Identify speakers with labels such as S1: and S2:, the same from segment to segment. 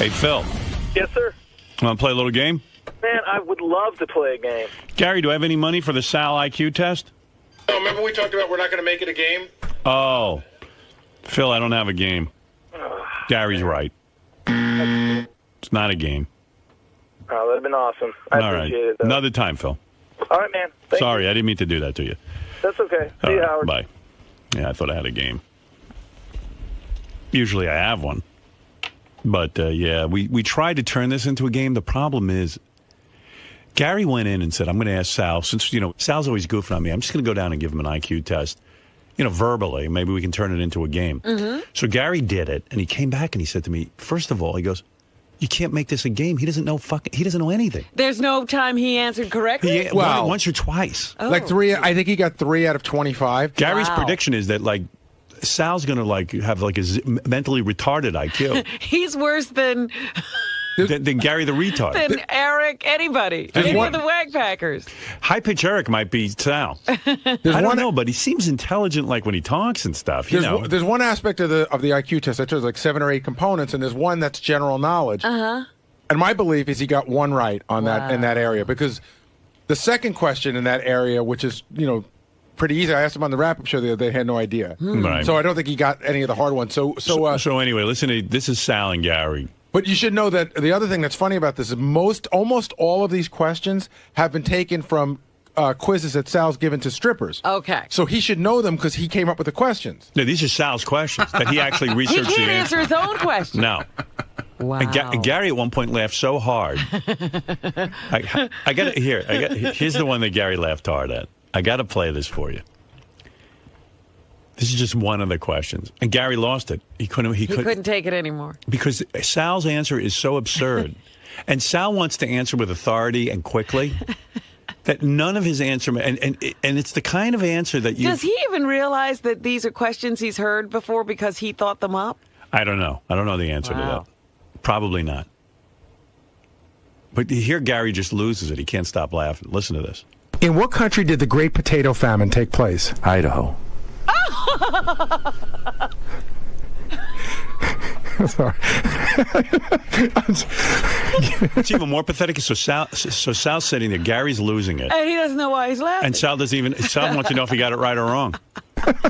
S1: Hey, Phil.
S2: Yes, sir.
S1: Want to play a little game?
S2: Man, I would love to play a game.
S1: Gary, do I have any money for the Sal IQ test?
S3: Oh, remember we talked about we're not going to make it a game?
S1: Oh. Phil, I don't have a game. Gary's right. It's not a game.
S2: Oh, that'd have been awesome. I appreciate it, though.
S1: Another time, Phil.
S2: All right, man.
S1: Sorry, I didn't mean to do that to you.
S2: That's okay. See you, Howard.
S1: Bye. Yeah, I thought I had a game. Usually I have one. But, yeah, we tried to turn this into a game. The problem is, Gary went in and said, I'm going to ask Sal, since, Sal's always goofing on me, I'm just going to go down and give him an IQ test, verbally. Maybe we can turn it into a game. So Gary did it, and he came back and he said to me, first of all, he goes, you can't make this a game. He doesn't know anything.
S4: There's no time he answered correctly?
S1: Well, once or twice.
S5: Oh. Like 3, I think he got 3 out of 25.
S1: Gary's prediction is that, Sal's going to, have, a mentally retarded IQ.
S4: He's worse than
S1: Gary the retard.
S4: Than Eric, anybody. Any of the Wagpackers.
S1: High-pitch Eric might be Sal. I don't know, but he seems intelligent when he talks and stuff.
S5: There's one aspect of the IQ test. I chose 7 or 8 components, and there's one that's general knowledge. And my belief is he got 1 right on that in that area, because the second question in that area, which is, pretty easy. I asked him on the wrap-up show the other day. They had no idea.
S1: Right.
S5: So I don't think he got any of the hard ones. So
S1: anyway, listen, this is Sal and Gary.
S5: But you should know that the other thing that's funny about this is almost all of these questions have been taken from quizzes that Sal's given to strippers.
S4: Okay.
S5: So he should know them because he came up with the questions.
S1: No, these are Sal's questions that he actually researched.
S4: He can't answer his own questions.
S1: No.
S4: Wow.
S1: And Gary at one point laughed so hard. Here's the one that Gary laughed hard at. I got to play this for you. This is just one of the questions. And Gary lost it. He couldn't
S4: take it anymore.
S1: Because Sal's answer is so absurd. And Sal wants to answer with authority and quickly that none of his answer, and it's the kind of answer that you...
S4: Does he even realize that these are questions he's heard before because he thought them up?
S1: I don't know. I don't know the answer to that. Probably not. But here Gary just loses it. He can't stop laughing. Listen to this.
S6: In what country did the Great Potato Famine take place?
S7: Idaho.
S6: Sorry.
S1: It's even more pathetic. So Sal's sitting there. Gary's losing it.
S4: And he doesn't know why he's laughing.
S1: And Sal wants to know if he got it right or wrong.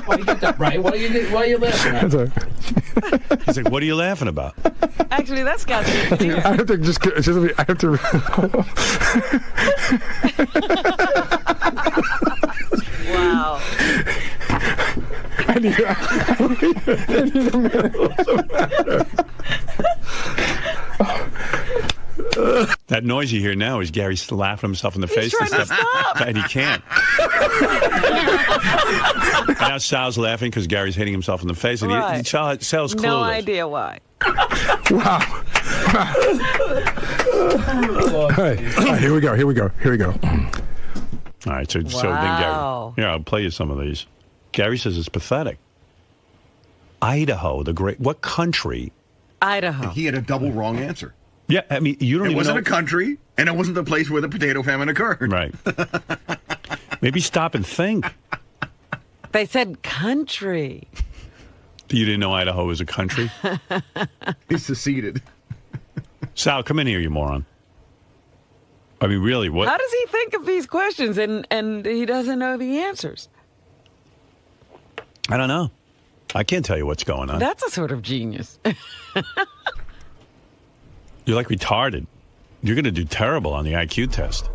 S7: Well, you got that right. Why are you laughing at?
S1: He's like, what are you laughing about?
S4: Actually, that's got to be
S6: I have to I have to...
S4: Wow.
S6: I need a minute.
S1: That noise you hear now is Gary laughing himself in the face.
S4: He's trying to stop.
S1: And he can't. And now Sal's laughing because Gary's hitting himself in the face. And Sal's clueless.
S4: No idea why.
S6: Wow. All right, here we go.
S1: All right, so then Gary... I'll play you some of these. Gary says it's pathetic. Idaho, what country?
S4: Idaho.
S8: He had a double wrong answer.
S1: Yeah, I mean, you don't even know.
S8: It wasn't a country, and it wasn't the place where the potato famine occurred.
S1: Right. Maybe stop and think.
S4: They said country.
S1: You didn't know Idaho was a country?
S8: He seceded.
S1: Sal, come in here, you moron. I mean, really, what?
S4: How does he think of these questions and he doesn't know the answers?
S1: I don't know. I can't tell you what's going on.
S4: That's a sort of genius.
S1: You're like retarded. You're going to do terrible on the IQ test.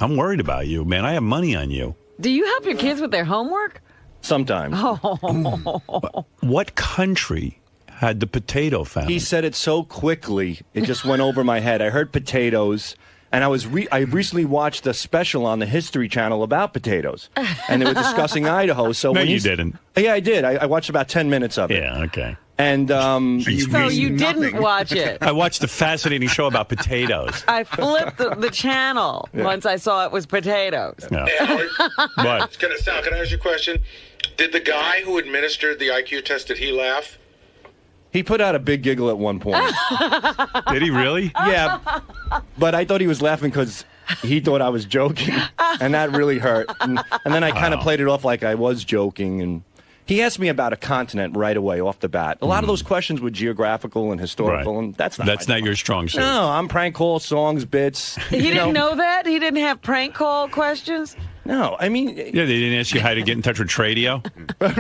S1: I'm worried about you, man. I have money on you.
S4: Do you help your kids with their homework?
S7: Sometimes.
S4: Oh.
S1: What country had the potato famine?
S7: He said it so quickly, it just went over my head. I heard potatoes, and I recently watched a special on the History Channel about potatoes, and they were discussing Idaho. So
S1: no, you didn't.
S7: Yeah, I did. I watched about 10 minutes of it.
S1: Yeah, okay.
S7: And
S4: so you didn't watch it.
S1: I watched a fascinating show about potatoes.
S4: I flipped the channel once I saw it was potatoes.
S1: Yeah.
S3: Hey, Howard.
S1: What?
S3: Sal, can I ask you a question? Did the guy who administered the IQ test, did he laugh?
S7: he put out a big giggle at one point.
S1: Did he really?
S7: Yeah, but I thought he was laughing because he thought I was joking, and that really hurt. And then I kind of played it off like I was joking, and He asked me about a continent right away off the bat. A lot of those questions were geographical and historical, and that's not
S1: your strong suit.
S7: No, I'm prank call, songs, bits.
S4: He didn't know that? He didn't have prank call questions?
S7: No, I mean...
S1: Yeah, they didn't ask you how to get in touch with Tradio?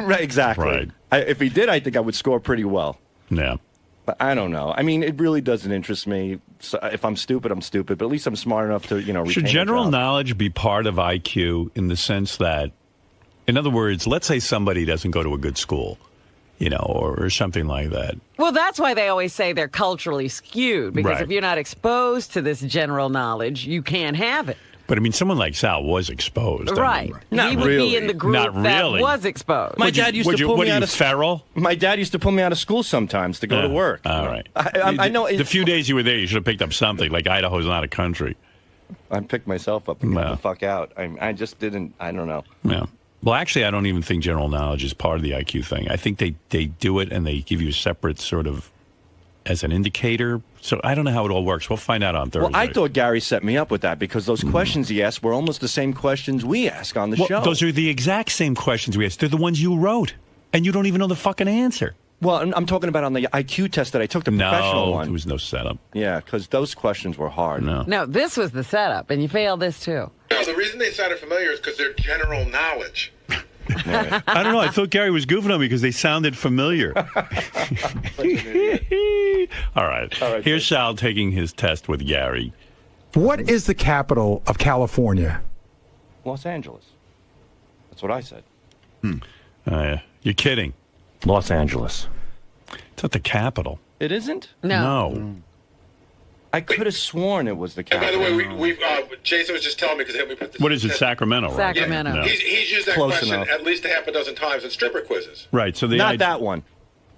S7: Right, exactly.
S1: Right.
S7: If he did, I think I would score pretty well.
S1: Yeah.
S7: But I don't know. I mean, it really doesn't interest me. So if I'm stupid, I'm stupid. But at least I'm smart enough to, retain
S1: Should general knowledge be part of IQ in the sense that, in other words, let's say somebody doesn't go to a good school, or something like that.
S4: Well, that's why they always say they're culturally skewed, because if you're not exposed to this general knowledge, you can't have it.
S1: But, I mean, someone like Sal was exposed.
S4: Right. He would be in the group that was exposed.
S7: My dad used to pull me out of
S1: feral?
S7: My dad used to pull me out of school sometimes to go to work.
S1: All right.
S7: I know.
S1: The few days you were there, you should have picked up something, like Idaho's not a country.
S7: I picked myself up and got the fuck out. I just didn't, I don't know.
S1: Yeah. Well, actually, I don't even think general knowledge is part of the IQ thing. I think they do it and they give you a separate sort of as an indicator. So I don't know how it all works. We'll find out on Thursday.
S7: Well, I thought Gary set me up with that because those questions he asked were almost the same questions we ask on the show.
S1: Those are the exact same questions we asked. They're the ones you wrote, and you don't even know the fucking answer.
S7: Well, I'm talking about on the IQ test that I took, the professional one.
S1: There was no setup.
S7: Yeah, because those questions were hard.
S4: No, this was the setup, and you failed this too.
S3: No, the reason they sounded familiar is because they're general knowledge.
S1: I don't know. I thought Gary was goofing on me because they sounded familiar. All right. Here's Sal taking his test with Gary.
S6: What is the capital of California?
S7: Los Angeles. That's what I said.
S1: You're kidding.
S7: Los Angeles.
S1: It's not the capital.
S7: It isn't?
S1: No.
S7: I could have sworn it was the capital.
S3: And by the way, Jason was just telling me because he helped me put this.
S1: What is it, Sacramento? Right?
S4: Sacramento.
S3: Yeah. He's used that
S7: Close
S3: question
S7: enough.
S3: at least a half a dozen times in stripper quizzes.
S1: Right. So
S7: Not that one.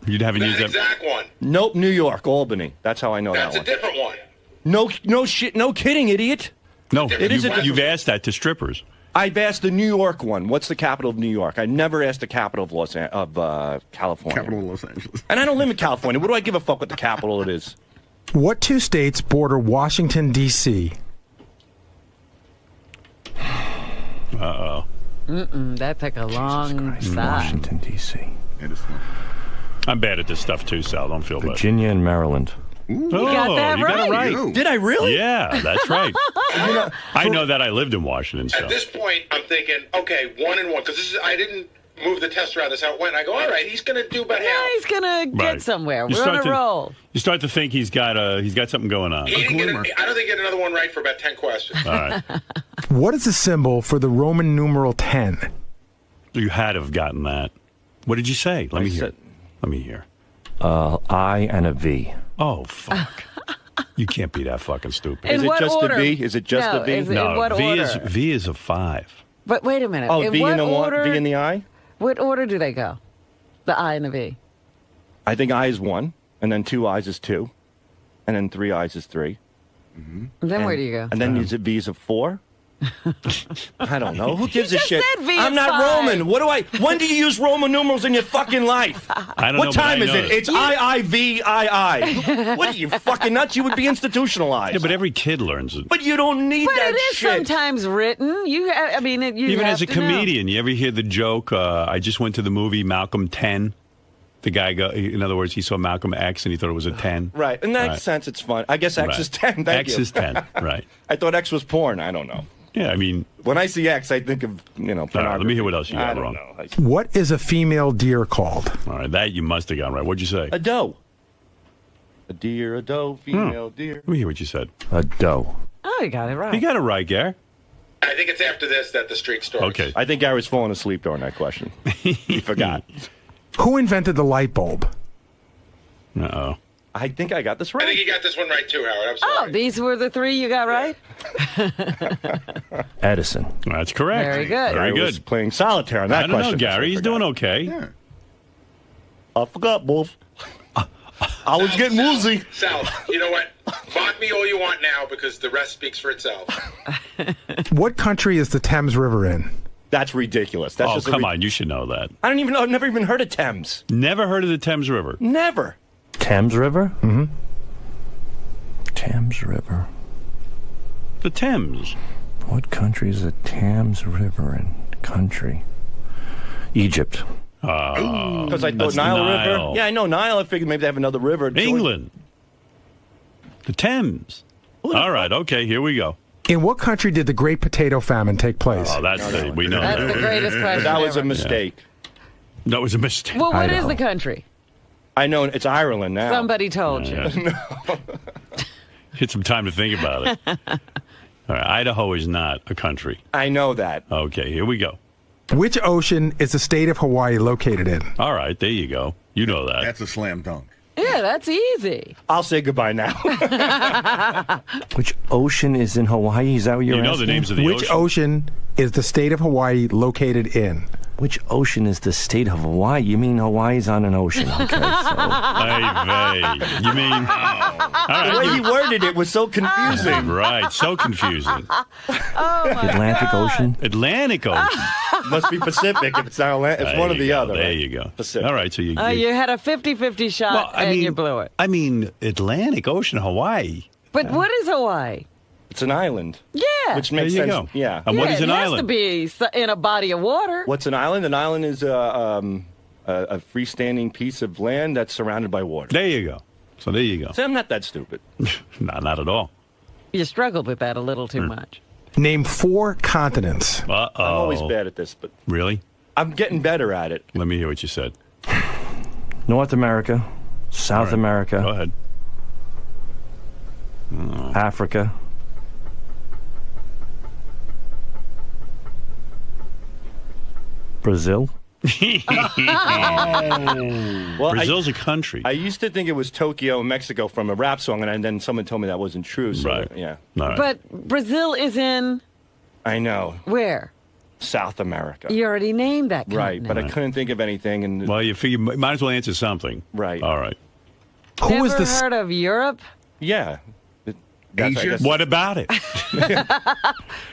S1: You haven't used that
S3: exact one.
S7: Nope, New York, Albany. That's how I know
S3: That's
S7: that one.
S3: a different one.
S7: No shit, no kidding, idiot.
S1: No,
S7: It is a
S1: you've asked that to strippers.
S7: I've asked the New York one. What's the capital of New York? I never asked the capital of California.
S8: Capital of Los Angeles.
S7: And I don't live in California. What do I give a fuck what the capital it is?
S6: What two states border Washington, D.C.?
S1: Uh-oh.
S4: That took a long sigh.
S7: Washington, D.C.
S1: I'm bad at this stuff, too, Sal. Don't feel bad.
S7: Virginia and Maryland.
S4: You got that
S1: you got it right.
S8: You.
S7: Did I really?
S1: Yeah, that's right. I know that I lived in Washington. So.
S3: At this point, I'm thinking, okay, 1 and 1, because I didn't move the test around. That's how it went. I go, all right, he's going to do about half.
S4: He's going to get somewhere.
S1: You
S4: We're on a
S1: start to-
S4: roll.
S1: You start to think he's got something going on.
S3: I don't think he get another one right for about 10 questions.
S1: All right.
S6: What is the symbol for the Roman numeral 10?
S1: You had to have gotten that. What did you say? Let me hear. Let me hear.
S7: I and a V.
S1: Oh, fuck. You can't be that fucking stupid.
S4: In
S7: Is it
S4: what
S7: just
S4: order?
S7: a V? Is it just
S4: No,
S7: a V?
S4: is it-
S1: No,
S4: in what
S1: V
S4: order?
S1: is a 5.
S4: But wait a minute.
S7: Oh,
S4: in
S7: V
S4: what
S7: in the
S4: order,
S7: V in the I?
S4: What order do they go? The I and the V.
S7: I think I is 1, and then 2 I's is 2, and then 3 I's is 3.
S4: And then where do you go?
S7: And then is it V's of 4? I don't know. Who gives a
S4: just
S7: shit?
S4: said V
S7: I'm
S4: is
S7: not
S4: 5.
S7: Roman. When do you use Roman numerals in your fucking life?
S1: I don't know.
S7: What
S1: but
S7: time
S1: I
S7: is
S1: know
S7: it? It's I. What are you fucking nuts? You would be institutionalized.
S1: Yeah, but every kid learns it.
S7: But you don't need
S4: But
S7: that
S4: it is
S7: shit.
S4: sometimes written. You
S1: Even
S4: have
S1: as a
S4: to know.
S1: comedian, you ever hear the joke, I just went to the movie Malcolm 10? The guy, in other words, he saw Malcolm X and he thought it was a 10.
S7: Right. In that
S1: Right.
S7: sense, it's fun. I guess X
S1: Right.
S7: is 10. Thank
S1: X
S7: you.
S1: is 10, right.
S7: I thought X was porn. I don't know.
S1: Yeah, I mean,
S7: When I see X, I think of, pornography.
S1: all right, let me hear what else you got
S7: I don't
S1: wrong.
S7: know.
S6: What is a female deer called?
S1: All right, that you must have gotten right. What'd you say?
S7: A doe. A deer, a doe, female deer.
S1: Let me hear what you said.
S7: A doe.
S4: Oh, you got it right.
S1: You got it right, Gare.
S3: I think it's after this that the streak starts.
S1: Okay.
S7: I think Gary's falling asleep during that question. He forgot.
S6: Who invented the light bulb?
S1: Uh-oh.
S7: I think I got this
S3: I think
S7: right.
S3: you got this one right too, Howard. I'm
S4: Oh,
S3: sorry.
S4: these were the 3 you got right?
S7: Edison.
S1: That's correct.
S4: Very good.
S1: Very
S7: I was
S1: good.
S7: playing solitaire on that
S1: I don't know,
S7: question.
S1: Gary. He's doing okay.
S8: Yeah.
S7: I forgot, both. I was getting woozy.
S3: Sal, you know what? Mock me all you want now because the rest speaks for itself.
S6: What country is the Thames River in?
S7: That's ridiculous. That's
S1: Oh,
S7: just
S1: come on. You should know that.
S7: I don't even know. I've never even heard of Thames.
S1: Never heard of the Thames River.
S7: Never. Thames River? Mm-hmm. Thames River.
S1: The Thames.
S7: What country is the Thames River in? Country. Egypt. Because I thought
S1: That's
S7: Nile
S1: Nile.
S7: River. Yeah, I know Nile. I figured maybe they have another river.
S1: England. The Thames. All right, okay, here we go.
S6: In what country did the Great Potato Famine take place?
S1: Oh, we know
S4: That's
S1: that.
S4: the greatest question.
S7: That was a
S4: ever.
S7: mistake.
S1: That was a mistake.
S4: Well, what is
S6: Idaho.
S4: the country?
S7: I know it's Ireland now.
S4: Somebody told you.
S1: Hit some time to think about it. All right, Idaho is not a country.
S7: I know that.
S1: Okay, here we go.
S6: Which ocean is the state of Hawaii located in?
S1: All right, there you go. You know that.
S8: That's a slam dunk.
S4: Yeah, that's easy.
S7: I'll say goodbye now.
S9: Which ocean is in Hawaii? Is that what you're
S1: You know
S9: asking?
S1: the names of the
S6: Which ocean is the state of Hawaii located in?
S9: Which ocean is the state of Hawaii? You mean Hawaii's on an ocean? Okay, so
S1: Hey, you mean... All
S7: The way
S1: right,
S7: he worded it was so confusing.
S1: right, so confusing.
S9: Atlantic Ocean.
S1: Atlantic Ocean.
S7: Must be Pacific if it's not Atlantic. It's
S1: There
S7: one or
S1: you
S7: the
S1: go,
S7: other.
S1: There
S7: right?
S1: you go.
S7: Pacific.
S1: All right, so you...
S4: You had a 50-50 shot and you blew it.
S1: I mean, Atlantic Ocean, Hawaii.
S4: But what is Hawaii?
S7: It's an island.
S4: Yeah.
S7: Which makes
S1: There you
S7: sense.
S1: go.
S7: Yeah.
S1: And what is
S4: it
S1: an
S4: has
S1: island?
S4: to be in a body of water.
S7: What's an island? An island is a freestanding piece of land that's surrounded by water.
S1: There you go. So there you go.
S7: So I'm not that stupid.
S1: No, not at all.
S4: You struggled with that a little too much.
S6: Name 4 continents.
S1: Uh-oh.
S7: I'm always bad at this, but
S1: Really?
S7: I'm getting better at it.
S1: Let me hear what you said.
S9: North America, South America,
S1: Go ahead.
S9: Africa, Brazil.
S7: Well,
S1: Brazil's a country.
S7: I used to think it was Tokyo, Mexico, from a rap song, and then someone told me that wasn't true. So,
S1: Right.
S7: Yeah.
S1: All right.
S4: But Brazil is in
S7: I know.
S4: where?
S7: South America.
S4: You already named that
S7: Right,
S4: continent.
S7: but I couldn't think of anything. And
S1: Well, you figure might as well answer something.
S7: Right.
S1: All right.
S6: Who
S4: Never
S6: was the
S4: heard of Europe?
S7: yeah.
S8: Asia?
S1: What about it?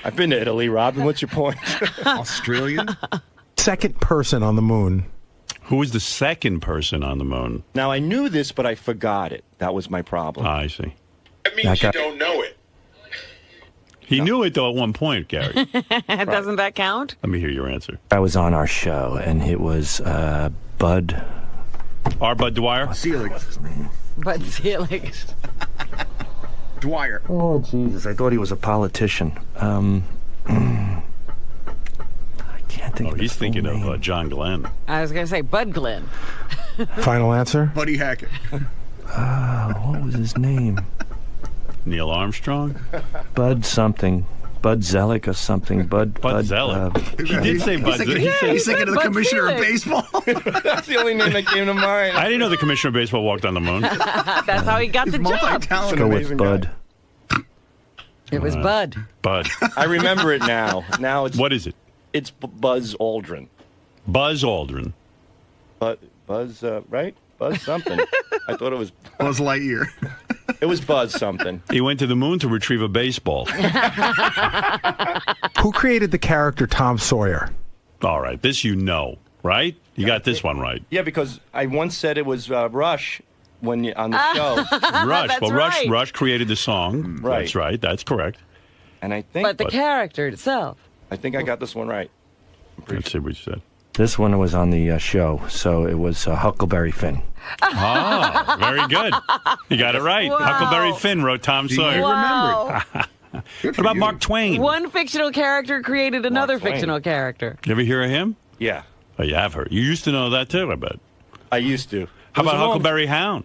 S7: I've been to Italy, Robin. What's your point?
S8: Australian?
S6: second person on the moon?
S1: Who was the second person on the moon?
S7: Now, I knew this, but I forgot it. That was my problem.
S1: I see.
S3: That means you don't know it.
S1: He knew it, though, at one point, Gary.
S4: Doesn't that count?
S1: Let me hear your answer.
S9: I was on our show, and it was Bud.
S1: R. Bud Dwyer?
S8: Selig.
S4: But Selig.
S8: Dwyer.
S9: Oh, Jesus. I thought he was a politician. I can't think of
S1: He's
S9: his full
S1: thinking
S9: name.
S1: of John Glenn.
S4: I was going to say Bud Glenn.
S6: Final answer?
S8: Buddy Hackett.
S9: What was his name?
S1: Neil Armstrong?
S9: Bud something. Bud Zellick or something. Bud
S1: Zellick. He did say Bud Zellick.
S8: He's thinking of the
S4: Bud
S8: commissioner of
S4: Selig.
S8: baseball.
S7: That's the only name that came to mind.
S1: I didn't know the commissioner of baseball walked on the moon.
S4: That's how he got the job.
S8: Multi-talented.
S9: Go with
S7: amazing
S9: Bud.
S4: It was Bud.
S1: Bud.
S7: I remember it now. Now it's
S1: What is it?
S7: It's Buzz Aldrin.
S1: Buzz Aldrin.
S7: Buzz, right? Buzz something. I thought it was.
S8: Buzz Lightyear.
S7: It was Buzz something.
S1: He went to the moon to retrieve a baseball.
S6: Who created the character Tom Sawyer?
S1: All right, this you know, right? You got this one right.
S7: Yeah, because I once said it was Rush when you, on the show,
S1: Rush.
S4: That's
S1: Well,
S4: right.
S1: Rush created the song.
S7: Right.
S1: That's right. That's correct.
S7: and I think
S4: But the character itself.
S7: I think I got this one right.
S1: Let's see what you said.
S9: This one was on the show, so it was Huckleberry Finn.
S1: Ah, very good. You got it right.
S4: Wow.
S1: Huckleberry Finn wrote Tom Sawyer.
S4: Wow.
S1: What about Mark Twain?
S4: One fictional character created another
S7: Twain.
S4: fictional character.
S1: You ever hear of him?
S7: Yeah,
S1: Oh, you have heard. You used to know that too, I bet.
S7: I used to.
S1: How
S7: It was
S1: about
S7: a long-
S1: Huckleberry Hound?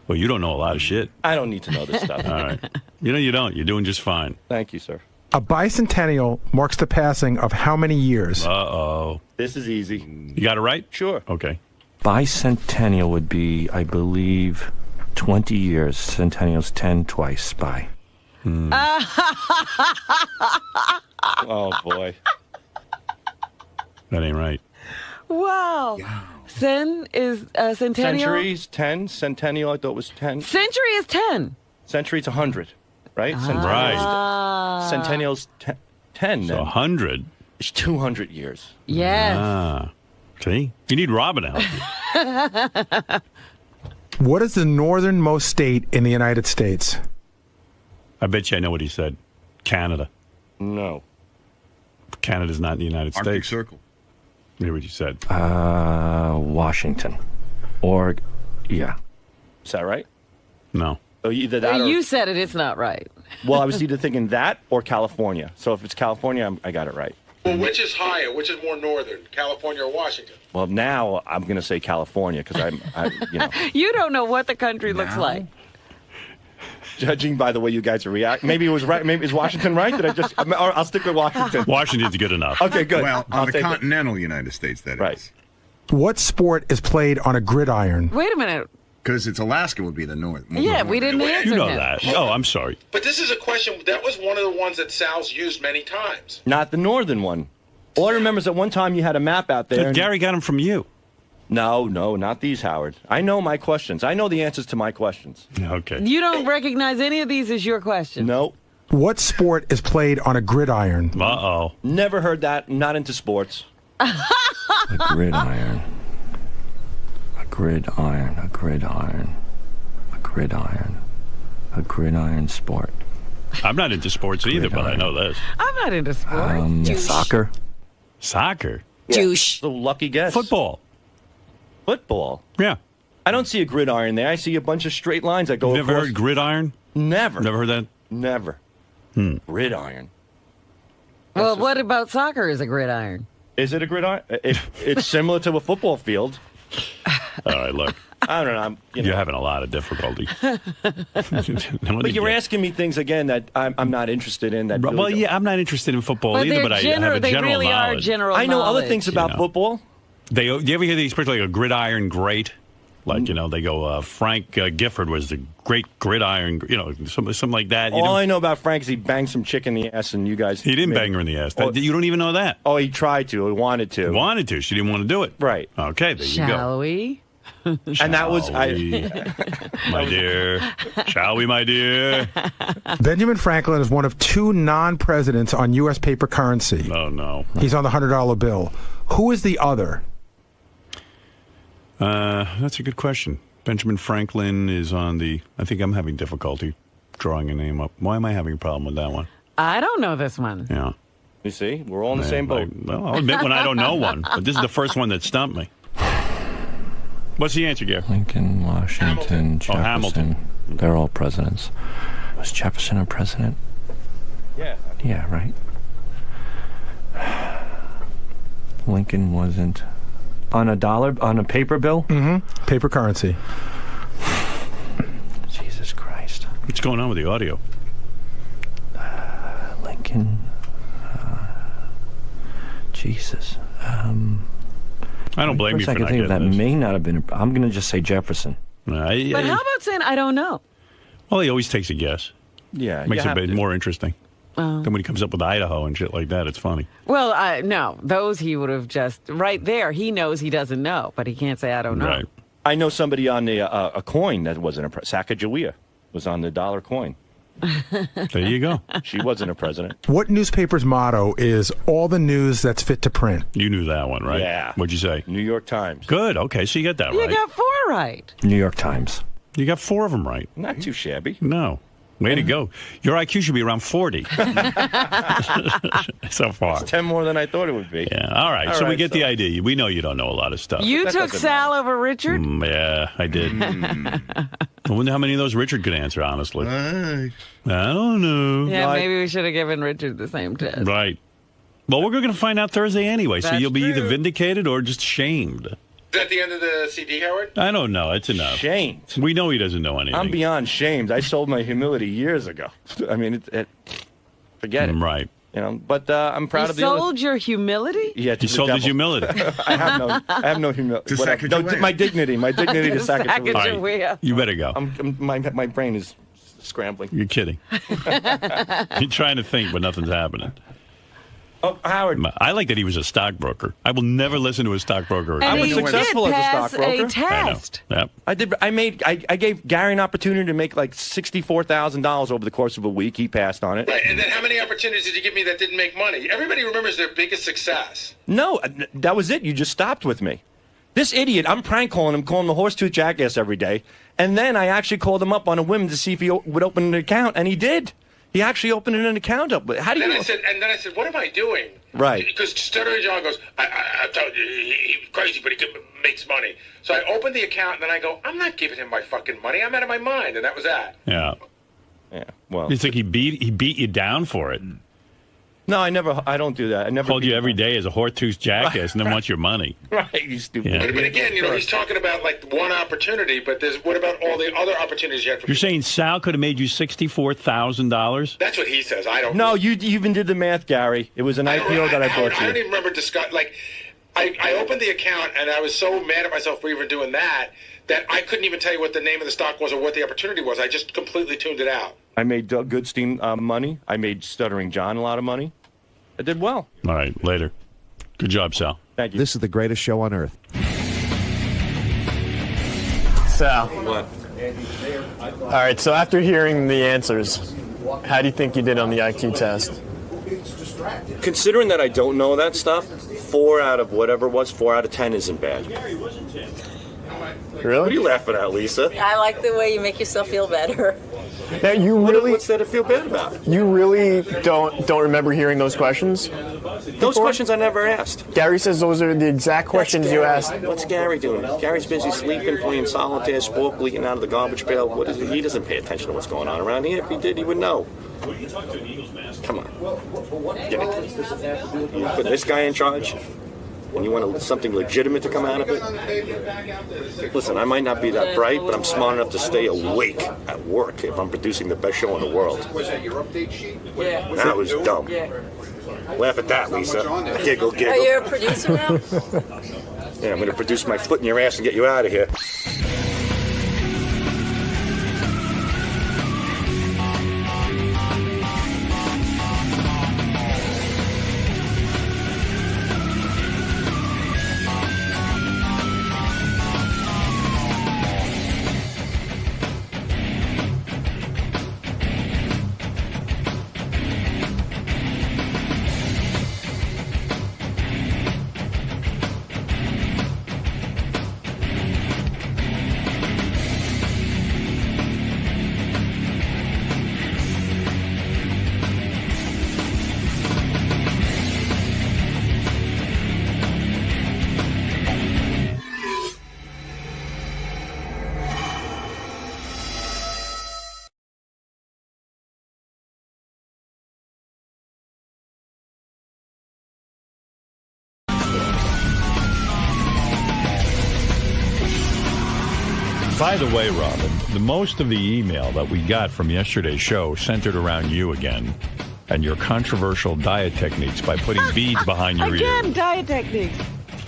S1: Well, you don't know a lot of shit.
S7: I don't need to know this stuff.
S1: All right. You know you don't. You're doing just fine.
S7: Thank you, sir.
S6: A bicentennial marks the passing of how many years?
S1: Uh-oh.
S7: This is easy.
S1: You got it right?
S7: Sure.
S1: Okay.
S9: Bicentennial would be, I believe, 20 years. Centennial's 10 twice by.
S7: Oh boy.
S1: That ain't right.
S4: Wow. Cen is centennial.
S7: Centuries 10. Centennial I thought was 10.
S4: Century is 10.
S7: Century's 100, right?
S1: Right.
S7: Centennial's 10
S1: So
S7: then.
S1: 100.
S7: It's 200 years.
S4: Yes.
S1: Ah. See? You need Robin to help you.
S6: What is the northernmost state in the United States?
S1: I bet you I know what he said. Canada.
S7: No.
S1: Canada's not in the United
S8: Arctic
S1: States.
S8: Circle.
S1: Hear what you said.
S9: Washington. Or, yeah.
S7: Is that right?
S1: No.
S7: So either that
S4: You said it. It's not right.
S7: Well, I was either thinking that or California. So if it's California, I got it right.
S3: Well, which is higher? Which is more northern, California or Washington?
S7: Well, now I'm going to say California because you know.
S4: You don't know what the country looks like.
S7: Judging by the way you guys are reacting, maybe it was right. Maybe is Washington right? Did I just? I'll stick with Washington.
S1: Washington's good enough.
S7: Okay, good.
S8: Well, on the continental United States, that is.
S7: Right.
S6: What sport is played on a gridiron?
S4: Wait a minute.
S8: Because it's Alaska would be the north.
S4: Yeah, we didn't answer
S1: You know
S4: him.
S1: that. Oh, I'm sorry.
S3: But this is a question, that was one of the ones that Sal's used many times.
S7: Not the northern one. All I remember is that one time you had a map out there.
S1: Gary got them from you.
S7: No, not these, Howard. I know my questions. I know the answers to my questions.
S1: Okay.
S4: You don't recognize any of these as your question.
S7: No.
S6: What sport is played on a gridiron?
S1: Uh-oh.
S7: Never heard that. Not into sports.
S9: A gridiron. A gridiron. A gridiron. A gridiron. A gridiron sport.
S1: I'm not into sports either, but I know this.
S4: I'm not into sports.
S9: Soccer.
S1: Soccer?
S4: Douche.
S7: A lucky guess.
S1: Football.
S7: Football?
S1: Yeah.
S7: I don't see a gridiron there. I see a bunch of straight lines that go
S1: Never
S7: across.
S1: heard gridiron?
S7: Never.
S1: Never heard that?
S7: Never. Gridiron.
S4: Well, what about soccer is a gridiron?
S7: Is it a gridiron? It's similar to a football field.
S1: All right, look.
S7: I don't know.
S1: You're having a lot of difficulty.
S7: But you're asking me things again that I'm not interested in. That
S1: Well, yeah, I'm not interested in football
S4: But
S1: either, but I have a
S4: they
S1: general
S4: really
S1: knowledge.
S4: are general
S7: I know
S4: knowledge.
S7: other things about football.
S1: Do you ever hear the expression like a gridiron great? Like, they go, Frank Gifford was the great gridiron, something like that.
S7: All I know about Frank is he banged some chick in the ass, and you guys...
S1: He didn't bang her in the ass. You don't even know that.
S7: Oh, he tried to. He wanted to.
S1: Wanted to. She didn't want to do it.
S7: Right.
S1: Okay, there you go.
S4: Shall we?
S7: And that was...
S1: My dear. Shall we, my dear?
S6: Benjamin Franklin is one of 2 non-presidents on U.S. paper currency.
S1: Oh, no.
S6: He's on the $100 bill. Who is the other?
S1: That's a good question. Benjamin Franklin is on the... I think I'm having difficulty drawing a name up. Why am I having a problem with that one?
S4: I don't know this one.
S1: Yeah.
S7: You see? We're all in the same boat.
S1: I'll admit when I don't know one, but this is the first one that stumped me. What's the answer, Gary?
S9: Lincoln, Washington, Jefferson.
S1: Hamilton.
S9: They're all presidents. Was Jefferson a president?
S7: Yeah.
S9: Yeah, right. Lincoln wasn't. On a paper bill?
S6: Mm-hmm. Paper currency.
S9: Jesus Christ.
S1: What's going on with the audio?
S9: Lincoln. Jesus.
S1: I don't blame you for
S9: I can
S1: not
S9: think of that
S1: getting this.
S9: may not have been. I'm going to just say Jefferson.
S4: But how about saying I don't know?
S1: Well, he always takes a guess.
S7: Yeah.
S1: Makes it a bit more interesting. Then when he comes up with Idaho and shit like that, it's funny.
S4: Well, no. Those he would have just... Right there, he knows he doesn't know, but he can't say I don't know.
S1: Right.
S7: I know somebody on the a coin that wasn't a Sacagawea was on the dollar coin.
S1: There you go.
S7: She wasn't a president.
S6: What newspaper's motto is all the news that's fit to print?
S1: You knew that one, right?
S7: Yeah.
S1: What'd you say?
S7: New York Times.
S1: Good. Okay, so you got that
S4: You
S1: right.
S4: got 4 right.
S9: New York Times.
S1: You got 4 of them right.
S7: Not too shabby.
S1: No. Way to go. Your IQ should be around 40 so far.
S7: 10 more than I thought it would be.
S1: Yeah. All right. So we get the idea. We know you don't know a lot of stuff.
S4: You
S7: That
S4: took
S7: doesn't
S4: Sal over Richard?
S1: Yeah, I did. I wonder how many of those Richard could answer, honestly. I don't know.
S4: Yeah, maybe we should have given Richard the same test.
S1: Right. Well, we're going to find out Thursday anyway, so
S4: That's
S1: you'll be either
S4: true.
S1: vindicated or just shamed.
S3: Is that the end of the CD, Howard?
S1: I don't know. It's enough.
S7: Shamed.
S1: We know he doesn't know anything.
S7: I'm beyond shamed. I sold my humility years ago. I mean, forget it.
S1: Right.
S7: You know, but I'm proud
S4: You
S7: of the
S4: sold your humility?
S7: Yeah, to
S1: He
S7: the
S1: sold his
S7: devil.
S1: humility.
S7: I have no humility.
S8: To Sacagawea.
S7: My dignity to Sacagawea.
S1: All right. You better go.
S7: My brain is scrambling.
S1: You're kidding. You're trying to think, but nothing's happening.
S7: Oh, Howard.
S1: I like that he was a stockbroker. I will never listen to a stockbroker again.
S4: And
S7: I was
S4: he
S7: successful
S4: did
S7: as a
S4: pass
S7: stockbroker.
S4: a test.
S1: I know. Yep.
S7: I gave Gary an opportunity to make like $64,000 over the course of a week. He passed on it.
S3: Right, and then how many opportunities did you give me that didn't make money? Everybody remembers their biggest success.
S7: No, that was it. You just stopped with me. This idiot, I'm prank calling him, calling the horse-tooth jackass every day. And then I actually called him up on a whim to see if he would open an account, and he did. He actually opened an account up. How do you?
S3: And then I said, what am I doing?
S7: Right.
S3: Because Stuttering John goes, I told you, he's crazy, but he makes money. So I opened the account, and then I go, I'm not giving him my fucking money. I'm out of my mind, and that was that.
S1: Yeah.
S7: Yeah. Well,
S1: you think he beat you down for it?
S7: No, I don't do that. I never
S1: called you every day as a whore-toothed jackass and then wants your money.
S7: Right, you stupid.
S1: Yeah.
S3: But again, he's talking about like one opportunity, but what about all the other opportunities you had?
S1: You're saying Sal could have made you $64,000?
S3: That's what he says. I don't.
S7: No, you even did the math, Gary. It was an IPO that I bought you.
S3: I don't even remember discussing. Like, I opened the account and I was so mad at myself for even doing that I couldn't even tell you what the name of the stock was or what the opportunity was. I just completely tuned it out.
S7: I made Doug Goodstein money. I made Stuttering John a lot of money. I did well.
S1: All right, later. Good job, Sal.
S7: Thank you.
S10: This is the greatest show on earth.
S11: Sal.
S3: What?
S11: All right, so after hearing the answers, how do you think you did on the IQ test?
S12: Considering that I don't know that stuff, 4 out of whatever it was, 4 out of 10 isn't bad.
S11: Really?
S12: What are you laughing at, Lisa?
S13: I like the way you make yourself feel better.
S11: Now, you really...
S12: What's there to feel bad about?
S11: You really don't remember hearing those questions?
S12: Those questions I never asked.
S11: Gary says those are the exact questions you asked.
S12: What's Gary doing? Gary's busy sleeping, playing solitaire, sport, leaking out of the garbage pail. What is it? He doesn't pay attention to what's going on around here. If he did, he would know. Come on. Get it. You put this guy in charge? And you want something legitimate to come out of it? Listen, I might not be that bright, but I'm smart enough to stay awake at work if I'm producing the best show in the world.
S3: Was that your update sheet?
S13: Yeah.
S12: That was dumb.
S13: Yeah.
S12: Laugh at that, Lisa. Giggle, giggle.
S13: Are you a producer now?
S12: Yeah, I'm going to produce my foot in your ass and get you out of here.
S1: By the way, Robin, the most of the email that we got from yesterday's show centered around you again and your controversial diet techniques by putting beads behind your ears.
S4: Again, diet techniques.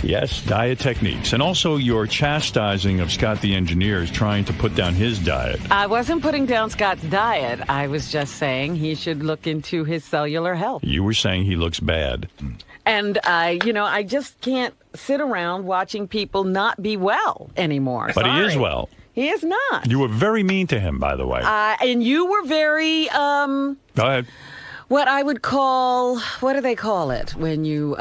S1: Yes, diet techniques. And also your chastising of Scott the engineer is trying to put down his diet.
S4: I wasn't putting down Scott's diet. I was just saying he should look into his cellular health.
S1: You were saying he looks bad.
S4: And I just can't sit around watching people not be well anymore.
S1: But
S4: Sorry.
S1: he is well.
S4: He is not.
S1: You were very mean to him, by the way.
S4: And you were very,
S1: Go ahead.
S4: what I would call, what do they call it? When you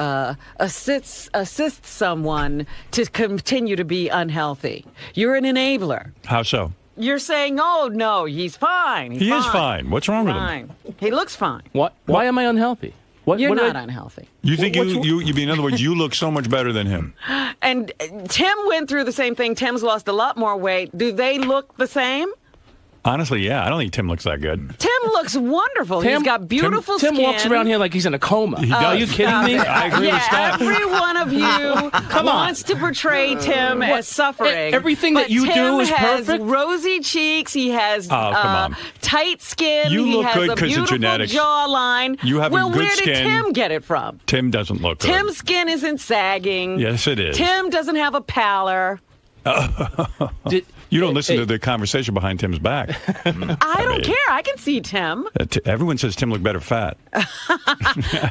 S4: assist someone to continue to be unhealthy. You're an enabler.
S1: How so?
S4: You're saying, oh, no, he's fine.
S1: He is fine. What's wrong with him?
S4: He looks fine.
S9: What? Why am I unhealthy?
S4: You're not unhealthy.
S1: You think in other words, you look so much better than him.
S4: And Tim went through the same thing. Tim's lost a lot more weight. Do they look the same?
S1: Honestly, yeah. I don't think Tim looks that good.
S4: Tim looks wonderful. He's got beautiful skin.
S9: Tim walks around here like he's in a coma. Are you kidding me?
S1: I agree with Scott.
S4: Every one of you wants to portray Tim as suffering.
S9: Everything that you do is perfect.
S4: Tim has rosy cheeks. He has
S1: come on.
S4: tight skin.
S1: You
S4: he
S1: look
S4: has
S1: good
S4: a
S1: 'cause of
S4: beautiful
S1: genetics.
S4: jawline.
S1: You have
S4: well,
S1: good
S4: where
S1: skin.
S4: did Tim get it from?
S1: Tim doesn't look good.
S4: Tim's skin isn't sagging.
S1: Yes, it is.
S4: Tim doesn't have a pallor.
S1: You don't listen to the conversation behind Tim's back.
S4: I don't care. I can see Tim.
S1: Everyone says Tim looked better fat.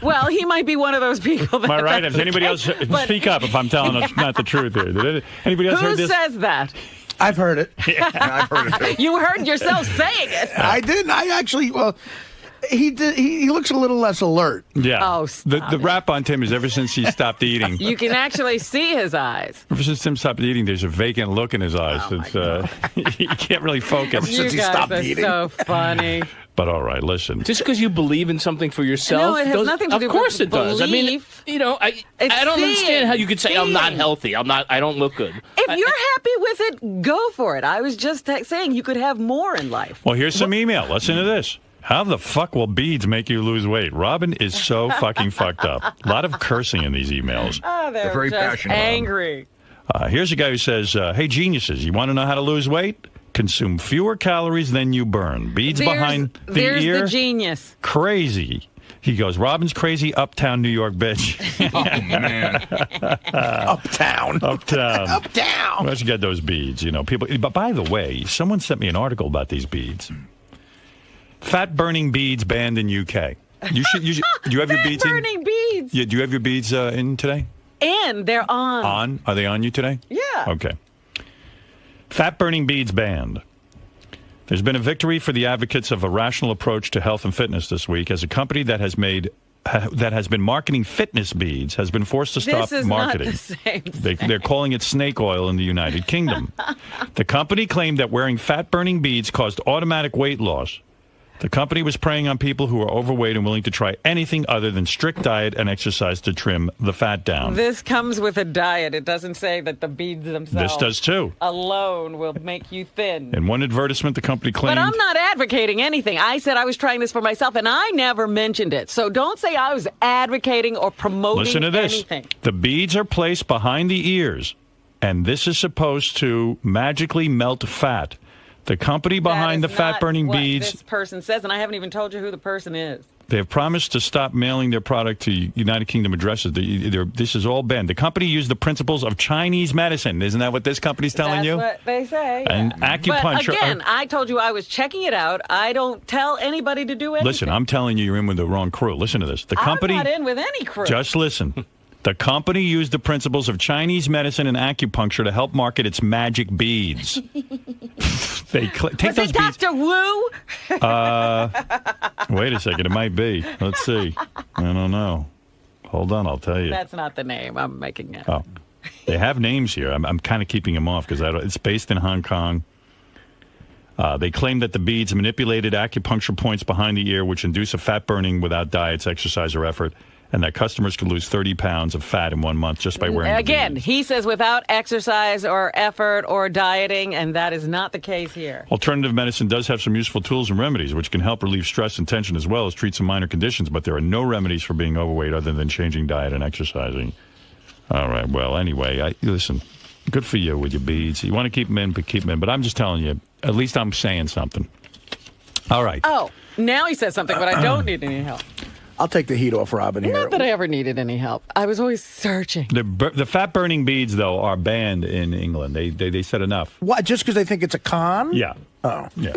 S4: Well, he might be one of those people.
S1: Am I right? Does anybody else speak up if I'm telling us not the truth here? Did anybody else heard this?
S4: Who says that?
S6: I've heard it.
S8: I've heard it too.
S4: You heard yourself saying it.
S6: I didn't. I actually, well,
S10: he looks a little less alert.
S1: Yeah.
S4: Oh,
S1: the rap on Tim is ever since he stopped eating.
S4: You can actually see his eyes.
S1: Ever since Tim stopped eating, there's a vacant look in his eyes. He can't really focus.
S4: You guys are so funny.
S1: But all right, listen.
S14: Just because you believe in something for yourself,
S4: No, it has nothing to do with
S14: Of course it does. I mean,
S4: belief.
S14: I don't understand how you could say I'm not healthy. I don't look good.
S4: If you're happy with it, go for it. I was just saying you could have more in life.
S1: Well, here's some email. Listen to this. How the fuck will beads make you lose weight? Robin is so fucking fucked up. A lot of cursing in these emails.
S4: Oh, they're very just passionate. Angry.
S1: Here's a guy who says, hey, geniuses, you want to know how to lose weight? Consume fewer calories than you burn. Beads behind the ear.
S4: There's the genius.
S1: Crazy. He goes, Robin's crazy uptown New York bitch.
S10: Oh, man. Uptown.
S1: Why don't you get those beads? People. But by the way, someone sent me an article about these beads. Fat-burning beads banned in UK. You should. Do you have your beads in?
S4: Fat-burning beads.
S1: Yeah. Do you have your beads in today?
S4: And they're on.
S1: On? Are they on you today?
S4: Yeah.
S1: Okay. Fat-burning beads banned. There's been a victory for the advocates of a rational approach to health and fitness this week, as a company that has been marketing fitness beads has been forced to stop marketing.
S4: This is not the same thing.
S1: They're calling it snake oil in the United Kingdom. The company claimed that wearing fat-burning beads caused automatic weight loss. The company was preying on people who are overweight and willing to try anything other than strict diet and exercise to trim the fat down.
S4: This comes with a diet. It doesn't say that the beads themselves
S1: This does too.
S4: alone will make you thin.
S1: In one advertisement, the company claimed...
S4: But I'm not advocating anything. I said I was trying this for myself, and I never mentioned it. So don't say I was advocating or promoting
S1: Listen to this.
S4: anything.
S1: The beads are placed behind the ears, and this is supposed to magically melt fat. The company behind the fat-burning beads...
S4: This person says, and I haven't even told you who the person is.
S1: They have promised to stop mailing their product to United Kingdom addresses. This is all banned. The company used the principles of Chinese medicine. Isn't that what this company's telling you?
S4: That's what they say.
S1: And acupuncture...
S4: But again, I told you I was checking it out. I don't tell anybody to do anything.
S1: Listen, I'm telling you, you're in with the wrong crew. Listen to this. The company...
S4: I'm not in with any crew.
S1: Just listen. The company used the principles of Chinese medicine and acupuncture to help market its magic beads. Take those beads.
S4: Dr. Wu?
S1: Wait a second. It might be. Let's see. I don't know. Hold on. I'll tell you.
S4: That's not the name. I'm making it.
S1: Oh, they have names here. I'm kind of keeping them off because it's based in Hong Kong. They claim that the beads manipulated acupuncture points behind the ear, which induce a fat burning without diets, exercise, or effort, and that customers can lose 30 pounds of fat in 1 month just by wearing
S4: Again,
S1: the beads.
S4: he says without exercise or effort or dieting, and that is not the case here.
S1: Alternative medicine does have some useful tools and remedies, which can help relieve stress and tension as well as treat some minor conditions, but there are no remedies for being overweight other than changing diet and exercising. All right, well, anyway, listen, good for you with your beads. You want to keep them in, keep them in, but I'm just telling you, at least I'm saying something. All right.
S4: Oh, now he says something, but I don't need any help.
S10: I'll take the heat off Robin here.
S4: Not that I ever needed any help. I was always searching.
S1: The fat-burning beads, though, are banned in England. They said enough.
S10: What, just because they think it's a con?
S1: Yeah.
S10: Oh.
S1: Yeah.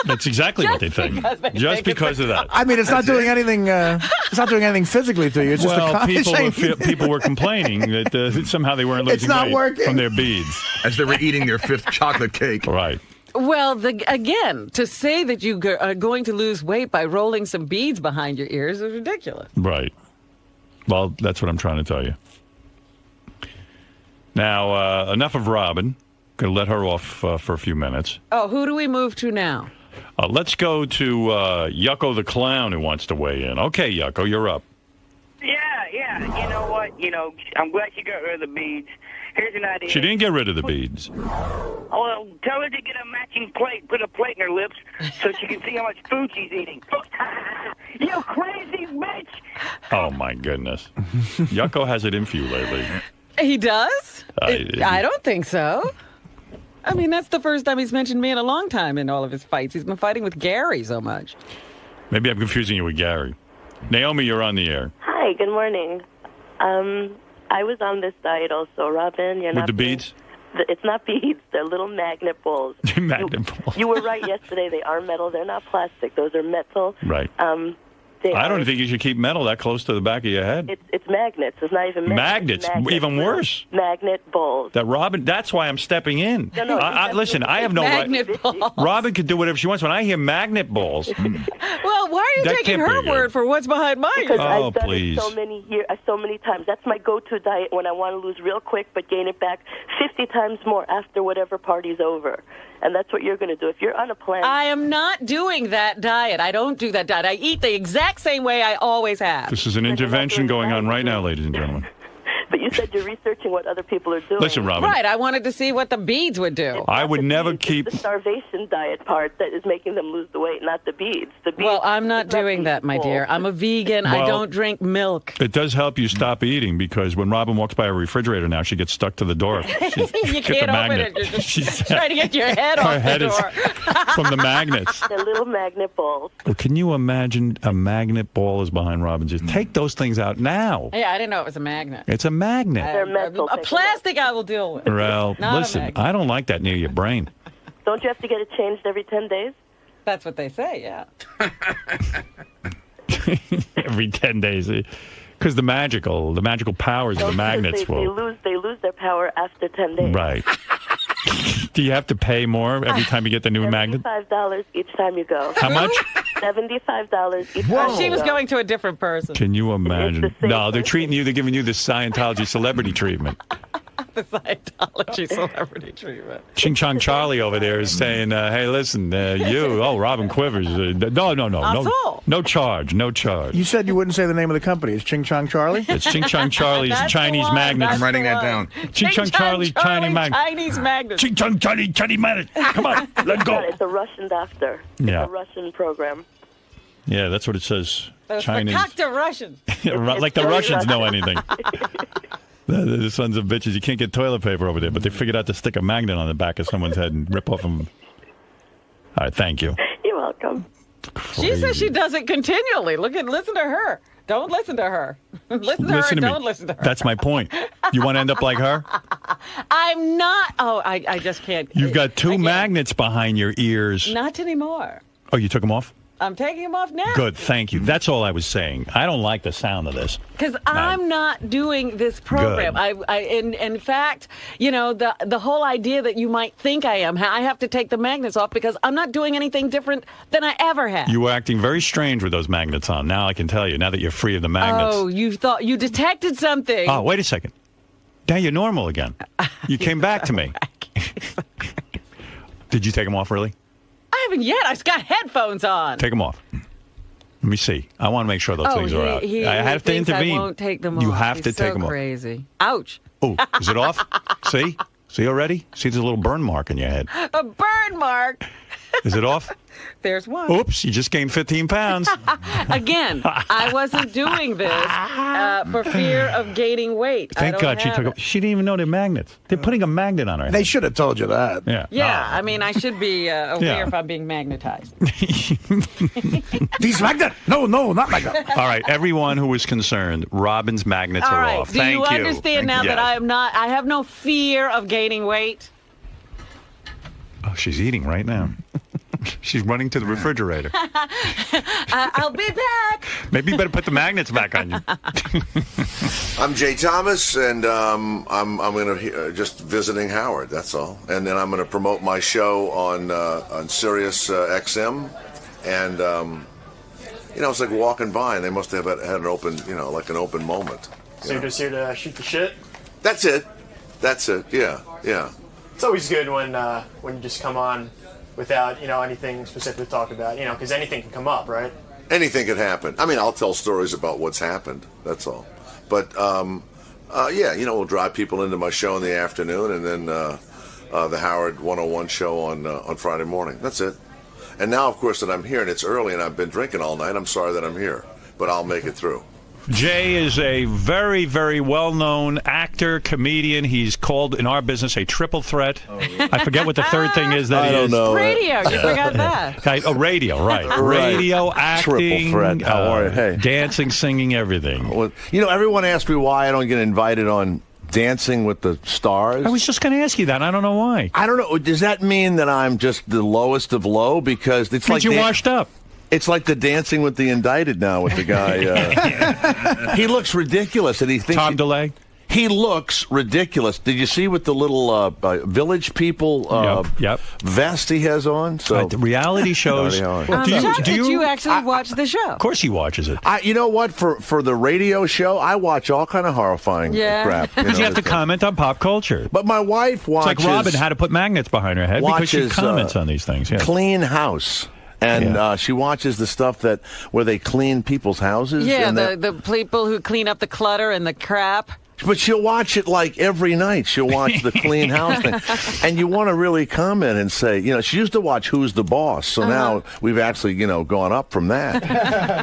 S1: That's exactly what they think. Just because of that.
S10: I mean, it's not doing anything. It's not doing anything physically to you. It's just
S1: people were complaining that somehow they weren't losing weight from their beads
S8: as they were eating their 5th chocolate cake.
S1: Right.
S4: Well, again, to say that you are going to lose weight by rolling some beads behind your ears is ridiculous.
S1: Right. Well, that's what I'm trying to tell you. Now, enough of Robin. Going to let her off for a few minutes.
S4: Oh, who do we move to now?
S1: Let's go to Yucko the Clown, who wants to weigh in. Okay, Yucko, you're up.
S15: Yeah. You know what? I'm glad she got rid of the beads. Here's an idea.
S1: She didn't get rid of the beads.
S15: Well, tell her to get a matching plate, put a plate in her lips so she can see how much food she's eating. You crazy bitch!
S1: Oh, my goodness. Yucko has it in for you lately.
S4: He does? I don't think so. I mean, that's the first time he's mentioned me in a long time in all of his fights. He's been fighting with Gary so much.
S1: Maybe I'm confusing you with Gary. Naomi, you're on the air.
S16: Hi, good morning. I was on this diet also, Robin. You're
S1: with
S16: not
S1: the beads?
S16: It's not beads. They're little magnet balls.
S1: Magnet balls.
S16: You were right yesterday. They are metal. They're not plastic. Those are metal.
S1: Right. I don't think you should keep metal that close to the back of your head.
S16: It's magnets. It's not even
S1: magnets. Even worse.
S16: Magnet balls.
S1: Robin, that's why I'm stepping in.
S16: No,
S1: listen, I have no
S4: magnet
S1: right.
S4: Balls.
S1: Robin can do whatever she wants. When I hear magnet balls.
S4: Well, Well, why are you taking her word for what's behind mine?
S16: Because I've done it so many times. That's my go-to diet when I want to lose real quick but gain it back 50 times more after whatever party's over. And that's what you're going to do. If you're on a plan...
S4: I am not doing that diet. I don't do that diet. I eat the exact same way I always have.
S1: This is an intervention going on right now, ladies and gentlemen.
S16: But you said you're researching what other people are doing.
S1: Listen, Robin.
S4: Right, I wanted to see what the beads would do.
S1: I would never keep...
S16: It's the starvation diet part that is making them lose the weight, not the beads.
S4: Well, I'm not doing that, my dear. I'm a vegan. I don't drink milk.
S1: It does help you stop eating, because when Robin walks by a refrigerator now, she gets stuck to the door.
S4: You can't open it. You're just trying to get your head off the door.
S1: From the magnets.
S16: The little magnet balls.
S1: Well, can you imagine a magnet ball is behind Robin's ears? Take those things out now.
S4: Yeah, I didn't know it was a magnet.
S1: It's a magnet.
S4: A plastic I will deal with.
S1: Well, listen, I don't like that near your brain.
S16: Don't you have to get it changed every 10 days?
S4: That's what they say, yeah.
S1: Every 10 days. Because the magical powers of the magnets
S16: they lose their power after 10 days.
S1: Right. Do you have to pay more every time you get the new magnet?
S16: $75 each time you go.
S1: How much?
S16: $75 each time
S4: She was going to a different person.
S1: Can you imagine? No, they're treating you, they're giving you the Scientology celebrity treatment.
S4: The Scientology celebrity treatment.
S1: Ching Chong Charlie over there is saying, hey, listen, Robin Quivers. No charge.
S10: You said you wouldn't say the name of the company. It's Ching Chong Charlie?
S1: It's Ching Chong Charlie's Chinese magnet.
S10: I'm writing that down.
S1: Ching Chong Charlie, Chinese magnet.
S4: Chinese magnet.
S1: Ching Chong Charlie, Chinese magnet. Come on, let's go.
S16: It's a Russian doctor.
S1: Yeah.
S16: It's a Russian program.
S1: Yeah, that's what it says.
S4: Chinese. The Russians.
S1: Like the Russians know anything. The sons of bitches. You can't get toilet paper over there, but they figured out to stick a magnet on the back of someone's head and rip off them. All right, thank you.
S16: You're welcome.
S1: Crazy.
S4: She says she does it continually. Listen to her. Don't listen to her. Listen to her and don't listen to her.
S1: That's my point. You want to end up like her?
S4: I'm not. Oh, I just can't.
S1: You've got two magnets behind your ears.
S4: Not anymore.
S1: Oh, you took them off?
S4: I'm taking them off now.
S1: Good, thank you. That's all I was saying. I don't like the sound of this.
S4: Because I'm not doing this program. In fact, the whole idea that you might think I am, I have to take the magnets off because I'm not doing anything different than I ever have.
S1: You were acting very strange with those magnets on. Now I can tell you, now that you're free of the magnets.
S4: Oh, you thought you detected something.
S1: Oh, wait a second. Now you're normal again. You came back to me. Did you take them off, really?
S4: I haven't yet. I've got headphones on.
S1: Take them off. Let me see. I want to make sure those things are out. I have to intervene.
S4: I won't take them off.
S1: You have to take them off.
S4: Crazy. Ouch.
S1: Oh, is it off? See? See already? See, there's a little burn mark in your head.
S4: A burn mark.
S1: Is it off?
S4: There's one.
S1: Oops, you just gained 15 pounds.
S4: Again, I wasn't doing this for fear of gaining weight.
S1: Thank God she took. She didn't even know they're magnets. They're putting a magnet on her head.
S10: They should have told you that.
S1: Yeah.
S4: Yeah, I mean, I should be aware if I'm being magnetized.
S10: These magnet? No, not like that.
S1: All right, everyone who is concerned, Robin's magnets are off.
S4: Do you understand now that I have no fear of gaining weight?
S1: Oh, she's eating right now. She's running to the refrigerator.
S4: I'll be back.
S1: Maybe you better put the magnets back on you.
S17: I'm Jay Thomas, and I'm going to just visiting Howard. That's all. And then I'm going to promote my show on Sirius XM, and it's like walking by, and they must have had an open, like an open moment.
S11: So you're just here to shoot the shit?
S17: That's it. Yeah.
S11: It's always good when you just come on without, anything specific to talk about, because anything can come up, right?
S17: Anything could happen. I mean, I'll tell stories about what's happened. That's all. But, we'll drive people into my show in the afternoon and then the Howard 101 show on Friday morning. That's it. And now, of course, that I'm here and it's early and I've been drinking all night, I'm sorry that I'm here. But I'll make it through.
S1: Jay is a very, very well-known actor, comedian. He's called, in our business, a triple threat. Oh, yeah. I forget what the third thing is that
S17: I don't know.
S4: Radio. You forgot that.
S1: Radio, right. Radio, acting.
S18: Triple threat. How are you? Hey.
S1: Dancing, singing, everything.
S18: Well, everyone asks me why I don't get invited on Dancing with the Stars.
S1: I was just going to ask you that. I don't know why.
S18: I don't know. Does that mean that I'm just the lowest of low? Because it's like
S1: you washed up.
S18: It's like the Dancing with the Indicted now with the guy. He looks ridiculous, and he thinks
S1: Tom DeLay.
S18: He looks ridiculous. Did you see with the little village people vest he has on? So
S1: the reality shows.
S4: Did you actually watch the show?
S1: Of course he watches it.
S18: You know what? For the radio show, I watch all kind of horrifying crap.
S1: You have to comment on pop culture.
S18: But my wife watches.
S1: It's like Robin had to put magnets behind her head because she comments on these things. Yeah.
S18: Clean House. And she watches the stuff where they clean people's houses.
S4: Yeah, the people who clean up the clutter and the crap.
S18: But she'll watch it like every night. She'll watch the clean house thing. And you want to really comment and say, she used to watch Who's the Boss. So now we've actually, gone up from that.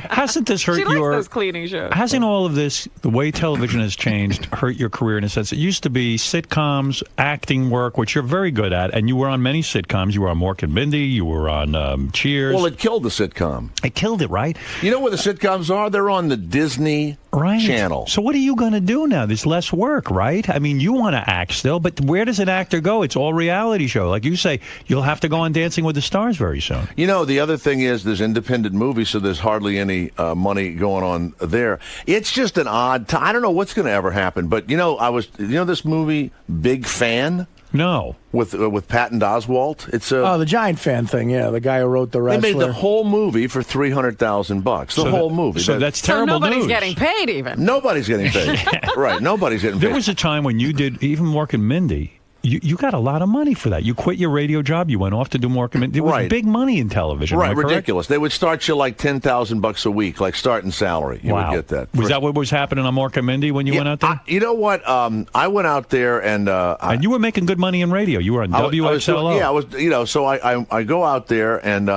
S1: Hasn't this hurt
S4: she likes those cleaning shows.
S1: Hasn't all of this, the way television has changed, hurt your career in a sense? It used to be sitcoms, acting work, which you're very good at. And you were on many sitcoms. You were on Mork and Mindy. You were on Cheers.
S18: Well, it killed the sitcom.
S1: It killed it, right?
S18: You know where the sitcoms are? They're on the Disney Channel.
S1: So what are you going to do now? There's less work, right? I mean, you want to act still, but where does an actor go? It's all reality show. Like you say, you'll have to go on Dancing with the Stars very soon.
S18: The other thing is there's independent movies, so there's hardly any money going on there. It's just an odd time. I don't know what's going to ever happen, but I was, this movie, Big Fan?
S1: No.
S18: With Patton Oswalt. It's
S10: the Giant Fan thing, yeah. The guy who wrote The Wrestler.
S18: They made the whole movie for $300,000. The whole movie.
S1: So that's terrible news.
S4: So nobody's getting paid even.
S18: Nobody's getting paid. Right, nobody's getting paid.
S1: There was a time when you did, even Mork and Mindy, you got a lot of money for that. You quit your radio job. You went off to do Mork and Mindy. There was big money in television.
S18: Right, ridiculous. They would start you like $10,000 a week, like starting salary. You would get that.
S1: Was that what was happening on Mork and Mindy when you went out there?
S18: You know what? I went out there and
S1: you were making good money in radio. You were on WXLO.
S18: I was. So I go out there and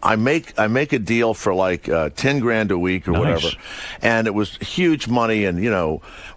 S18: I make a deal for like $10,000 a week or whatever, and it was huge money. And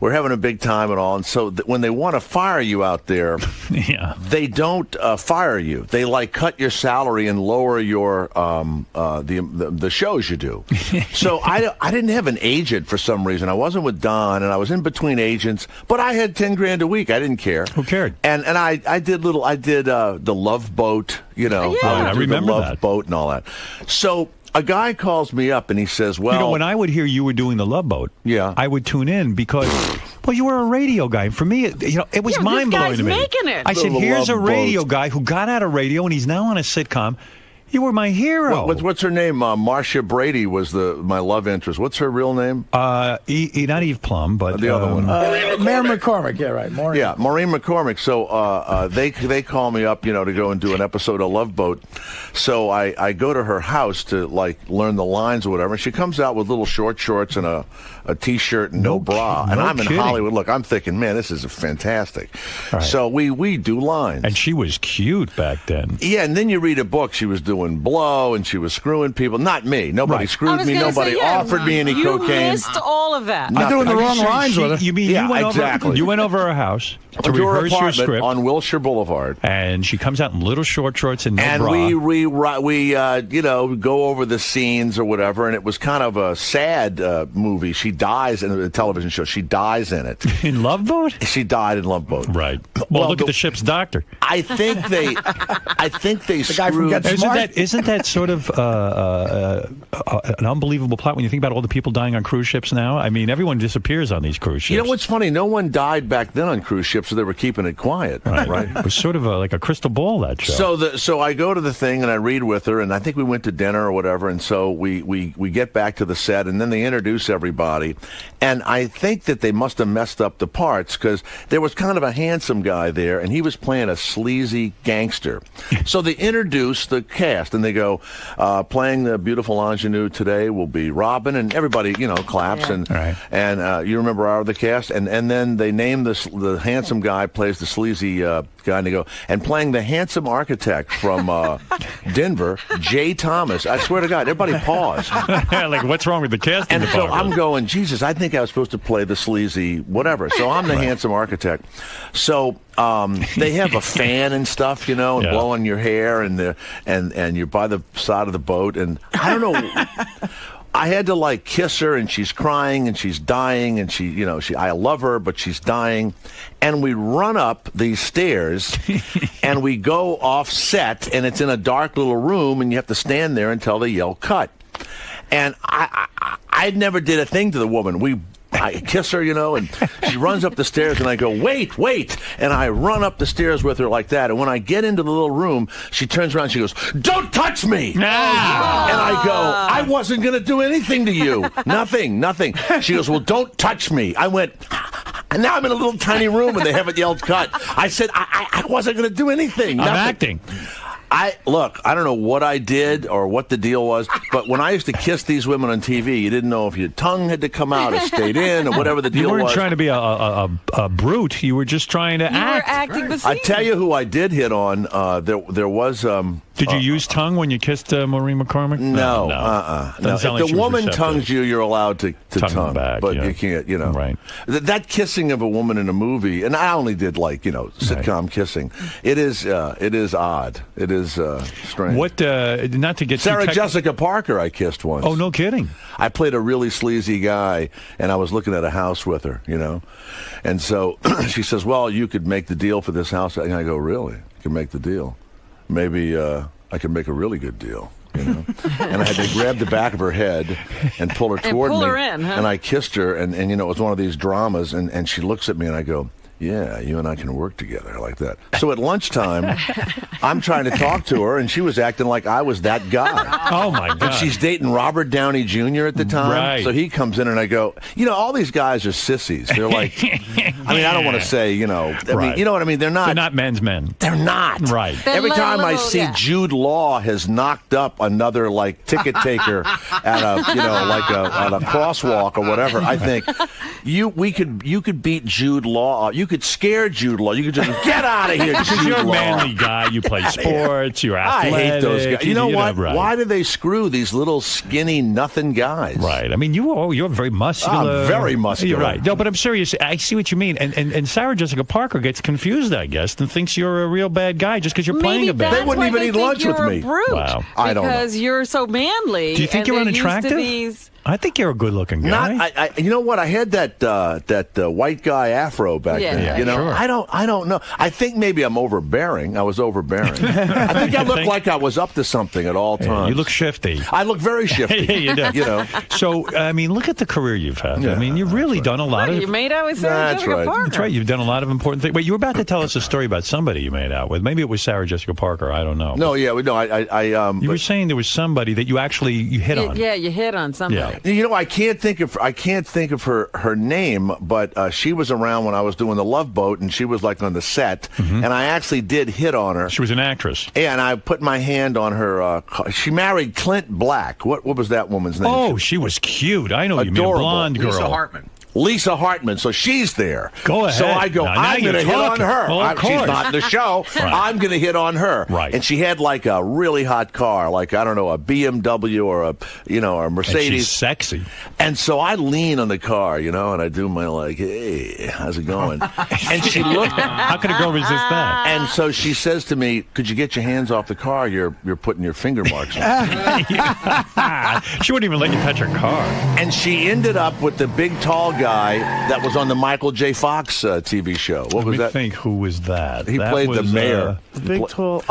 S18: we're having a big time and all. And so when they want to fire you out there.
S1: Yeah,
S18: they don't fire you. They like cut your salary and lower your the shows you do. So I didn't have an agent for some reason. I wasn't with Don, and I was in between agents. But I had $10,000 a week. I didn't care.
S1: Who cared?
S18: And I did the Love Boat.
S1: I remember
S18: the Love
S1: that
S18: Boat and all that. So. A guy calls me up and he says, well...
S1: when I would hear you were doing the Love Boat, I would tune in because, you were a radio guy. For me, it was mind-blowing to me.
S4: Making it.
S1: I said, here's a radio guy who got out of radio and he's now on a sitcom. You were my hero.
S18: What's her name? Marcia Brady was my love interest. What's her real name?
S1: Not Eve Plum, but
S18: the other one.
S10: Maureen McCormick. Yeah, right. Maureen.
S18: Yeah, Maureen McCormick. So they call me up, to go and do an episode of Love Boat. So I go to her house to learn the lines or whatever. And she comes out with little short shorts and a T-shirt and no bra. And I'm in Hollywood. Look, I'm thinking, man, this is fantastic. Right. So we do lines.
S1: And she was cute back then.
S18: Yeah, and then you read a book. She was doing blow and she was screwing people. Not me. Nobody screwed me. Nobody offered me any cocaine.
S4: You missed all of that.
S10: I'm doing the wrong lines with her.
S1: You mean you went over her house to rehearse your script
S18: on Wilshire Boulevard,
S1: and she comes out in little short shorts and no bra.
S18: we go over the scenes or whatever, and it was kind of a sad movie. She dies in a television show. She dies in it.
S1: In Love Boat?
S18: She died in Love Boat.
S1: Right. Well, look at the ship's doctor.
S18: I think they
S10: the guy from Get Smart.
S1: Isn't that sort of an unbelievable plot when you think about all the people dying on cruise ships now? I mean, everyone disappears on these cruise ships.
S18: You know what's funny? No one died back then on cruise ships, so they were keeping it quiet. Right?
S1: It was sort of like a crystal ball, that show.
S18: So I go to the thing and I read with her, and I think we went to dinner or whatever, and so we get back to the set, and then they introduce everybody, and I think that they must have messed up the parts because there was kind of a handsome guy there, and he was playing a sleazy gangster. So they introduce the cast, and they go, playing the beautiful ingenue today will be Robin, and everybody, claps, and you remember our other cast, and then they name the handsome guy plays the sleazy guy, and they go, and playing the handsome architect from Denver, Jay Thomas. I swear to God, everybody pause.
S1: Like, what's wrong with the casting department?
S18: So I'm going, Jesus, I think I was supposed to play the sleazy whatever. So I'm the handsome architect. So they have a fan and stuff, and blowing your hair, and you're by the side of the boat, and I don't know. I had to kiss her, and she's crying, and she's dying, and I love her, but she's dying, and we run up these stairs, and we go off set, and it's in a dark little room, and you have to stand there until they yell cut. And I never did a thing to the woman. We I kiss her, and she runs up the stairs, and I go, wait, and I run up the stairs with her like that. And when I get into the little room, she turns around, and she goes, "Don't touch me!" And I go, "I wasn't going to do anything to you. Nothing. She goes, "Well, don't touch me." I went, and now I'm in a little tiny room, and they haven't yelled cut. I said, I wasn't going to do anything.
S1: I'm acting.
S18: I don't know what I did or what the deal was, but when I used to kiss these women on TV, you didn't know if your tongue had to come out or stayed in or whatever the deal was.
S1: You weren't trying to be a brute. You were just trying to act.
S4: You were acting the scene.
S18: I tell you who I did hit on. There was.
S1: Did you use tongue when you kissed Maureen McCormick?
S18: No.
S1: No.
S18: If the woman tongues you, you're allowed to tongue
S1: back,
S18: but you can't.
S1: Right.
S18: That kissing of a woman in a movie, and I only did sitcom kissing. It is odd. It is strange.
S1: What? Not to get
S18: Sarah Jessica Parker, I kissed once.
S1: Oh, no kidding.
S18: I played a really sleazy guy, and I was looking at a house with her, and so she says, "Well, you could make the deal for this house." And I go, "Really? You can make the deal? Maybe I can make a really good deal." And I had to grab the back of her head and pull her toward me.
S4: And pull her in, huh?
S18: And I kissed her, and it was one of these dramas, and she looks at me, and I go, "Yeah, you and I can work together," like that. So at lunchtime, I'm trying to talk to her, and she was acting like I was that guy.
S1: Oh, my God.
S18: And she's dating Robert Downey Jr. at the time.
S1: Right.
S18: So he comes in, and I go, all these guys are sissies. They're like, I mean, I don't want to say, I mean, you know what I mean? They're not
S1: men's men.
S18: They're not.
S1: Right.
S18: Every time I see Jude Law has knocked up another, ticket taker at a crosswalk or whatever, I think, you could beat Jude Law. You could scare Jude Law. You could just get out of here, Jude
S1: You're a
S18: Law.
S1: manly guy. You play sports. You're athletic.
S18: I hate those guys. You know what?
S1: Right.
S18: Why do they screw these little skinny nothing guys?
S1: Right. I mean, you're very muscular.
S18: I'm very muscular.
S1: You're right. No, but I'm serious. I see what you mean. And Sarah Jessica Parker gets confused, I guess, and thinks you're a real bad guy just because you're playing a bad guy.
S18: They wouldn't even eat lunch with me.
S1: Wow.
S18: I don't know.
S4: Because you're so manly.
S1: Do you think you're unattractive?
S4: These...
S1: I think you're a good-looking guy.
S18: You know what? I had that white guy afro back then.
S1: Sure.
S18: I don't know. I think maybe I'm overbearing. I was overbearing. I think I looked like I was up to something at all times.
S1: You look shifty.
S18: I look very shifty.
S1: You do. So, I mean, look at the career you've had. I mean, you've really done a lot of.
S4: You made out with Sarah Jessica Parker.
S1: That's right. You've done a lot of important things. Wait, you were about to tell us a story about somebody you made out with. Maybe it was Sarah Jessica Parker. I don't know.
S18: No,
S1: you were saying there was somebody that you hit on.
S4: Yeah, you hit on somebody.
S18: Yeah. I can't think of her name, but she was around when I was doing the Love Boat, and she was on the set, and I actually did hit on her.
S1: She was an actress.
S18: And I put my hand on her. She married Clint Black. What was that woman's name?
S1: Oh, she was cute. I know you mean a blonde girl.
S18: Lisa Hartman. So she's there.
S1: Go ahead.
S18: So I go, I'm going to hit on her.
S1: Well,
S18: she's not in the show.
S1: Right.
S18: I'm going to hit on her.
S1: Right.
S18: And she had a really hot car, I don't know, a BMW or a Mercedes.
S1: And she's sexy.
S18: And so I lean on the car, and I do my hey, how's it going? And she looked.
S1: How could a girl resist that?
S18: And so she says to me, could you get your hands off the car? You're putting your finger marks on it.
S1: She wouldn't even let you touch her car.
S18: And she ended up with the big, tall guy that was on the Michael J. Fox TV show. What was that?
S1: Let me think. Who was that?
S18: He played the mayor.
S10: Big tall.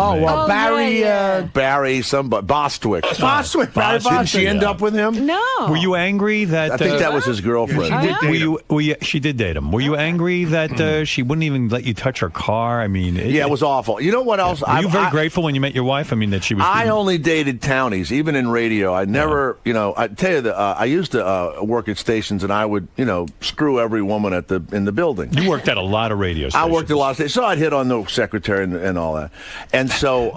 S10: Barry.
S18: Barry. Somebody. Bostwick.
S10: Barry Bostwick.
S18: Didn't she end up with him?
S4: No.
S1: Were you angry that?
S18: I think that was his girlfriend.
S1: She did date him. Were you angry that she wouldn't even let you touch her car? I mean,
S18: it was awful. You know what else?
S1: Were you very grateful when you met your wife? I mean, that she was.
S18: I only dated townies, even in radio. I never, I tell you that I used to work at stations, and I would, screw every woman in the building.
S1: You worked at a lot of radio stations.
S18: I worked at a lot of stations, so I'd hit on the secretary and all that. And so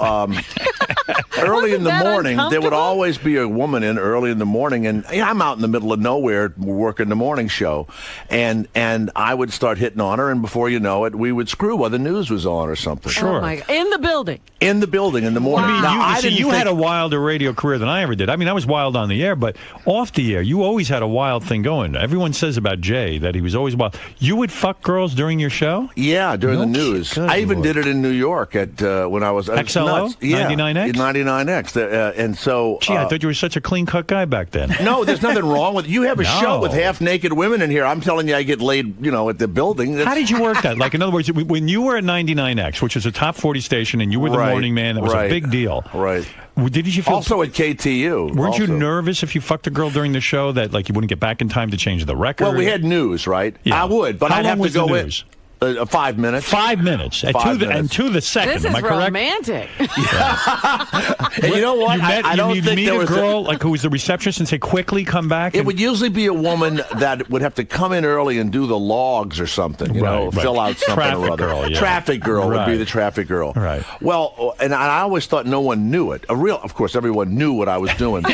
S18: early in the morning, there would always be a woman in early in the morning, and I'm out in the middle of nowhere working the morning show, and I would start hitting on her, and before you know it, we would screw while the news was on or something.
S1: Sure.
S4: Oh my God. In the building.
S18: In the building in the morning.
S1: Wow.
S18: Now,
S1: you had a wilder radio career than I ever did. I mean, I was wild on the air, but off the air, you always had a wild thing going. Everyone says about Jay that he was always wild. You would fuck girls during your show?
S18: Yeah, during the news. I even did it in New York at when I was
S1: XLO?
S18: nuts. Yeah,
S1: 99X?
S18: 99X. And so...
S1: Gee, I thought you were such a clean-cut guy back then.
S18: No, there's nothing wrong with it. You have a show with half-naked women in here. I'm telling you, I get laid, at the building.
S1: How did you work that? Like, in other words, when you were at 99X, which is a top 40 station, and you were the morning man, that was a big deal.
S18: Right.
S1: Did you feel
S18: also at KTU?
S1: Weren't you nervous if you fucked a girl during the show that like you wouldn't get back in time to change the record?
S18: Well, we had news, right?
S1: Yeah.
S18: I would, but I'd have to go in. 5 minutes.
S1: 5 minutes. And to the second.
S4: This
S1: Am I
S4: is
S1: correct?
S4: romantic.
S18: And you know what?
S1: I don't think
S18: there was
S1: a girl like who was the receptionist and say, "Quickly come back."
S18: It would usually be a woman that would have to come in early and do the logs or something. Fill out something
S1: traffic
S18: or other.
S1: Girl, yeah.
S18: Traffic girl would be the traffic girl.
S1: Right.
S18: Well, and I always thought no one knew it. Of course, everyone knew what I was doing.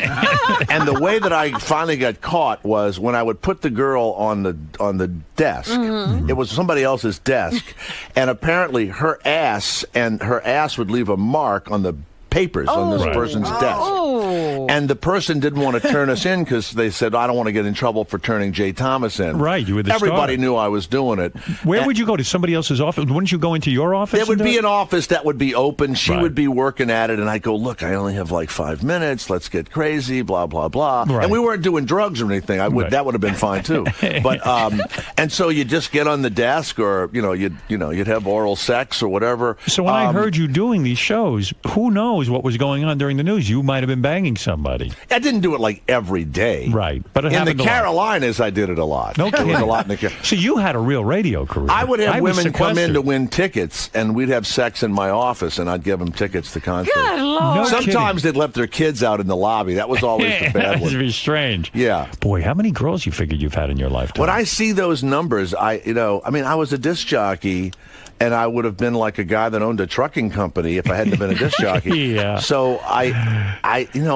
S18: And the way that I finally got caught was when I would put the girl on the desk.
S4: Mm-hmm.
S18: It was somebody else's desk. And apparently her ass would leave a mark on the papers on this person's desk. And the person didn't want to turn us in because they said, I don't want to get in trouble for turning Jay Thomas in.
S1: Right, you were the
S18: Everybody
S1: star.
S18: knew I was doing it.
S1: Where would you go? To somebody else's office? Wouldn't you go into your office?
S18: There would be an office that would be open. She would be working at it, and I'd go, look, I only have like 5 minutes. Let's get crazy, blah, blah, blah.
S1: Right.
S18: And we weren't doing drugs or anything. That would have been fine, too. But and so you just get on the desk or, you'd have oral sex or whatever.
S1: So when I heard you doing these shows, who knows what was going on during the news? You might have been banging somebody.
S18: I didn't do it like every day.
S1: Right. But it
S18: in the
S1: happened a lot.
S18: Carolinas, I did it a lot.
S1: No kidding.
S18: It was a lot in the Carolinas.
S1: So you had a real radio career.
S18: I would have women come in
S1: sequestered.
S18: to win tickets, and we'd have sex in my office, and I'd give them tickets to concerts.
S4: Good Lord.
S1: No
S18: Sometimes
S1: kidding.
S18: they'd left their kids out in the lobby. That was always the bad
S1: That
S18: one.
S1: would be strange.
S18: Yeah.
S1: Boy, how many girls you figured you've had in your lifetime?
S18: When I see those numbers, I was a disc jockey, and I would have been like a guy that owned a trucking company if I hadn't been a disc jockey.
S1: Yeah.
S18: So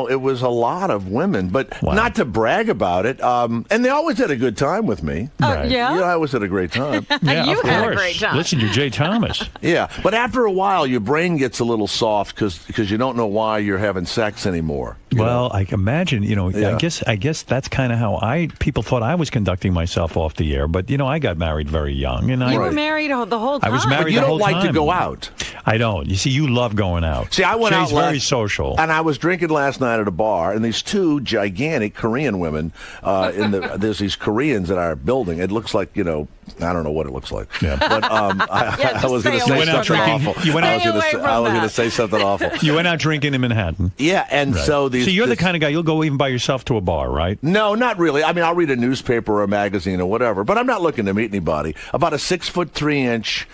S18: it was a lot of women, but not to brag about it. And they always had a good time with me.
S1: Right.
S4: Yeah?
S18: I always had a great time.
S1: Yeah,
S4: You
S1: of
S4: had a
S1: course.
S4: great time.
S1: Listen, you're Jay Thomas.
S18: Yeah, but after a while, your brain gets a little soft because you don't know why you're having sex anymore.
S1: Well, I can imagine,
S18: Yeah.
S1: I guess that's kind of how people thought I was conducting myself off the air. But, I got married very young. And
S4: You were married the whole time.
S1: I was married
S18: But you
S1: the whole
S18: don't like
S1: time.
S18: to go out.
S1: I don't. You see, you love going out.
S18: See, I went
S1: Jay's
S18: out
S1: very social.
S18: And I was drinking last night at a bar, and these two gigantic Korean women, there's these Koreans in our building. It looks like, I don't know what it looks like.
S1: Yeah.
S18: But I was going to say something awful.
S1: You went out
S18: I was going to say something awful.
S1: You went out drinking in Manhattan.
S18: Yeah, and
S1: Right.
S18: so these...
S1: So you're the kind of guy, you'll go even by yourself to a bar, right?
S18: No, not really. I mean, I'll read a newspaper or a magazine or whatever, but I'm not looking to meet anybody. About a 6'3"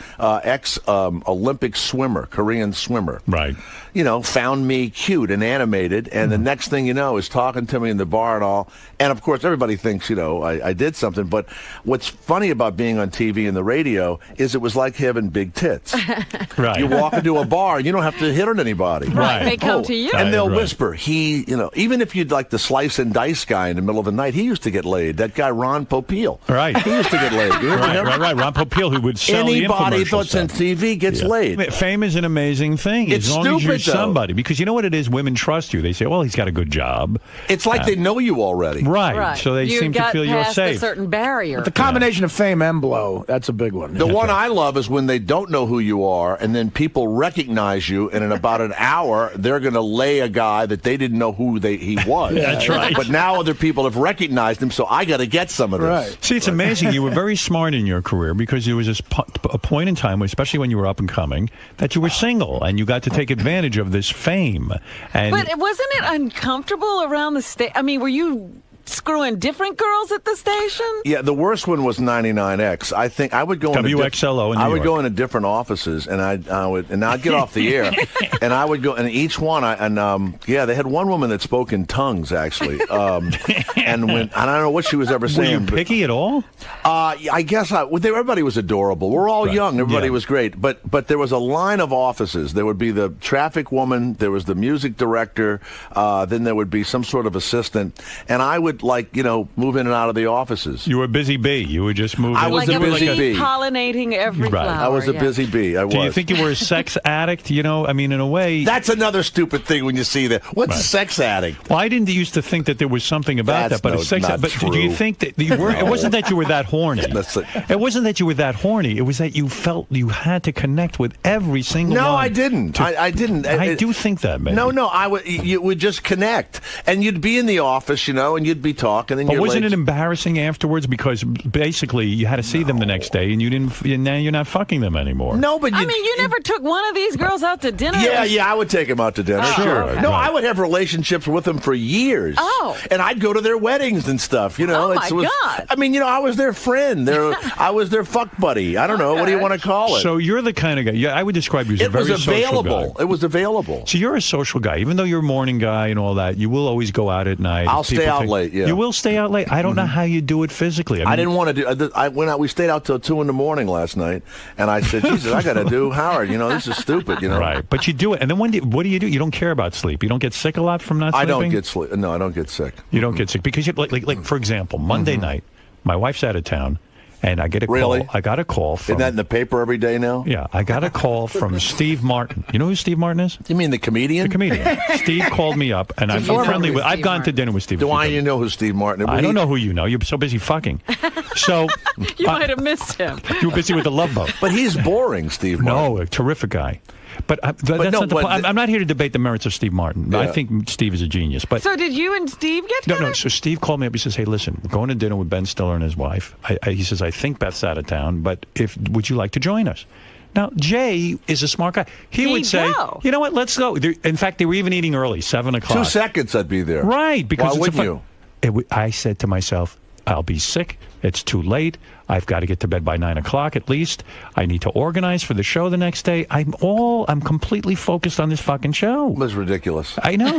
S18: ex-Olympic swimmer, Korean swimmer.
S1: Right.
S18: Found me cute and animated, and the next thing you know is talking to me in the bar and all. And, of course, everybody thinks, I did something. But what's funny about being on TV and the radio is it was like having big tits.
S1: Right.
S18: You walk into a bar, and you don't have to hit on anybody.
S4: Right. They come to you.
S18: And they'll
S1: Right.
S18: whisper, even if you'd like the slice and dice guy in the middle of the night, he used to get laid. That guy, Ron Popeil.
S1: Right.
S18: He used to get laid. You remember him?
S1: Right. Ron Popeil, who would sell
S18: Anybody
S1: the infomercial
S18: that's on
S1: stuff.
S18: TV gets laid.
S1: Fame is an amazing thing.
S18: It's
S1: as long as you're
S18: stupid, though.
S1: somebody. Because you know what it is? Women trust you. They say, well, he's got a good job.
S18: It's like they know you already.
S1: Right. So they seem to feel you're
S4: past
S1: safe.
S4: a certain barrier.
S10: The combination of fame and blow, that's a big one.
S18: The one I love is when they don't know who you are, and then people recognize you, and in about an hour, they're going to lay a guy that they didn't know who he was.
S1: That's right.
S18: But now other people have recognized him, so I got to get some of this.
S10: Right.
S1: See, it's amazing. You were very smart in your career because there was a point in time, especially when you were up and coming, that you were single and you got to take advantage of this fame. And
S4: But wasn't it uncomfortable around the state? I mean, were you screwing different girls at the station?
S18: Yeah, the worst one was 99X. I think I would go
S1: WXLO in New
S18: I would
S1: York.
S18: go into different offices, and I'd get off the air, and I would go, and each one, they had one woman that spoke in tongues actually, and I don't know what she was ever saying.
S1: Were you picky at all?
S18: I guess everybody was adorable. We're all young. Everybody
S1: Yeah.
S18: was great, but there was a line of offices. There would be the traffic woman, there was the music director, then there would be some sort of assistant, and I would like, move in and out of the offices.
S1: You were a busy bee. You were just moving.
S18: I was
S4: like
S18: a busy bee.
S4: Pollinating every flower.
S18: I was a busy bee. I was.
S1: Do you think you were a sex addict? I mean, in a way.
S18: That's another stupid thing when you see that. What's a sex addict?
S1: Well, I didn't used to think that there was something about that, but a sex addict. But
S18: true.
S1: do you think that you were? It wasn't that you were that horny. It wasn't that you were that horny. It was that you felt you had to connect with every single one.
S18: No, I didn't. I didn't.
S1: I do think that, man.
S18: No, you would just connect, and you'd be in the office, and you'd be talking. And
S1: but wasn't it embarrassing afterwards because basically you had to see them the next day, and you didn't. Now you're not fucking them anymore.
S18: No, but
S4: you never took one of these girls out to dinner.
S18: Yeah, I would take them out to dinner.
S1: Sure.
S18: Okay. No, I would have relationships with them for years.
S4: Oh,
S18: and I'd go to their weddings and stuff.
S4: Oh my God.
S18: I mean, I was their friend. I was their fuck buddy. I don't know. What do you want to call it?
S1: So you're the kind of guy. Yeah, I would describe you as a very social guy.
S18: It was available.
S1: So you're a social guy, even though you're a morning guy and all that. You will always go out at night.
S18: I'll stay out late. Yeah,
S1: you will stay out late. I don't know how you do it physically.
S18: I didn't want to do. I went out. We stayed out till 2 a.m. last night, and I said, "Jesus, I got to do Howard. This is stupid.
S1: Right? But you do it, and then what do you do? You don't care about sleep. You don't get sick a lot from not sleeping.
S18: I don't get sleep. No, I don't get sick.
S1: You don't get sick because like for example, Monday night, my wife's out of town. And I get a call. I got a call from.
S18: Isn't that in the paper every day now?
S1: Yeah, I got a call from Steve Martin. You know who Steve Martin is?
S18: You mean the comedian?
S1: The comedian. Steve called me up, and I'm friendly with. I've gone to dinner with Steve.
S18: Do I know who Steve Martin is?
S1: I don't know who you know. You're so busy fucking. So
S4: you might have missed him.
S1: You were busy with the Love Boat.
S18: But he's boring, Steve Martin.
S1: No, a terrific guy. But that's not the point. I'm not here to debate the merits of Steve Martin. Yeah. I think Steve is a genius. But
S4: so did you and Steve get together?
S1: No. So Steve called me up. He says, "Hey, listen, we're going to dinner with Ben Stiller and his wife." He says, "I think Beth's out of town, but would you like to join us?" Now, Jay is a smart guy. He would say, "You know what? Let's go." In fact, they were even eating early, 7 o'clock.
S18: 2 seconds, I'd be there.
S1: Right? Because
S18: why wouldn't you?
S1: I said to myself, "I'll be sick. It's too late. I've got to get to bed by 9 o'clock at least. I need to organize for the show the next day. I'm completely focused on this fucking show."
S18: It was ridiculous.
S1: I know.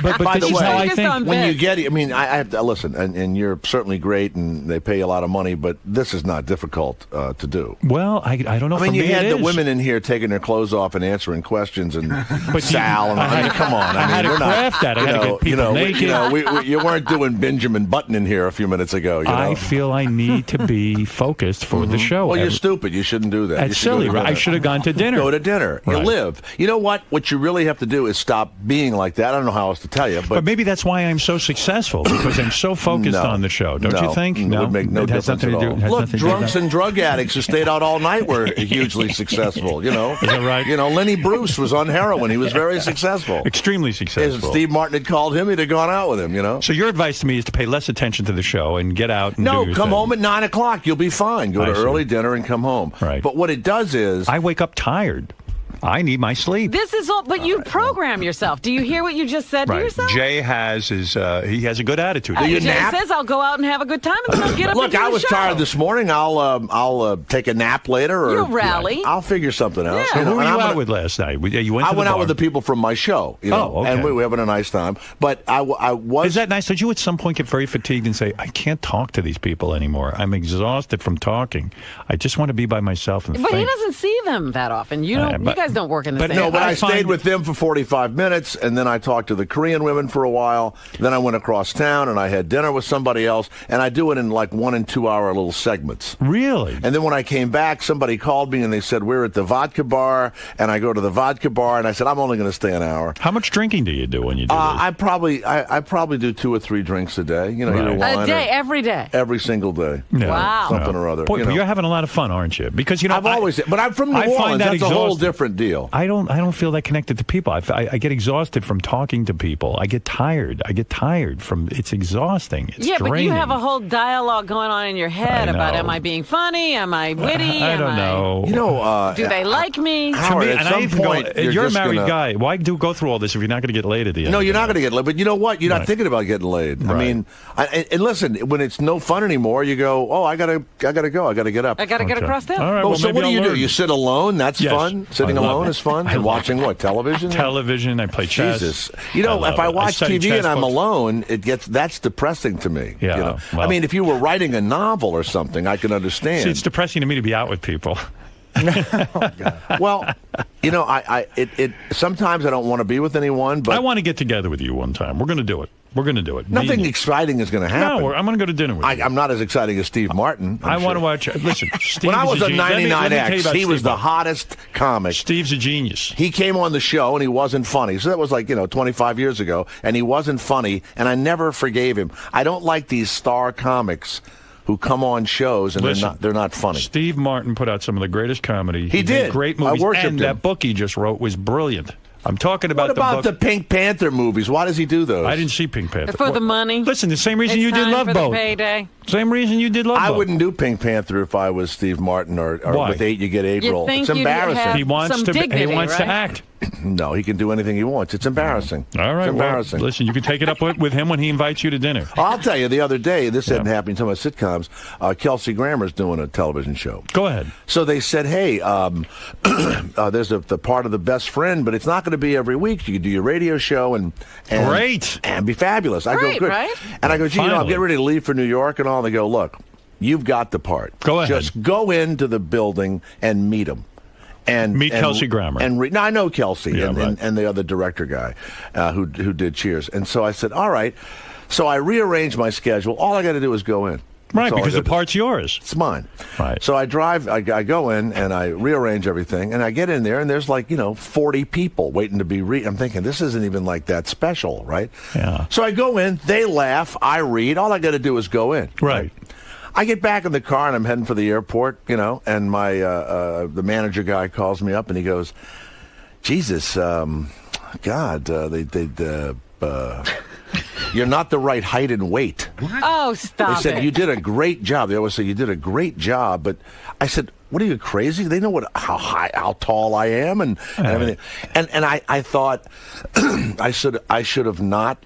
S1: But
S18: by
S1: this
S18: the
S1: is
S18: way,
S1: how I think.
S18: When you get it, I mean, I have to listen, and you're certainly great, and they pay a lot of money, but this is not difficult to do.
S1: Well, I don't know.
S18: I mean, you had
S1: the
S18: women in here taking their clothes off and answering questions, and Sal, and come on.
S1: I had to craft that. I had to get people naked.
S18: You weren't doing Benjamin Button in here a few minutes ago.
S1: I feel I need to be focused for the show.
S18: Well, you're stupid. You shouldn't do that.
S1: That's silly, right? I should have gone to dinner.
S18: Go to dinner.
S1: Right.
S18: You live. You know what? What you really have to do is stop being like that. I don't know how else to tell you.
S1: But maybe that's why I'm so successful, because I'm so focused on the show. Don't you think?
S18: No, it would make no difference at all. Look, drunks and drug addicts who stayed out all night were hugely successful, Is
S1: that right?
S18: Lenny Bruce was on heroin. He was very successful.
S1: Extremely successful.
S18: If Steve Martin had called him, he'd have gone out with him,
S1: So your advice to me is to pay less attention to the show and get out and do your
S18: come
S1: thing.
S18: home at 9 o'clock. You'll be fine. Go to early dinner and come home.
S1: Right.
S18: But what it does is...
S1: I wake up tired. I need my sleep.
S4: This is all, but you program yourself. Do you hear what you just said to yourself?
S1: Jay has he has a good attitude.
S4: Jay says, "I'll go out and have a good time, and then I'll get up
S18: Look,
S4: and do
S18: I was
S4: the show."
S18: tired this morning. I'll take a nap later. Or
S4: You'll rally.
S18: I'll figure something out.
S4: Yeah.
S1: Who were you out with last night? You went.
S18: I went out
S1: bar.
S18: with the people from my show.
S1: Okay.
S18: And we were having a nice time. But I was.
S1: Is that nice? Did you at some point get very fatigued and say, "I can't talk to these people anymore. I'm exhausted from talking. I just want to be by myself and
S4: But
S1: think."
S4: he doesn't see them that often. You don't. You guys don't work in the same.
S18: No, but I stayed with them for 45 minutes, and then I talked to the Korean women for a while. Then I went across town, and I had dinner with somebody else, and I do it in like 1 and 2 hour little segments.
S1: Really?
S18: And then when I came back, somebody called me, and they said, "We're at the vodka bar," and I go to the vodka bar, and I said, "I'm only going to stay an hour."
S1: How much drinking do you do when you do this?
S18: I probably do 2 or 3 drinks a day. Either wine
S4: a day, every day,
S18: every single day.
S1: Yeah.
S4: Wow.
S18: Something or other.
S1: Boy, but you're having a lot of fun, aren't you? Because
S18: I've always, but I'm from New Orleans. That's a whole different deal.
S1: I don't feel that connected to people. I get exhausted from talking to people. I get tired. From it's exhausting. It's draining.
S4: But you have a whole dialogue going on in your head about, am I being funny? Am I witty?
S1: I don't know.
S4: Do they like me?
S18: Howard, at some point,
S1: you're a married guy. Why go through all this if you're not going to get laid at the end?
S18: No, you're not going to get laid. But you know what? You're not thinking about getting laid.
S1: Right.
S18: I mean, and listen, when it's no fun anymore, you go, "Oh, I gotta go. I gotta get up.
S4: I gotta get across town."
S1: All right,
S18: so what do you do? You sit alone? That's fun. Sitting alone is fun. And watching what? Television?
S1: Television. I play chess.
S18: Jesus. If I watch TV and I'm alone, that's depressing to me.
S1: Yeah.
S18: I mean, if you were writing a novel or something, I can understand.
S1: See, it's depressing to me to be out with people.
S18: Well, you know, sometimes I don't want to be with anyone, but
S1: I want to get together with you one time. We're going to do it. We're going to do it.
S18: Nothing exciting is going to happen.
S1: No, I'm going to go to dinner with you.
S18: I'm not as exciting as 𝗵𝗵.
S1: I want to watch. Listen, Steve
S18: when I was on 99X, he was the
S1: 𝗵𝗵.
S18: hottest comic.
S1: Steve's a genius.
S18: He came on the show and he wasn't funny. So that was 25 years ago, and he wasn't funny, and I never forgave him. I don't like these star comics who come on shows and they're not funny.
S1: Steve Martin put out some of the greatest comedy.
S18: He did.
S1: Made great movies.
S18: I worshipped
S1: and
S18: him.
S1: that book he just wrote was brilliant. I'm talking about
S18: What about the Pink Panther movies? Why does he do those?
S1: I didn't see Pink Panther.
S4: For the money.
S1: Listen, the same reason you did Love
S4: for
S1: Boat.
S4: The payday.
S1: Same reason you did Love Boat.
S18: I wouldn't do Pink Panther if I was Steve Martin or
S1: Why?
S18: with 8 You Get April.
S4: think
S18: It's
S4: you'd
S18: embarrassing.
S4: have
S1: He wants
S4: some
S1: to. He
S4: dignity,
S1: wants to
S4: right?
S1: act.
S18: No, he can do anything he wants. It's embarrassing.
S1: All right.
S18: It's embarrassing.
S1: Well, listen, you can take it up with him when he invites you to dinner.
S18: I'll tell you, the other day, this hadn't happened to my sitcoms, 𝗪cie 𝗵𝗲's doing a television show.
S1: Go ahead.
S18: So they said, hey, there's the part of The Best Friend, but it's not going to be every week. You can do your radio show and
S1: Great.
S18: And be fabulous. I go,
S4: Great,
S18: good.
S4: right?
S18: And I go, gee, I'm
S1: Finally.
S18: getting ready to leave for New York and all. They go, look, you've got the part.
S1: Go ahead.
S18: Just go into the building and meet him. And
S1: Meet 𝗪cie 𝗵𝗲.
S18: No, I know 𝗪cie
S1: Yeah, right.
S18: and the other director guy who did Cheers. And so I said, all right. So I rearranged my schedule. All I got to do is go in.
S1: Right,
S18: That's all
S1: because
S18: I
S1: the
S18: gotta do.
S1: part's yours.
S18: It's mine.
S1: Right.
S18: So I go in and I rearrange everything, and I get in there, and there's 40 people waiting to be I'm thinking, this isn't even that special, right?
S1: Yeah.
S18: So I go in, they laugh, I read. All I got to do is go in.
S1: Right.
S18: I get back in the car, and I'm heading for the airport, and my the manager guy calls me up, and he goes, Jesus, God, you're not the right height and weight.
S4: Oh, stop
S18: They said,
S4: it.
S18: you did a great job. They always say, you did a great job. But I said, what are you, crazy? They know how tall I am and everything. And I thought I should have not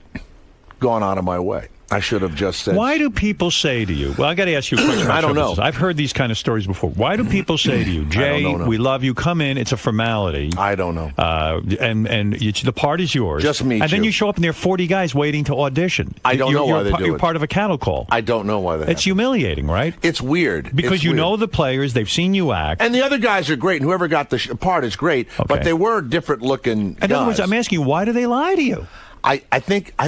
S18: gone out of my way. I should have just said.
S1: Why do people say to you? Well, I got to ask you a question.
S18: I don't know.
S1: Business. I've heard these kind of stories before. Why do people say to you, Jay, we love you, come in, it's a formality.
S18: I don't know.
S1: And the part is yours.
S18: Just meet
S1: And then
S18: you.
S1: you show up and there are 40 guys waiting to audition.
S18: I don't know why they do it.
S1: You're part of a cattle call.
S18: I don't know why they
S1: It's humiliating, right?
S18: It's weird.
S1: Because
S18: It's
S1: you
S18: weird.
S1: know the players, they've seen you act.
S18: And the other guys are great, and whoever got the part is great, but they were different looking guys.
S1: In other words, I'm asking you, why do they lie to you?
S18: I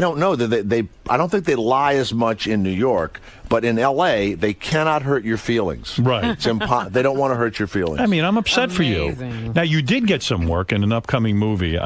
S18: don't know that I don't think they lie as much in New York, but in L.A. they cannot hurt your feelings.
S1: Right.
S18: It's they don't want to hurt your feelings.
S1: I mean, I'm upset for you. Now, you did get some work in an upcoming movie.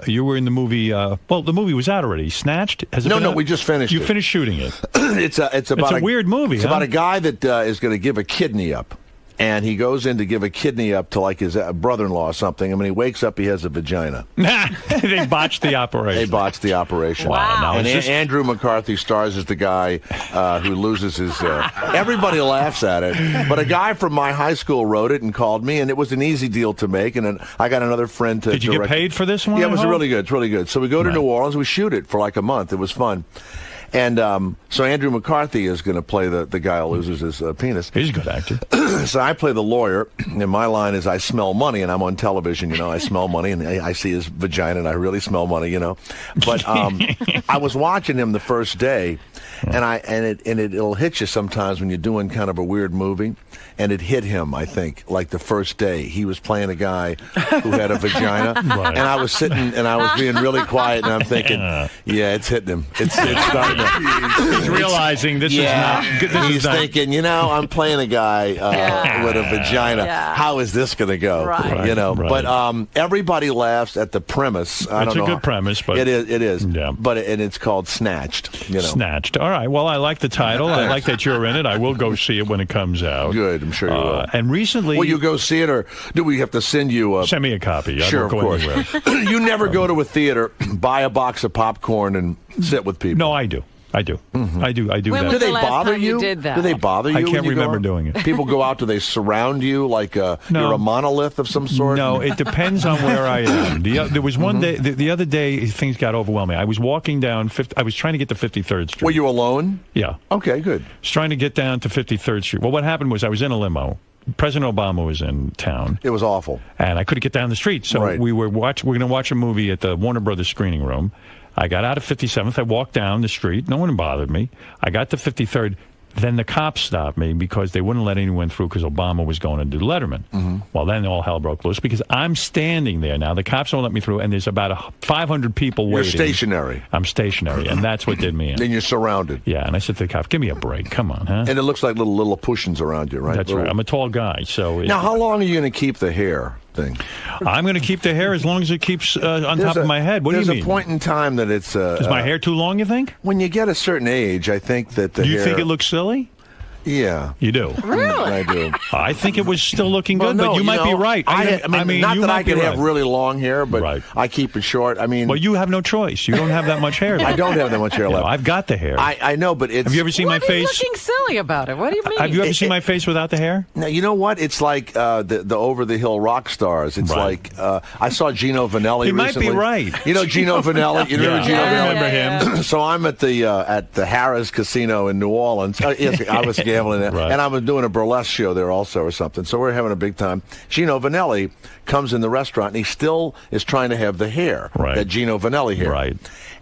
S1: You were in the movie. Well, the movie was out already. Snatched? Has it been out?
S18: We just finished.
S1: You
S18: it.
S1: finished shooting it.
S18: It's about
S1: a weird movie.
S18: It's about a guy that is going to give a kidney up. And he goes in to give a kidney up to his brother-in-law or something. And when he wakes up, he has a vagina.
S1: They botched the operation.
S18: They botched the operation.
S1: Wow. Now,
S18: And Andrew McCarthy stars as the guy who loses his... everybody laughs at it. But a guy from my high school wrote it and called me, and it was an easy deal to make. And then I got another friend to
S1: Did you
S18: direct
S1: get paid for this one?
S18: Yeah, it was
S1: I hope?
S18: really good. It's really good. So we go to New Orleans. We shoot it for a month. It was fun. And so Andrew McCarthy is going to play the guy who loses his penis.
S1: He's a good actor.
S18: So I play the lawyer, and my line is, I smell money, and I'm on television, I smell money, and I see his vagina, and I really smell money, But I was watching him the first day, and it'll hit you sometimes when you're doing kind of a weird movie, and it hit him, I think, the first day. He was playing a guy who had a vagina,
S1: Right.
S18: and I was sitting, and I was being really quiet, and I'm thinking, yeah, it's hitting him. It's starting to...
S1: He's realizing this is not...
S18: He's thinking, I'm playing a guy with a vagina.
S4: Yeah.
S18: How is this going to go?
S4: Right.
S1: Right.
S18: But everybody laughs at the premise. I
S1: It's
S18: don't
S1: a
S18: know
S1: good premise, but...
S18: it is.
S1: Yeah.
S18: But it's called Snatched.
S1: Snatched. All right. Well, I like the title. I like that you're in it. I will go see it when it comes out.
S18: Good. I'm sure you will.
S1: And recently...
S18: Will you go see it, or do we have to send you
S1: Send me a copy.
S18: Sure,
S1: I won't go anywhere.
S18: You never go to a theater, buy a box of popcorn, and sit with people.
S1: No, I do. I do. I do
S4: When
S1: that.
S4: was
S18: Do they
S4: the last
S18: bother
S4: time you
S18: you?
S4: did that?
S18: Do they bother you?
S1: I
S18: when
S1: can't
S18: you go
S1: remember
S18: out?
S1: doing it.
S18: People go out. Do they surround you like you're a monolith of some sort?
S1: No, it depends on where I am. There was one day, the other day, things got overwhelming. I was walking down, I was trying to get to 53rd Street.
S18: Were you alone?
S1: Yeah.
S18: Okay, good.
S1: I was trying to get down to 53rd Street. Well, what happened was I was in a limo. President Obama was in town.
S18: It was awful.
S1: And I couldn't get down the street. So we were going to watch a movie at the Warner Brothers screening room. I got out of 57th. I walked down the street. No one bothered me. I got to 53rd. Then the cops stopped me because they wouldn't let anyone through because Obama was going to do Letterman. Well, then all hell broke loose because I'm standing there now. The cops won't let me through, and there's about 500 people waiting.
S18: You're stationary.
S1: I'm stationary, and that's what did me in.
S18: Then you're surrounded.
S1: Yeah, and I said to the cop, give me a break. Come on, huh?
S18: And it looks like little Lilliputians around you, right?
S1: That's right. I'm a tall guy. So
S18: now, how long are you going to keep the hair thing?
S1: I'm going to keep the hair as long as it keeps on top of my head. What do you mean?
S18: There's a point in time that it's...
S1: Is my hair too long, you think?
S18: When you get a certain age, I think that the hair...
S1: Do you think it looks silly?
S18: Yeah.
S1: You do?
S18: Really? I do.
S1: I think it was still looking good, but you might be right.
S18: I mean, not
S1: you
S18: that I
S1: might be
S18: can have
S1: right.
S18: really long hair, but I keep it short. I mean...
S1: Well, you have no choice. You don't have that much hair left.
S18: I don't have that much hair left.
S1: I've got the hair.
S18: I know, but it's...
S1: Have you ever seen my face?
S4: What are you looking silly about it? What do you mean?
S1: Have you ever seen my face without the hair?
S18: Now, you know what? It's like the over-the-hill rock stars. It's like... I saw Gino Vanelli
S1: He
S18: recently.
S1: might be right.
S18: You know Gino Vanelli? You remember Gino Vanelli?
S1: I remember him.
S18: So I'm at the Harrah's Casino in New Orleans. Yes, I was gambling there.
S1: Right.
S18: And I was doing a burlesque show there also or something. So we're having a big time. Gino Vanelli comes in the restaurant, and he still is trying to have the hair, that Gino Vanelli hair.
S1: Right.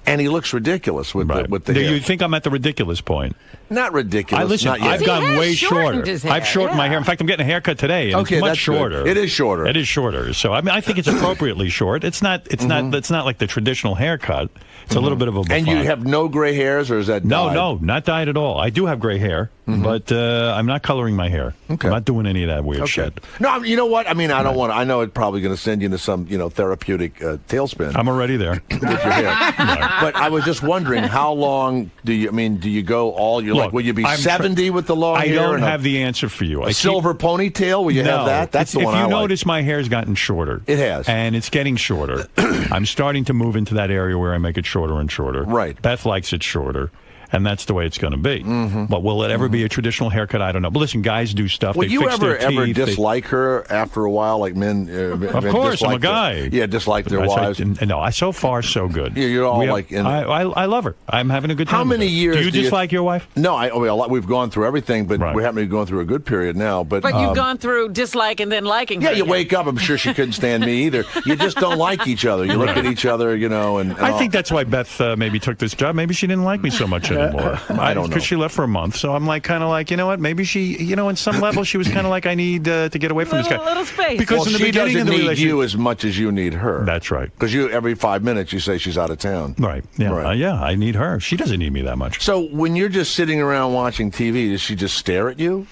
S18: And he looks ridiculous with the
S1: Do
S18: hair.
S1: you think I'm at the ridiculous point?
S18: Not ridiculous.
S1: Not yet. I've gotten way shorter. I've shortened my hair. In fact, I'm getting a haircut today, and it's much
S18: that's
S1: shorter.
S18: Good. It is shorter.
S1: It is shorter. So I think it's appropriately short. It's not. It's not. It's not like the traditional haircut. It's a little bit of a.
S18: And you have no gray hairs, or is that dyed?
S1: No, not dyed at all. I do have gray hair, but I'm not coloring my hair. Okay. I'm not doing any of that weird shit.
S18: No, you know what? I mean, I don't want. I know it's probably going to send you into some, therapeutic tailspin.
S1: I'm already there
S18: with your hair. But I was just wondering, how long do you? I mean, do you go all? You're like, will you be 70 with the long hair?
S1: I don't have the answer for you.
S18: A silver ponytail? Will you have that? That's the one I like.
S1: If you notice, my hair's gotten shorter.
S18: It has,
S1: and it's getting shorter. I'm starting to move into that area where I make it shorter and shorter.
S18: Right.
S1: Beth likes it shorter. And that's the way it's going to be. But will it ever be a traditional haircut? I don't know. But listen, guys do stuff.
S18: Will
S1: they
S18: you
S1: fix
S18: ever
S1: their teeth,
S18: dislike her after a while, like men?
S1: Of course, I'm a guy.
S18: Dislike their wives.
S1: No, so far so good.
S18: Yeah, you're all like.
S1: I love her. I'm having a good time.
S18: How many years
S1: do you dislike your wife?
S18: No, we've gone through everything, but we happen to be going through a good period now. But
S4: you've gone through dislike and then liking her.
S18: Yeah, you wake up. I'm sure she couldn't stand me either. You just don't like each other. You look at each other, and
S1: I think that's why Beth maybe took this job. Maybe she didn't like me so much anymore.
S18: I don't know.
S1: Because she left for a month, so I'm kind of like, you know what? Maybe she, in some level, she was kind of like, I need to get away from this guy.
S4: Little space.
S1: Because in the
S18: she
S1: beginning
S18: doesn't
S1: of the
S18: need you as much as you need her.
S1: That's right.
S18: Because every 5 minutes you say she's out of town.
S1: Right. Yeah.
S18: Right.
S1: Yeah. I need her. She doesn't need me that much.
S18: So when you're just sitting around watching TV, does she just stare at you?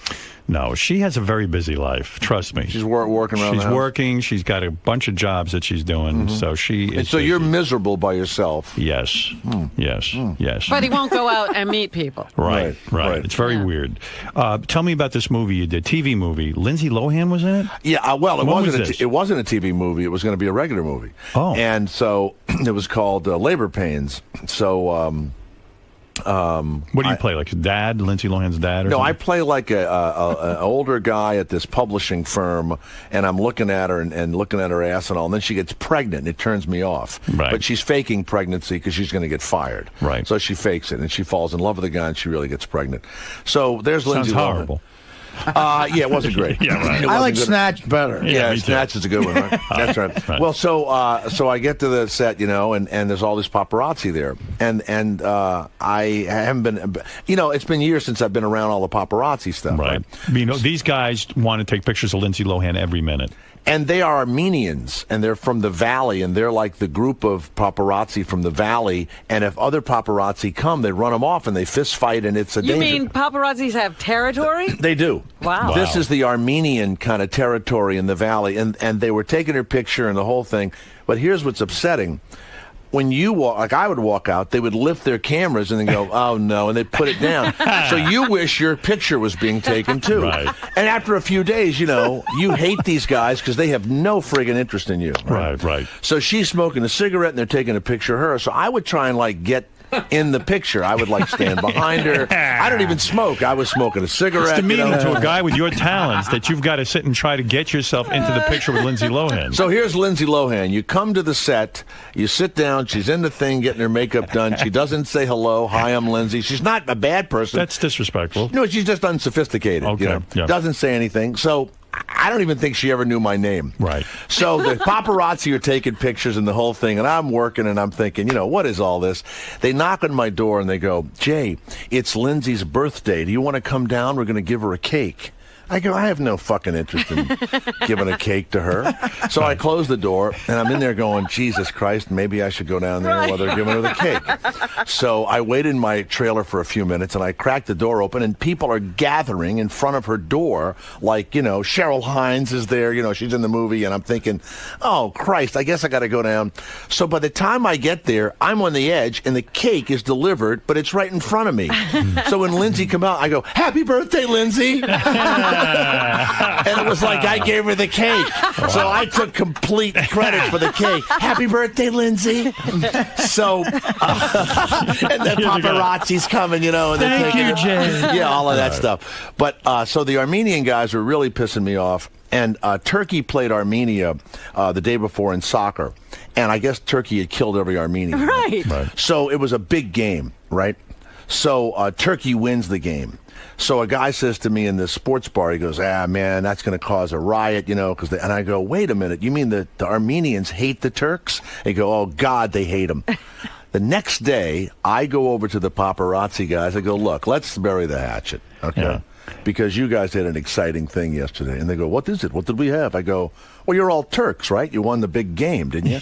S1: No, she has a very busy life. Trust me.
S18: She's working around the house?
S1: She's working. She's got a bunch of jobs that she's doing. So she is.
S18: And so you're miserable by yourself.
S1: Yes. Yes. Yes.
S4: But he won't go out and meet people.
S1: Right. It's very weird. Tell me about this movie you did, TV movie. Lindsay Lohan was in it?
S18: Yeah, well, it wasn't a TV movie. It was going to be a regular movie.
S1: Oh.
S18: And so it was called Labor Pains. So...
S1: what do you play, like dad, Lindsay Lohan's dad? Or
S18: no,
S1: something?
S18: I play like an older guy at this publishing firm, and I'm looking at her and looking at her ass and all, and then she gets pregnant, and it turns me off.
S1: Right.
S18: But she's faking pregnancy because she's going to get fired.
S1: Right.
S18: So she fakes it, and she falls in love with the guy, and she really gets pregnant. So there's Lindsay Lohan.
S1: Horrible.
S18: Yeah, it wasn't great.
S1: Yeah, right.
S10: I like Snatch better.
S18: Yeah, Snatch is a good one, right? That's right. Well, so I get to the set, and there's all this paparazzi there, and I haven't been, it's been years since I've been around all the paparazzi stuff. Right.
S1: These guys want to take pictures of Lindsay Lohan every minute.
S18: And they are Armenians, and they're from the Valley, and they're like the group of paparazzi from the Valley. And if other paparazzi come, they run them off, and they fist fight, and it's a danger.
S4: You mean paparazzis have territory?
S18: They do.
S4: Wow.
S18: This is the Armenian kind of territory in the Valley, and they were taking her picture and the whole thing. But here's what's upsetting. When you walk, like I would walk out, they would lift their cameras and then go, oh, no, and they'd put it down. So you wish your picture was being taken, too.
S1: Right.
S18: And after a few days, you hate these guys because they have no friggin' interest in you.
S1: Right.
S18: So she's smoking a cigarette, and they're taking a picture of her. So I would try and, get in the picture. I would stand behind her. I don't even smoke. I was smoking a cigarette.
S1: It's demeaning to a guy with your talents that you've got to sit and try to get yourself into the picture with Lindsay Lohan.
S18: So here's Lindsay Lohan. You come to the set, you sit down, she's in the thing getting her makeup done. She doesn't say hello. Hi, I'm Lindsay. She's not a bad person.
S1: That's disrespectful.
S18: No, she's just unsophisticated.
S1: Okay. Yeah.
S18: Doesn't say anything. So I don't even think she ever knew my name.
S1: Right.
S18: So the paparazzi are taking pictures and the whole thing, and I'm working and I'm thinking, what is all this? They knock on my door and they go, Jay, it's Lindsay's birthday. Do you want to come down? We're going to give her a cake. I go, I have no fucking interest in giving a cake to her. So I close the door, and I'm in there going, Jesus Christ, maybe I should go down there while they're giving her the cake. So I waited in my trailer for a few minutes, and I cracked the door open, and people are gathering in front of her door, like, Cheryl Hines is there, she's in the movie, and I'm thinking, oh, Christ, I guess I got to go down. So by the time I get there, I'm on the edge, and the cake is delivered, but it's right in front of me. So when Lindsay come out, I go, happy birthday, Lindsay. And it was like I gave her the cake. So I took complete credit for the cake. Happy birthday, Lindsay. So, and then paparazzi's coming, and they're taking it.
S1: Jay.
S18: Yeah, all of that stuff. But so the Armenian guys were really pissing me off. And Turkey played Armenia the day before in soccer. And I guess Turkey had killed every Armenian.
S4: Right.
S18: So it was a big game, right? So Turkey wins the game. So a guy says to me in this sports bar, he goes, man, that's going to cause a riot, and I go, wait a minute, you mean the Armenians hate the Turks? They go, oh, God, they hate them. The next day, I go over to the paparazzi guys. I go, look, let's bury the hatchet, okay? Yeah. Because you guys had an exciting thing yesterday. And they go, what is it? What did we have? I go, well, you're all Turks, right? You won the big game, didn't you?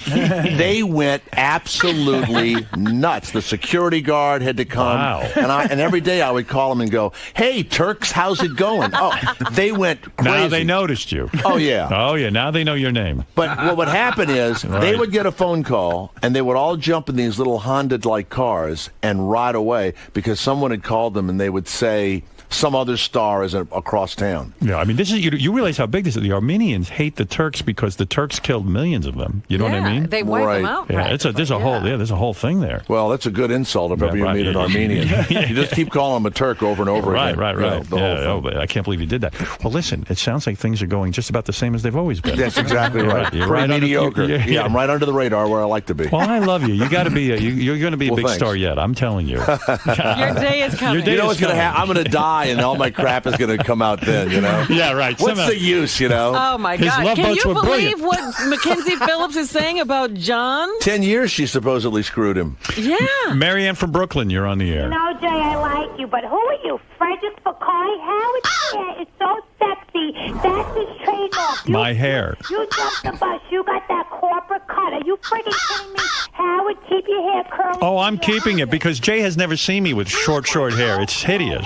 S18: They went absolutely nuts. The security guard had to come.
S1: Wow.
S18: And every day I would call them and go, hey, Turks, how's it going? Oh, they went crazy.
S1: Now they noticed you.
S18: Oh, yeah.
S1: Oh, yeah. Now they know your name.
S18: But what would happen is they would get a phone call, and they would all jump in these little Honda-like cars and ride away because someone had called them, and they would say, some other star is across town.
S1: Yeah, I mean, this is you realize how big this is. The Armenians hate the Turks because the Turks killed millions of them. You know what I mean?
S4: They wipe them out.
S1: Yeah,
S4: right.
S1: there's a whole thing there.
S18: Well, that's a good insult if ever you meet an Armenian. You just keep calling him a Turk over and over again.
S1: Right. I can't believe you did that. Well, listen, it sounds like things are going just about the same as they've always been.
S18: That's exactly right.
S1: You're
S18: pretty
S1: right
S18: mediocre. Yeah, I'm right under the radar where I like to be.
S1: Well, I love you. You got to be. You're going to be a big
S18: thanks.
S1: star yet. I'm telling you.
S4: Your day is coming.
S18: You know what's going to happen? I'm going to die, and all my crap is going to come out then,
S1: Yeah, right.
S18: What's the use,
S4: Oh, my
S1: His
S4: God.
S1: love
S4: Can
S1: boats
S4: you
S1: were
S4: believe
S1: brilliant.
S4: what Mackenzie Phillips is saying about John?
S18: 10 years she supposedly screwed him.
S4: Yeah.
S1: Marianne from Brooklyn, you're on the air.
S19: No, Jay, I like you, but who are you? Frederick Bacardi? Howard's hair is so sexy. That's his trademark.
S1: My hair.
S19: You jumped the bus. You got that corporate cut. Are you freaking kidding me? Howard, keep your hair curly.
S1: Oh, I'm keeping it because Jay has never seen me with short hair. It's hideous.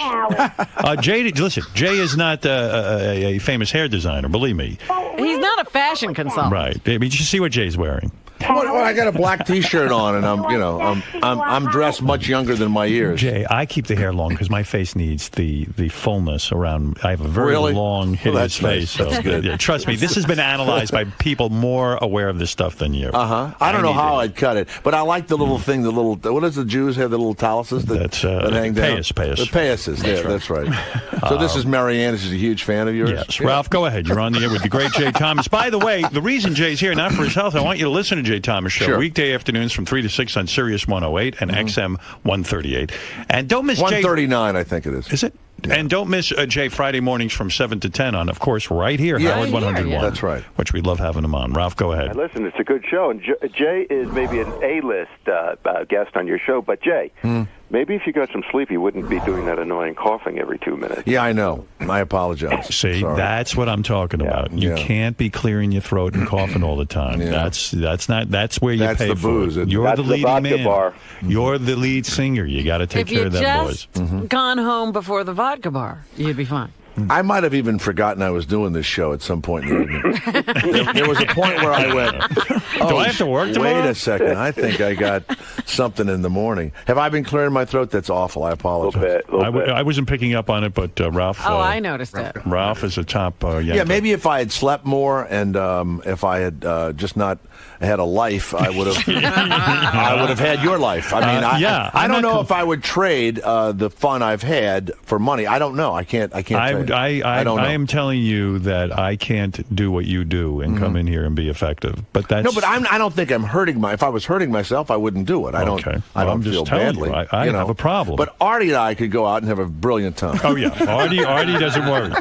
S1: Jay, listen, Jay is not a famous hair designer, believe me.
S4: He's not a fashion consultant.
S1: Right. Did you see what Jay's wearing?
S18: Well, I got a black T-shirt on, and I'm dressed much younger than my years.
S1: Jay, I keep the hair long because my face needs the fullness around. I have a very long, hideous face.
S18: Nice. That's good.
S1: Yeah, trust me, this has been analyzed by people more aware of this stuff than you.
S18: I don't know how I'd cut it, but I like the little thing. The little what does the Jews have? The little taluses that hang down.
S1: Payas.
S18: The payases. Yeah, that's right. So this is Marianne. She's a huge fan of yours.
S1: Yes, Ralph, go ahead. You're on the air with the great Jay Thomas. By the way, the reason Jay's here, not for his health, I want you to listen to Jay Thomas Show.
S18: Sure.
S1: Weekday afternoons from 3 to 6 on Sirius 108 and XM 138. And don't miss
S18: 139, I think it is.
S1: Is it? Yeah. And don't miss Jay Friday mornings from 7 to 10 on, of course, right here, Howard 101.
S18: Yeah. That's right.
S1: Which we love having him on. Ralph, go ahead.
S20: Listen, it's a good show. And Jay is maybe an A-list guest on your show. But, Jay, maybe if you got some sleep, you wouldn't be doing that annoying coughing every 2 minutes.
S18: Yeah, I know. I apologize.
S1: See, that's what I'm talking about. You can't be clearing your throat and coughing all the time.
S18: Yeah.
S1: That's where you pay
S18: the
S1: for
S18: booze,
S1: it. You're
S20: that's
S1: the leading man.
S20: Bar.
S1: You're the lead singer. You got to take care of them boys.
S4: If you just gone home before the vodka bar, you'd be fine.
S18: I might have even forgotten I was doing this show at some point in the evening. There was a point where I went,
S1: do I have to work tomorrow?
S18: Wait a second. I think I got something in the morning. Have I been clearing my throat? That's awful. I apologize.
S1: I wasn't picking up on it, but Ralph.
S4: I noticed it.
S1: Ralph is a top
S18: Yeah, maybe if I had slept more and if I had just not had a life, I would have I would have had your life. I mean, I don't know if I would trade the fun I've had for money. I don't know. I can't tell you.
S1: I am telling you that I can't do what you do and come in here and be effective. But that's
S18: no, but I don't think I'm hurting if I was hurting myself, I wouldn't do it. I don't
S1: just
S18: feel
S1: telling
S18: badly.
S1: you, I have a problem.
S18: But Artie and I could go out and have a brilliant time.
S1: Oh yeah, Artie doesn't worry.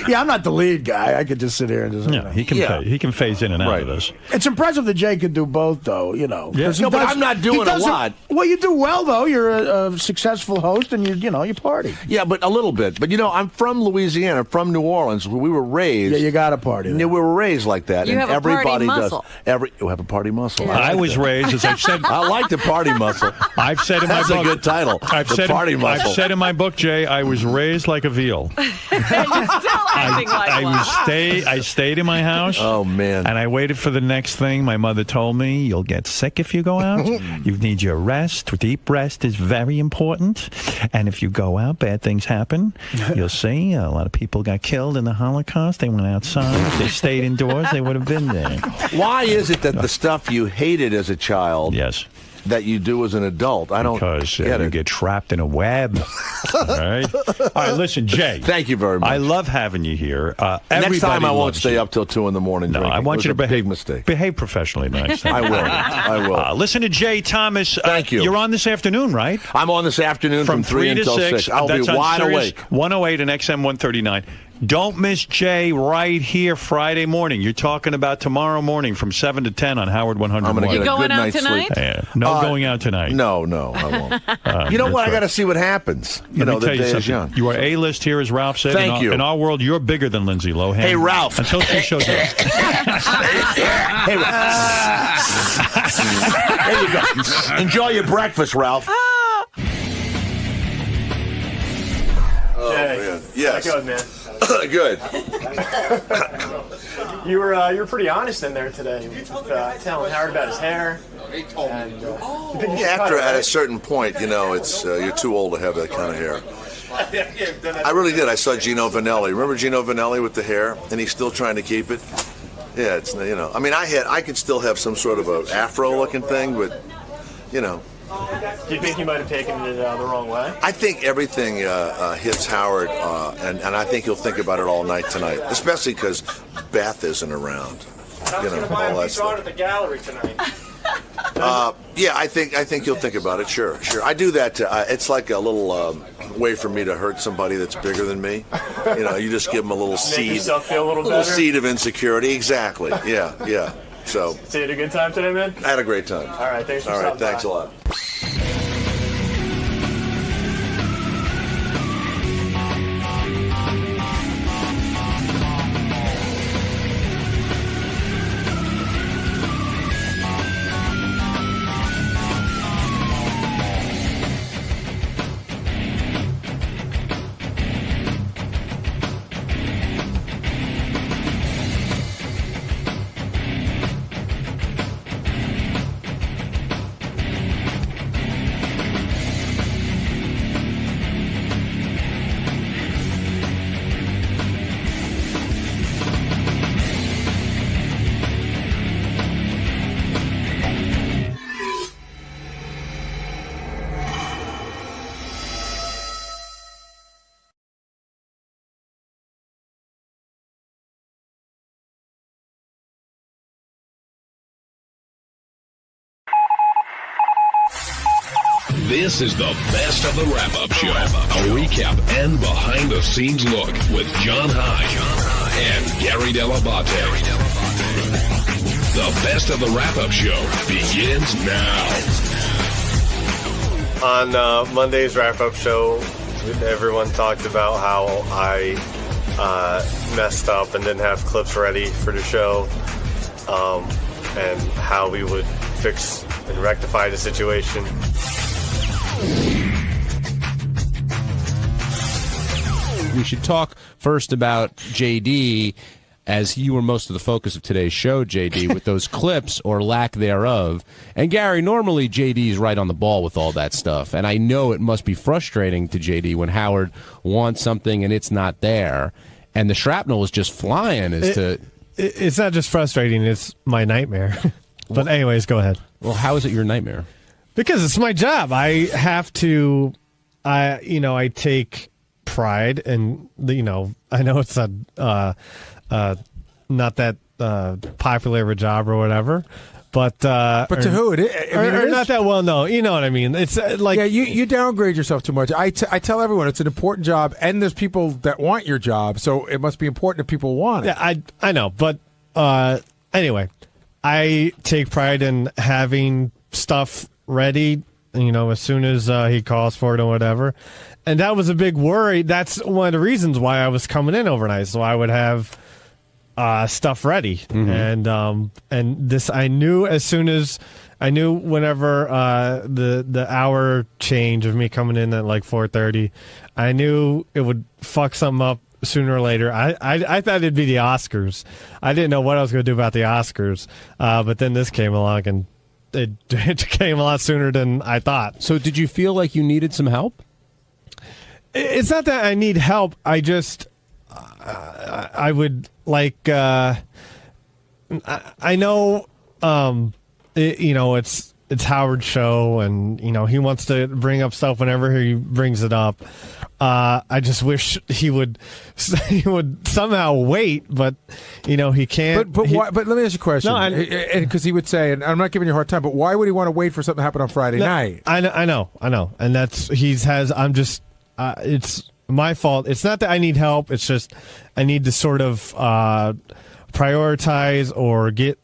S10: Yeah, I'm not the lead guy. I could just sit here and just.
S1: He can phase in and out of this.
S10: It's impressive that Jay could do both, though. You know.
S1: Yeah.
S10: No,
S18: but I'm not doing a lot.
S10: Well, you do well, though. You're a successful host, and you party.
S18: Yeah, but a little bit. But I'm from Louisiana, from New Orleans. Where we were raised.
S10: Yeah, you got to party.
S18: Yeah, we were raised like that,
S4: You
S18: and
S4: have a
S18: everybody
S4: party
S18: does.
S4: muscle.
S18: You have a party muscle.
S4: Yeah.
S1: I was raised, as I've said.
S18: I like the party muscle.
S1: I've said in my book.
S18: That's a good title.
S1: I've said in my book, Jay, I was raised like a veal.
S4: You're still acting like one.
S1: I stayed in my house.
S18: Oh man!
S1: And I waited for the next thing. My mother told me, "You'll get sick if you go out. You need your rest. Deep rest is very important. And if you go out, bad things happen. You'll see. A lot of people got killed in the Holocaust. They went outside. If they stayed indoors, they would have been there."
S18: Why is it that the stuff you hated as a child, that you do as an adult, I don't
S1: because you get trapped in a web. All right. Listen, Jay.
S18: Thank you very much.
S1: I love having you here.
S18: Next time I won't stay
S1: you.
S18: up till 2 in the morning.
S1: No,
S18: drinking.
S1: I want you to behave.
S18: Big mistake.
S1: Behave professionally next time.
S18: I will.
S1: Listen to Jay Thomas.
S18: Thank you.
S1: You're on this afternoon, right?
S18: I'm on this afternoon from 3 until 6. I'll be wide awake.
S1: 108 and XM 139. Don't miss Jay right here Friday morning. You're talking about tomorrow morning from 7 to 10 on Howard 101.
S18: I'm going to get a good night's sleep.
S1: No going out tonight.
S18: No, I won't. You know what? I got to see what happens.
S1: Let me tell you something. You are A-list here, as Ralph said.
S18: Thank you.
S1: In our world, you're bigger than Lindsay Lohan.
S18: Hey, Ralph.
S1: Until she shows up.
S18: Hey, there you go. Enjoy your breakfast, Ralph.
S11: Jay,
S17: yes.
S11: Good, man.
S17: Good.
S11: You were pretty honest in there today, telling Howard about his hair. And,
S17: at a certain point, it's you're too old to have that kind of hair. I really did. I saw Gino Vanelli. Remember Gino Vanelli with the hair, and he's still trying to keep it. Yeah, it's I mean, I could still have some sort of a afro-looking thing, but
S11: Do you think he might have taken it the wrong way?
S17: I think everything hits Howard, and I think he'll think about it all night tonight, especially because Beth isn't around.
S11: All that stuff. At the gallery tonight.
S17: Yeah, I think he'll think about it. Sure. I do that. It's like a little way for me to hurt somebody that's bigger than me. You just give them a little seed,
S11: feel a little
S17: seed of insecurity. Exactly. Yeah. So
S11: you had a good time today, man?
S17: I had a great time.
S11: All right, thanks for stopping by.
S17: Thanks a lot.
S21: This is the best of the wrap-up show. A recap and behind-the-scenes look with John High and Gary Dell'Abate. The best of the wrap-up show begins now.
S22: On Monday's wrap-up show, everyone talked about how I messed up and didn't have clips ready for the show, and how we would fix and rectify the situation.
S23: We should talk first about JD, as you were most of the focus of today's show, JD, with those clips or lack thereof. And Gary, normally JD's right on the ball with all that stuff, and I know it must be frustrating to JD when Howard wants something and it's not there, and the shrapnel is just flying.
S24: It's not just frustrating; it's my nightmare. But anyways, go ahead.
S23: Well, how is it your nightmare? Because
S24: it's my job. I have to, I take pride, and I know it's not that popular of a job or whatever. But
S6: to who? It is
S24: not that well known. You know what I mean? It's
S6: you downgrade yourself too much. I tell everyone it's an important job, and there's people that want your job, so it must be important if people want it.
S24: Yeah, I know, but anyway, I take pride in having stuff ready. As soon as he calls for it or whatever, and that was a big worry. That's one of the reasons why I was coming in overnight, so I would have stuff ready.
S23: Mm-hmm.
S24: And this I knew as soon as I knew whenever the hour change of me coming in at like 4:30, I knew it would fuck something up sooner or later. I thought it'd be the Oscars. I didn't know what I was going to do about the Oscars, but then this came along and it came a lot sooner than I thought.
S23: So did you feel like you needed some help?
S24: It's not that I need help. I just I would like I know it's Howard's show, and he wants to bring up stuff whenever he brings it up. I just wish he would somehow wait, but he can't.
S6: But why? But let me ask you a question. No, because he would say, and I'm not giving you a hard time, but why would he want to wait for something to happen on Friday night?
S24: I know, and that's I'm just it's my fault. It's not that I need help. It's just I need to sort of prioritize or get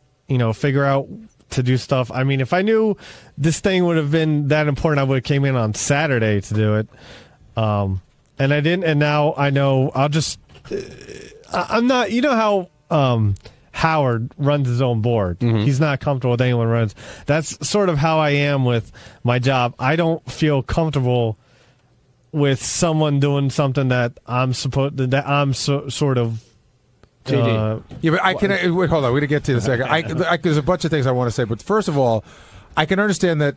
S24: figure out to do stuff. I mean, if I knew this thing would have been that important, I would have came in on Saturday to do it. And I didn't, and now I know I'll just I'm not, how Howard runs his own board.
S23: Mm-hmm.
S24: He's not comfortable with anyone runs. That's sort of how I am with my job. I don't feel comfortable with someone doing something that I'm sort of
S6: JD. Yeah, but I can wait. Hold on, we're gonna get to it in a second. There's a bunch of things I want to say, but first of all, I can understand that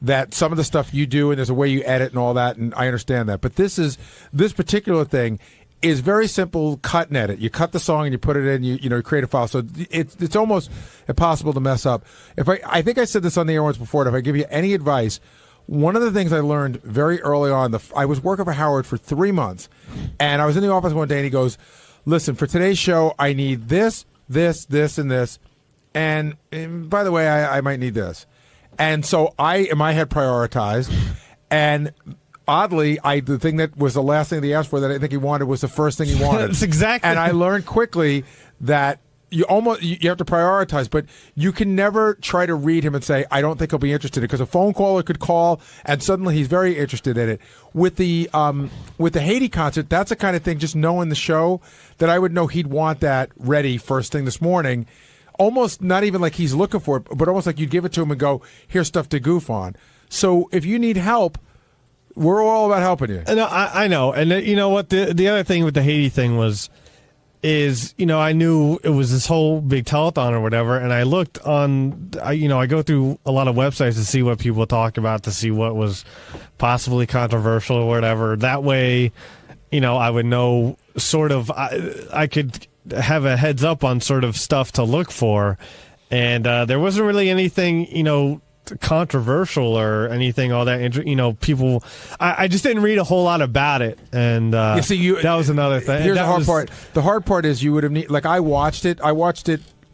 S6: that some of the stuff you do and there's a way you edit and all that, and I understand that. But this particular thing is very simple: cut and edit. You cut the song and you put it in. You create a file, so it's almost impossible to mess up. I think I said this on the air once before. And if I give you any advice, one of the things I learned very early on, I was working for Howard for 3 months, and I was in the office one day, and he goes, "Listen, for today's show, I need this, this, this, and this. And by the way, I might need this." And so I, in my head, prioritized. And oddly, the thing that was the last thing that he asked for that I think he wanted was the first thing he wanted.
S24: That's exactly.
S6: And I learned quickly that you have to prioritize, but you can never try to read him and say, "I don't think he'll be interested," because a phone caller could call and suddenly he's very interested in it. With the Haiti concert, that's the kind of thing, just knowing the show, that I would know he'd want that ready first thing this morning. Almost not even like he's looking for it, but almost like you'd give it to him and go, "Here's stuff to goof on." So if you need help, we're all about helping you.
S24: No, I know. And you know what? The other thing with the Haiti thing is I knew it was this whole big telethon or whatever, and I looked on, I go through a lot of websites to see what people talk about, to see what was possibly controversial or whatever. That way, I would know sort of, I could have a heads up on sort of stuff to look for. And there wasn't really anything, controversial or anything all that people I just didn't read a whole lot about it, and that was another thing.
S6: Here's the hard part is you would have I watched it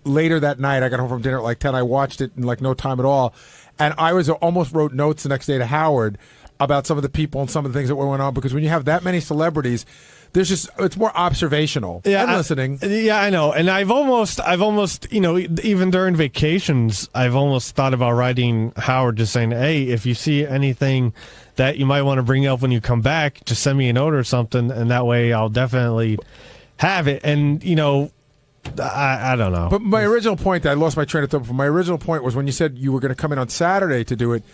S6: later that night. I got home from dinner at like 10. I watched it in like no time at all, and I almost wrote notes the next day to Howard about some of the people and some of the things that went on, because when you have that many celebrities, it's more observational and listening.
S24: I know. And I've almost, even during vacations, I've almost thought about writing Howard, just saying, "Hey, if you see anything that you might want to bring up when you come back, just send me a note or something, and that way I'll definitely have it." And, I don't know.
S6: But my original point, I lost my train of thought. My original point was when you said you were going to come in on Saturday to do it,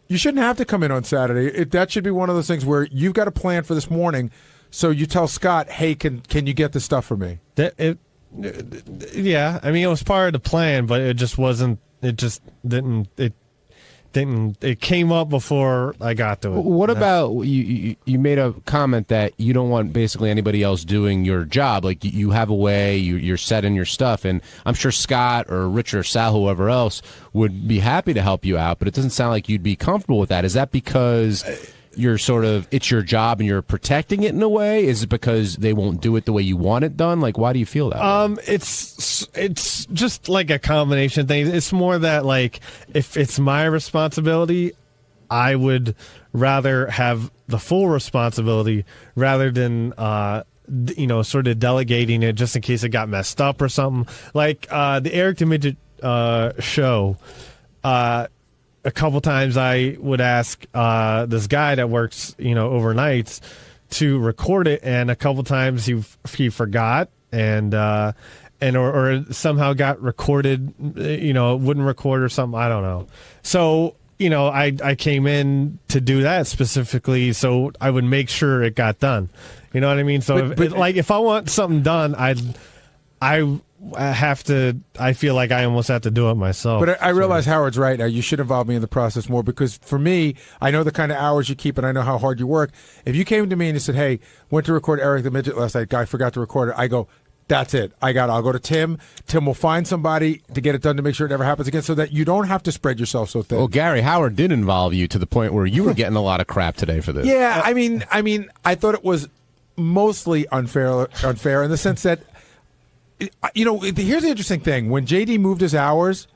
S6: you shouldn't have to come in on Saturday. That should be one of those things where you've got a plan for this morning. So you tell Scott, "Hey, can you get this stuff for me?"
S24: Yeah, I mean, it was part of the plan, but it just wasn't. It just didn't. It came up before I got to it.
S23: What about you made a comment that you don't want basically anybody else doing your job. Like you have a way, you're setting your stuff, and I'm sure Scott or Richard or Sal, whoever else, would be happy to help you out, but it doesn't sound like you'd be comfortable with that. Is that because you're sort of, it's your job and you're protecting it in a way? Is it because they won't do it the way you want it done? Like, why do you feel that way?
S24: It's just like a combination of things. It's more that, like, if it's my responsibility, I would rather have the full responsibility rather than sort of delegating it just in case it got messed up or something. Like the Eric the Midget show, a couple times I would ask this guy that works, overnights to record it, and a couple times he forgot and or somehow got recorded, wouldn't record or something. I don't know. So, I came in to do that specifically so I would make sure it got done. You know what I mean? So if I want something done, I feel like I almost have to do it myself.
S6: But I realize Howard's right. Now, you should involve me in the process more, because for me, I know the kind of hours you keep and I know how hard you work. If you came to me and you said, hey, went to record Eric the Midget last night, guy forgot to record it, I go, that's it. I'll go to Tim. Tim will find somebody to get it done to make sure it never happens again, so that you don't have to spread yourself so thin.
S23: Well, Gary, Howard did involve you to the point where you were getting a lot of crap today for this.
S6: Yeah, I mean, I thought it was mostly unfair in the sense that, here's the interesting thing. When JD moved his hours,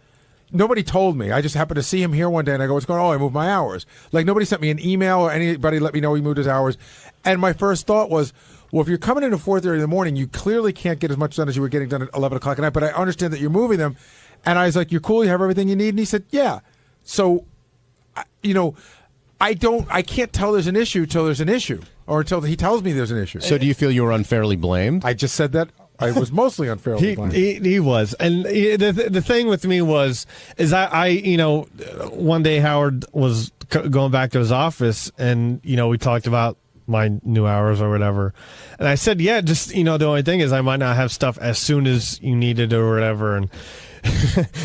S6: nobody told me. I just happened to see him here one day, and I go, what's going on? Oh, I moved my hours. Like, nobody sent me an email or anybody let me know he moved his hours. And my first thought was, well, if you're coming in at 4:30 in the morning, you clearly can't get as much done as you were getting done at 11 o'clock at night, but I understand that you're moving them. And I was like, you're cool? You have everything you need? And he said, yeah. So, I can't tell there's an issue till there's an issue, or until he tells me there's an issue.
S23: So do you feel you were unfairly blamed?
S6: I just said that. I was mostly unfairly blamed.
S24: He was. And the thing with me is I one day Howard was going back to his office, and, we talked about my new hours or whatever. And I said, yeah, just, the only thing is I might not have stuff as soon as you need it or whatever. And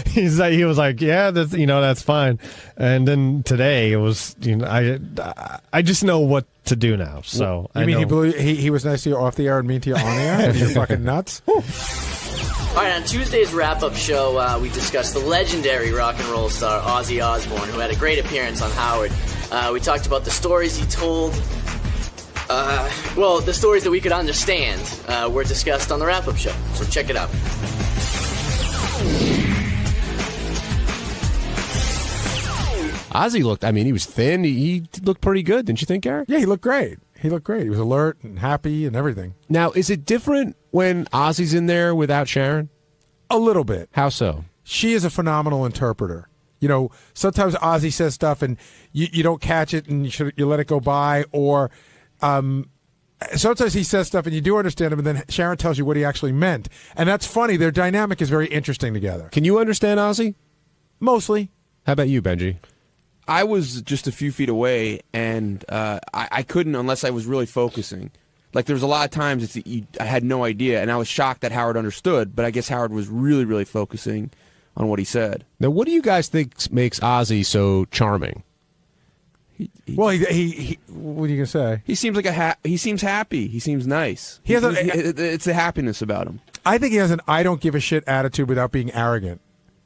S24: he was like, yeah, that's fine. And then today it was, I just know what to do now. So
S6: you mean he was nice to you off the air and mean to you on the air? And you're fucking nuts?
S2: All right, on Tuesday's wrap-up show, we discussed the legendary rock and roll star Ozzy Osbourne, who had a great appearance on Howard. We talked about the stories he told. The stories that we could understand were discussed on the wrap-up show. So check it out.
S23: Ozzy looked, he was thin. He looked pretty good, didn't you think, Gary?
S6: Yeah, he looked great. He was alert and happy and everything.
S23: Now, is it different when Ozzy's in there without Sharon?
S6: A little bit.
S23: How so?
S6: She is a phenomenal interpreter. Sometimes Ozzy says stuff and you don't catch it and you let it go by, or sometimes he says stuff and you do understand him, and then Sharon tells you what he actually meant. And that's funny. Their dynamic is very interesting together.
S23: Can you understand Ozzy?
S6: Mostly.
S23: How about you, Benji?
S3: I was just a few feet away, and I couldn't unless I was really focusing. Like, there was a lot of times I had no idea, and I was shocked that Howard understood, but I guess Howard was really, really focusing on what he said.
S23: Now, what do you guys think makes Ozzy so charming?
S6: What are you gonna say?
S3: He seems like he seems happy. He seems nice. It's the happiness about him.
S6: I think he has an I don't give a shit attitude without being arrogant,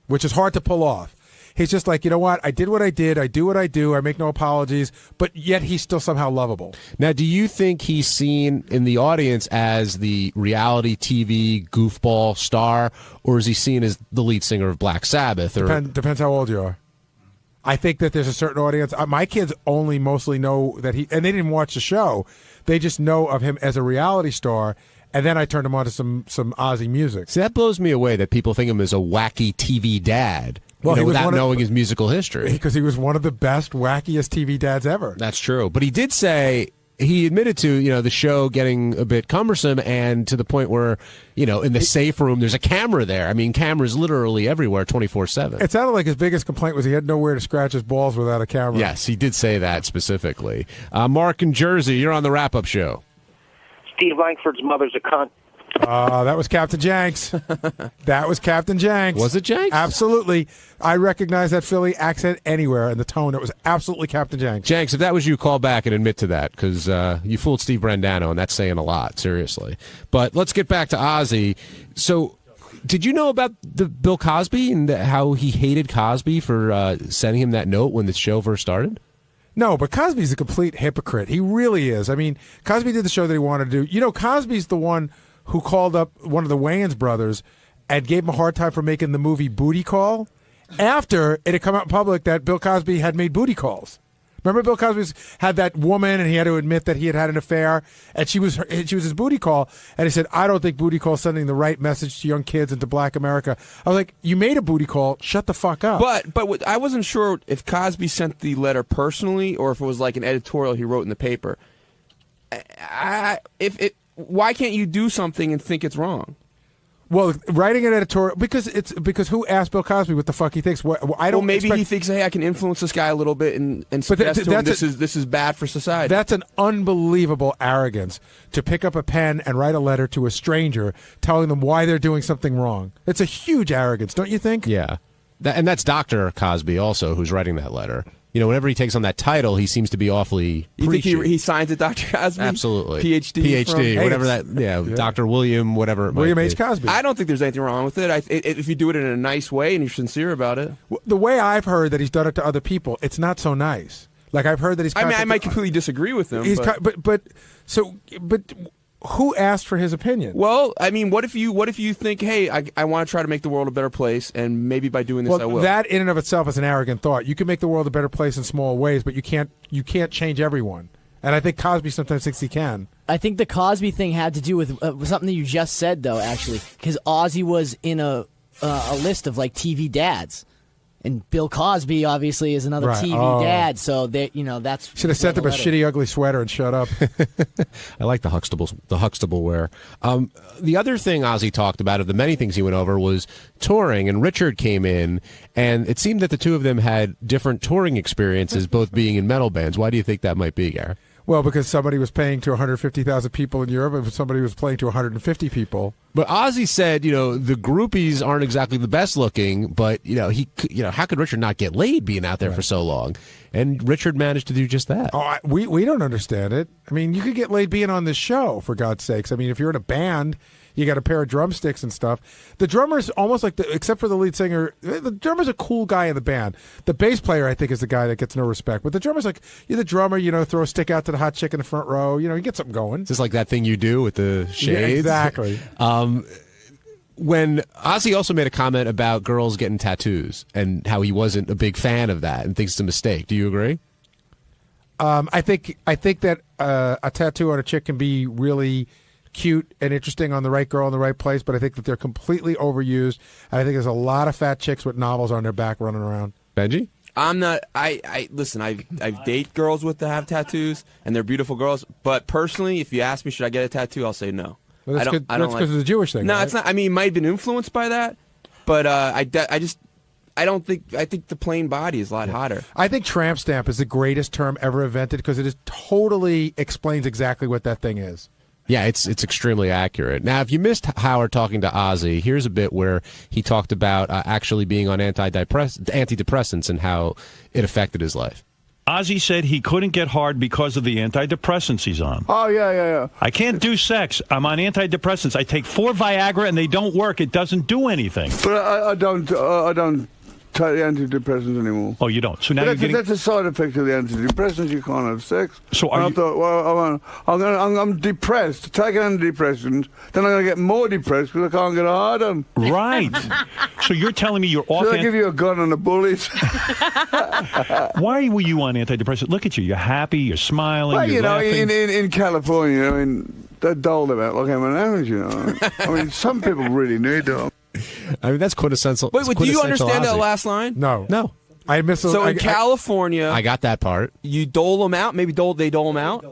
S6: which is hard to pull off. He's just like, you know what? I did what I did. I do what I do. I make no apologies. But yet he's still somehow lovable.
S23: Now, do you think he's seen in the audience as the reality TV goofball star, or is he seen as the lead singer of Black Sabbath?
S6: Depends how old you are. I think that there's a certain audience. My kids only mostly know that and they didn't watch the show. They just know of him as a reality star. And then I turned him on to some Ozzy music.
S23: See, that blows me away that people think of him as a wacky TV dad. Well, without knowing his musical history.
S6: Because he was one of the best, wackiest TV dads ever.
S23: That's true. But he did say, he admitted to, the show getting a bit cumbersome, and to the point where, in the safe room, there's a camera there. I mean, cameras literally everywhere, 24/7.
S6: It sounded like his biggest complaint was he had nowhere to scratch his balls without a camera.
S23: Yes, he did say that specifically. Mark in Jersey, you're on the wrap-up show.
S5: Steve Langford's mother's a cunt.
S6: That was Captain Jenks. That was Captain Jenks.
S23: Was it Jenks?
S6: Absolutely. I recognize that Philly accent anywhere, and the tone. It was absolutely Captain Jenks.
S23: Jenks, if that was you, call back and admit to that, because you fooled Steve Brandano, and that's saying a lot, seriously. But let's get back to Ozzy. So, did you know about the Bill Cosby and how he hated Cosby for sending him that note when the show first started?
S6: No, but Cosby's a complete hypocrite. He really is. I mean, Cosby did the show that he wanted to do. You know, Cosby's the one who called up one of the Wayans brothers and gave him a hard time for making the movie Booty Call after it had come out in public that Bill Cosby had made booty calls. Remember, Bill Cosby had that woman, and he had to admit that he had an affair, and she was his booty call, and he said, "I don't think booty call is sending the right message to young kids and to Black America." I was like, "You made a booty call. Shut the fuck up."
S3: But I wasn't sure if Cosby sent the letter personally or if it was like an editorial he wrote in the paper. Why can't you do something and think it's wrong?
S6: Well, writing an editorial because who asked Bill Cosby what the fuck he thinks? I don't.
S3: Maybe he thinks, hey, I can influence this guy a little bit and suggest to him this is bad for society.
S6: That's an unbelievable arrogance to pick up a pen and write a letter to a stranger telling them why they're doing something wrong. It's a huge arrogance, don't you think?
S23: Yeah, and that's Dr. Cosby also who's writing that letter. You know, whenever he takes on that title, he seems to be awfully preachy.
S3: You think he signs it Dr. Cosby?
S23: Absolutely.
S3: PhD,
S23: whatever that, yeah, Dr. William, whatever it
S6: William
S23: might
S6: H.
S23: be.
S6: Cosby.
S3: I don't think there's anything wrong with it. If you do it in a nice way and you're sincere about it.
S6: The way I've heard that he's done it to other people, it's not so nice. Like I've heard that he's.
S3: I might completely disagree with him.
S6: But who asked for his opinion?
S3: Well, I mean, what if you think, hey, I want to try to make the world a better place, and maybe by doing this I will.
S6: That in and of itself is an arrogant thought. You can make the world a better place in small ways, but you can't change everyone. And I think Cosby sometimes thinks he can.
S7: I think the Cosby thing had to do with something that you just said, though, actually, because Ozzy was in a list of like TV dads. And Bill Cosby obviously is another TV dad, so that's
S6: should have sent him a shitty, ugly sweater and shut up.
S23: I like the Huxtable wear. The other thing Ozzy talked about, of the many things he went over, was touring. And Richard came in, and it seemed that the two of them had different touring experiences, both being in metal bands. Why do you think that might be, Gary?
S6: Well, because somebody was playing to 150,000 people in Europe, and somebody was playing to 150 people.
S23: But Ozzy said, the groupies aren't exactly the best looking, but how could Richard not get laid being out there for so long? And Richard managed to do just that.
S6: Oh, we don't understand it. I mean, you could get laid being on this show, for God's sakes. I mean, if you're in a band, you got a pair of drumsticks and stuff. The drummer's almost like, except for the lead singer, the drummer's a cool guy in the band. The bass player, I think, is the guy that gets no respect. But the drummer's like, you're the drummer, throw a stick out to the hot chick in the front row. You get something going.
S23: Just like that thing you do with the shades.
S6: Yeah, exactly.
S23: When Ozzy also made a comment about girls getting tattoos and how he wasn't a big fan of that and thinks it's a mistake. Do you agree?
S6: I think that a tattoo on a chick can be really cute and interesting on the right girl in the right place, but I think that they're completely overused, and I think there's a lot of fat chicks with novels on their back running around.
S23: Benji?
S3: I'm not. Listen. I date girls that have tattoos, and they're beautiful girls. But personally, if you ask me, should I get a tattoo? I'll say no.
S6: Well, that's because of the Jewish thing.
S3: No,
S6: right?
S3: It's not. I mean, it might have been influenced by that, but I think the plain body is a lot hotter.
S6: I think tramp stamp is the greatest term ever invented because it totally explains exactly what that thing is.
S23: Yeah, it's extremely accurate. Now, if you missed Howard talking to Ozzy, here's a bit where he talked about actually being on antidepressants and how it affected his life.
S1: Ozzy said he couldn't get hard because of the antidepressants he's on.
S10: Oh, yeah.
S1: I can't do sex. I'm on antidepressants. I take 4 Viagra and they don't work. It doesn't do anything.
S10: But I don't take the antidepressants anymore.
S1: Oh, you don't? So now
S10: that's a side effect of the antidepressants. You can't have sex.
S1: So
S10: I thought, well, I'm depressed. Take an antidepressant, then I'm going to get more depressed because I can't get a hard on.
S1: Right. So you're telling me you're off.
S10: Should I give you a gun and a bullet?
S1: Why were you on antidepressants? Look at you. You're happy. You're smiling.
S10: Well,
S1: you're laughing.
S10: in California, I mean, they're dulled about like M&M's, I mean, some people really need them.
S23: I mean, that's quintessential.
S3: Wait, do you understand that last line?
S6: No. I missed.
S3: So in California,
S23: I got that part.
S3: You dole them out. Maybe they dole them out.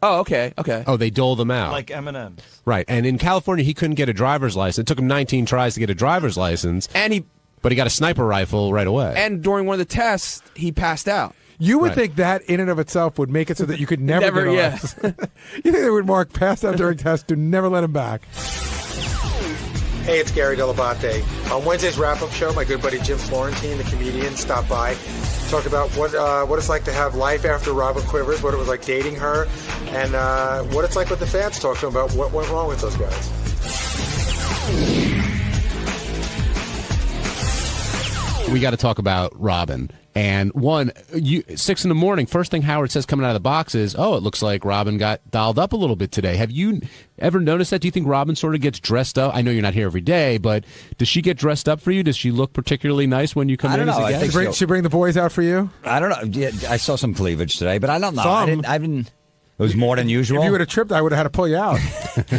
S3: Oh, okay.
S23: Oh, they dole them out
S9: like M&M's.
S23: Right, and in California, he couldn't get a driver's license. It took him 19 tries to get a driver's license, but he got a sniper rifle right away.
S3: And during one of the tests, he passed out.
S6: You would think that in and of itself would make it so that you could never get a license. You think they would mark passed out during tests to never let him back?
S12: Hey, it's Gary 𝗏𝗏. On Wednesday's wrap-up show, my good buddy Jim Florentine, the comedian, stopped by, talked about what it's like to have life after Robert Quivers, what it was like dating her, and what it's like with the fans. Talked to him about what went wrong with those guys.
S23: We got to talk about Robin. And 6 in the morning, first thing Howard says coming out of the box is, "Oh, it looks like Robin got dialed up a little bit today." Have you ever noticed that? Do you think Robin sort of gets dressed up? I know you're not here every day, but does she get dressed up for you? Does she look particularly nice when you come in?
S8: I don't know.
S6: I think she bring the boys out for you?
S8: I don't know. Yeah, I saw some cleavage today, but I don't know.
S6: Some.
S8: I didn't. It was more than usual.
S6: If you would have tripped, I would have had to pull you out.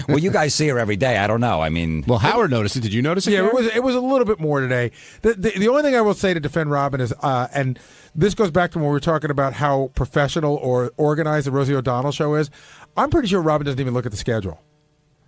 S8: Well, you guys see her every day. I don't know. I mean,
S23: well, Howard noticed it. Did you notice it?
S6: Yeah, it was a little bit more today. The only thing I will say to defend Robin is, and this goes back to when we were talking about how professional or organized the Rosie O'Donnell show is. I'm pretty sure Robin doesn't even look at the schedule.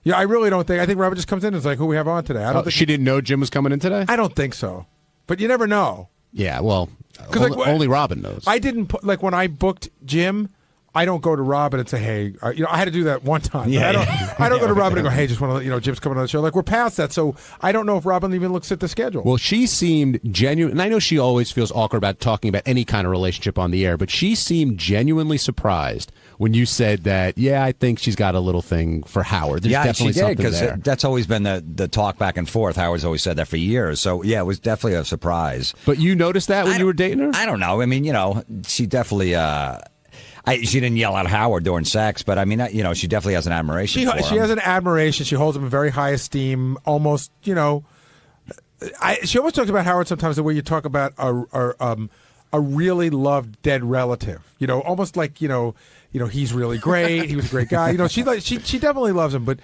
S6: Yeah, I really don't think. I think Robin just comes in and is like, "Who we have on today?" I don't think
S23: she didn't know Jim was coming in today.
S6: I don't think so, but you never know.
S23: Yeah, well, only Robin knows.
S6: I didn't put when I booked Jim. I don't go to Robin and say, "Hey," I had to do that one time.
S8: Yeah,
S6: I don't go to Robin and go, "Hey, just want to Jim's coming on the show." Like, we're past that, so I don't know if Robin even looks at the schedule.
S23: Well, she seemed genuine, and I know she always feels awkward about talking about any kind of relationship on the air, but she seemed genuinely surprised when you said that. Yeah, I think she's got a little thing for Howard. There's definitely
S8: she did,
S23: something there.
S8: That's always been the talk back and forth. Howard's always said that for years. So yeah, it was definitely a surprise.
S23: But you noticed that when you were dating her?
S8: I don't know. I mean, she definitely. She didn't yell at Howard during sex, but I mean, she definitely has an admiration for him.
S6: She has an admiration. She holds him in very high esteem. Almost, she always talks about Howard sometimes the way you talk about a really loved dead relative. Almost like he's really great. He was a great guy. She definitely loves him, but.